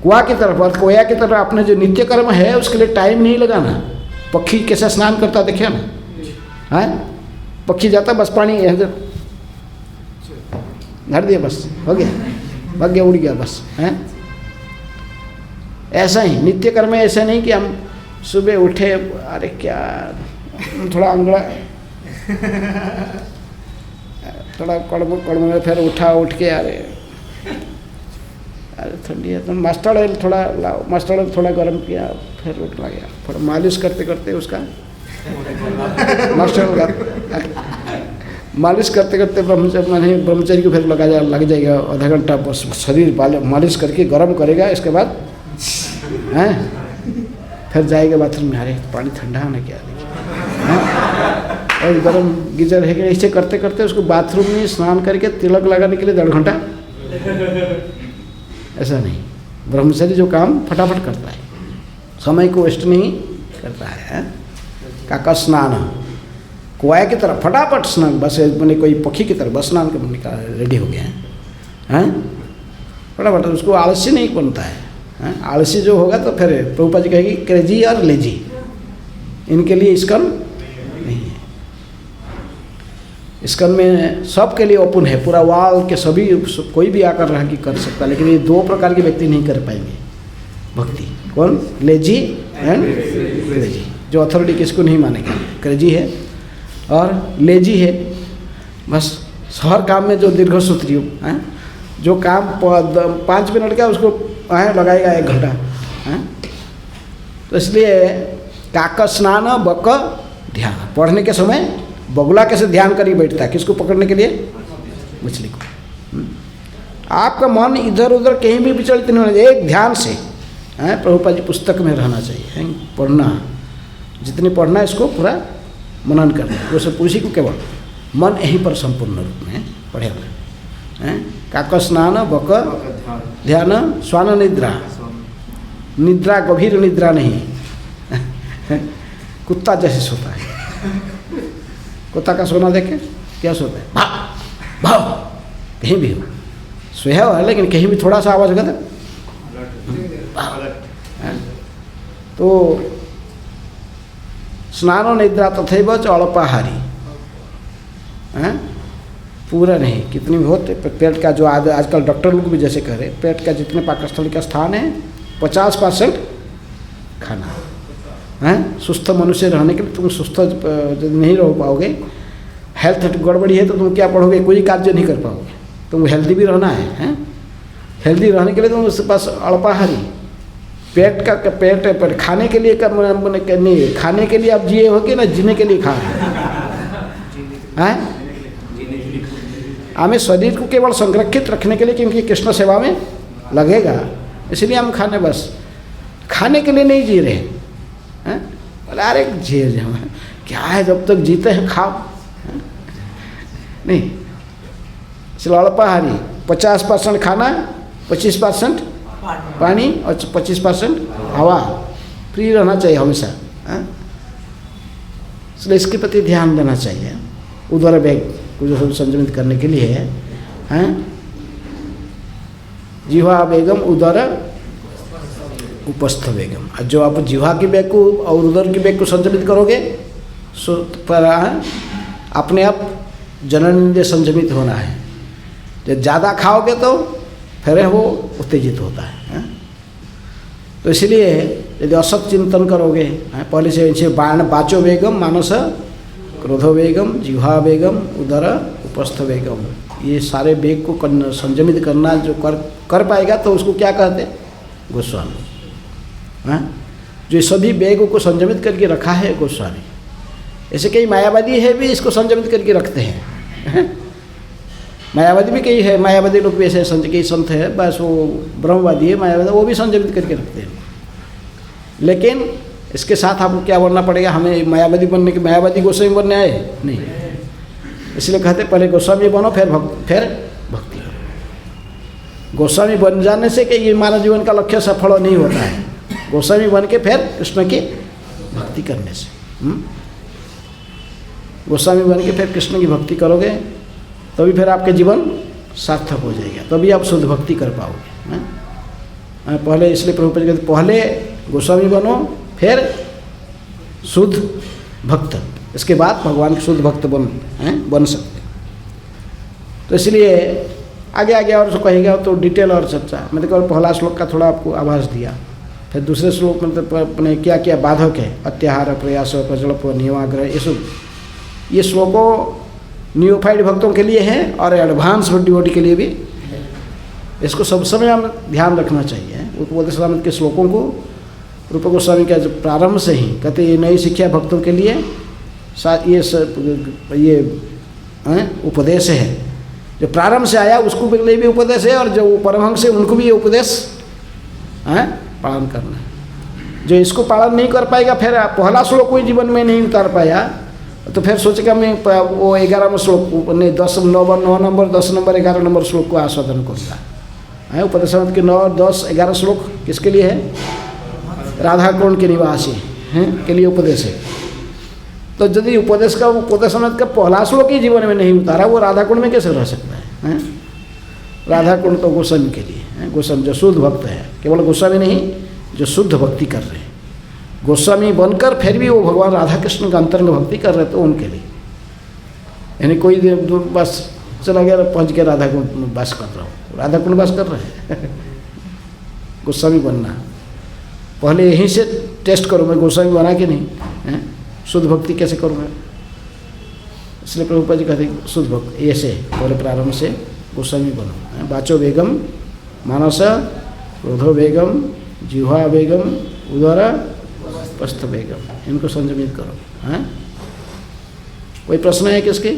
कुआ की तरफ और कोया की तरफ अपने जो नित्य कर्म है उसके लिए टाइम नहीं लगाना। पक्षी कैसे स्नान करता देखिए ना, है पक्षी जाता बस पानी धर दिया, बस हो गया, भाग गया, उड़ गया, बस है। ऐसा ही नित्य कर्म है। ऐसा नहीं कि हम सुबह उठे, अरे क्या थोड़ा अंगड़ा थोड़ा कड़म फिर उठ के अरे ठंडी है तो मस्टर्ड ऑयल थोड़ा लाओ, मस्टर्ड ऑयल थोड़ा गर्म किया, फिर उठ गया, थोड़ा मालिश करते करते उसका मालिश करते करते ब्रह्मचर्य को फिर लग जाएगा आधा घंटा, बस शरीर मालिश करके गर्म करेगा। इसके बाद हैं फिर जाएगा बाथरूम में, अरे पानी ठंडा होने क्या और गर्म गीजर है। ऐसे करते करते उसको बाथरूम में स्नान करके तिलक लगाने के लिए 1.5 घंटा। ऐसा नहीं, ब्रह्मचर्य जो काम फटाफट करता है, समय को वेस्ट नहीं करता है। काका स्नान कुआए की तरह फटाफट स्नान, बस मैंने कोई पक्षी की तरह बस स्नान का रेडी हो गया है। फटाफट, उसको आलस्य नहीं बनता है। आलसी जो होगा तो फिर प्रभुपाद जी कहेगी क्रेजी और लेजी, इनके लिए स्कन नहीं है। स्कन में सबके लिए ओपन है, पूरा वाल के सभी, कोई भी आकर रह के कर सकता है, लेकिन ये 2 प्रकार के व्यक्ति नहीं कर पाएंगे भक्ति। कौन? Lazy and crazy. जो अथॉरिटी किसको नहीं मानेगा, क्रेजी है और लेजी है। बस हर काम में जो दीर्घ सूत्री हो, जो काम 5 मिनट का उसको लगाएगा 1 घंटा। तो इसलिए काक स्नान बक ध्यान, पढ़ने के समय बगुला कैसे ध्यान कर ही बैठता है, किसको पकड़ने के लिए? मछली को। आपका मन इधर उधर कहीं भी विचलित नहीं होना चाहिए, एक ध्यान से प्रभुपाद जी पुस्तक में रहना चाहिए। पढ़ना, जितनी पढ़ना है इसको पूरा मनन करना है। वो सब उसी को केवल मन यहीं पर संपूर्ण रूप में पढ़ेगा। काक स्नान बक ध्यान, स्वान निद्रा, निद्रा गंभीर निद्रा नहीं, कुत्ता जैसे सोता है। कुत्ता का सोना देखे क्या सोता है, भाव भाव, कहीं भी हो सोया हुआ है, लेकिन कहीं भी थोड़ा सा आवाज होगा तो स्नानो निद्रा तथैव च अल्पाहारी, पूरा नहीं, कितनी भी हो। पेट का जो आजकल डॉक्टर लोग भी जैसे कह रहे, पेट का जितने पाकस्थली का स्थान है 50% खाना है। सुस्त मनुष्य रहने के लिए तुम सुस्त यदि नहीं रह पाओगे, हेल्थ गड़बड़ी है तो तुम क्या पढ़ोगे, कोई कार्य नहीं कर पाओगे। तुम हेल्दी भी रहना है, हेल्दी रहने के लिए तुम उसके पास अल्पाहारी, पेट पर खाने के लिए नहीं, खाने के लिए आप जिए हो कि ना जीने के लिए खा रहे हैं? हमें शरीर को केवल संरक्षित रखने के लिए, क्योंकि कृष्ण सेवा में लगेगा, इसलिए हम खाने, बस खाने के लिए नहीं जी रहे हैं। बोले अरे जी हम क्या है, जब तक जीते हैं खाओ, नहीं। इसलिए अल्पाहारी 50% खाना, 25% पानी और 25% हवा, फ्री रहना चाहिए हमेशा। इसलिए इसके प्रति ध्यान देना चाहिए। उदर वेग को जो संयमित करने के लिए है, जिह्वा वेगम उदर उपस्थ वेगम। और जो आप जिह्वा की वेग को और उदर की वेग को संयमित करोगे, सो पर अपने आप जननेंद्रिय संयमित होना है। जब ज़्यादा खाओगे तो फिर वो उत्तेजित होता है। तो इसलिए यदि असत चिंतन करोगे, पहले से वाचो वेगम मानस क्रोधो वेगम जिह्वा वेगम उदर उपस्थ वेगम, ये सारे वेग को संयमित करना जो कर पाएगा तो उसको क्या कहते हैं? गोस्वामी। जो सभी वेगों को संयमित करके रखा है गोस्वामी। ऐसे कई मायावादी है भी इसको संयमित करके रखते हैं। मायावादी भी कई है, मायावादी लोग भी ऐसे कई संत है, बस वो ब्रह्मवादी है, मायावादी, वो भी संयमित करके रखते हैं। लेकिन इसके साथ आपको क्या बनना पड़ेगा? हमें मायावादी बनने के, मायावादी गोस्वामी बनने आए नहीं, इसलिए कहते पहले गोस्वामी बनो फिर भक्ति करो। गोस्वामी बन जाने से कि ये मानव जीवन का लक्ष्य सफल नहीं होता है, गोस्वामी बन के फिर कृष्ण की भक्ति करने से। गोस्वामी बन के फिर कृष्ण की भक्ति करोगे तभी फिर आपके जीवन सार्थक हो जाएगा, तभी आप शुद्ध भक्ति कर पाओगे। पहले इसलिए प्रभुपाद कहते पहले गोस्वामी बनो फिर शुद्ध भक्त, इसके बाद भगवान के शुद्ध भक्त बन सकते। तो इसलिए आगे आगे और जो कहेगा तो डिटेल और चर्चा। मैंने केवल पहला श्लोक का थोड़ा आपको आभास दिया, फिर दूसरे श्लोक में तो अपने क्या क्या बाधक है, अत्याहार प्रयास प्रजलप नियमाग्रह, ये श्लोकों न्यूफाइड भक्तों के लिए है और एडवांस डिवोटी के लिए भी। इसको सब समय हम ध्यान रखना चाहिए। उपबोध सलामत के श्लोकों को रूप गोस्वामी का जो प्रारंभ से ही कहते ये नई शिक्षा भक्तों के लिए ये उपदेश है। जो प्रारंभ से आया उसको लिए भी उपदेश है, और जो परमहंस है उनको भी ये उपदेश पालन करना है। जो इसको पालन नहीं कर पाएगा, फिर पहला श्लोक कोई जीवन में नहीं उतार पाया, तो फिर सोचेगा मैं वो 11 श्लोक नहीं 10 9 नंबर 10 नंबर 11 नंबर श्लोक को आस्वादन करूँगा। उपदेशामृत के 9 10 11 श्लोक किसके लिए है? राधा कुंड के निवासी हैं के लिए उपदेश है। तो यदि उपदेशामृत का पहला श्लोक ही जीवन में नहीं उतारा, वो राधा कुंड में कैसे रह सकता है? राधा कुंड तो गोस्वामी के लिए है, गोस्वामी जो शुद्ध भक्त है, केवल गोस्वामी नहीं जो शुद्ध भक्ति कर रहे हैं, गोस्वामी बनकर फिर भी वो भगवान राधा कृष्ण का अंतरंग भक्ति कर रहे तो उनके लिए। यानी कोई बस चला गया पहुँच के राधा कुंड बस कर रहा हूँ, राधा कुंड बस कर रहे हैं। गोस्वामी बनना पहले यहीं से टेस्ट करो, मैं गोस्वामी बना कि नहीं, शुद्ध भक्ति कैसे करूँगा। इसलिए प्रभुपाद जी कहते शुद्ध भक्त ऐसे पहले प्रारंभ से गोस्वामी बनो। वाचो वेगम मानस क्रोधो वेगम जिह्वा वेगम उदर उपस्थ वेगम, इनको संयमित करो। कोई प्रश्न है किसके?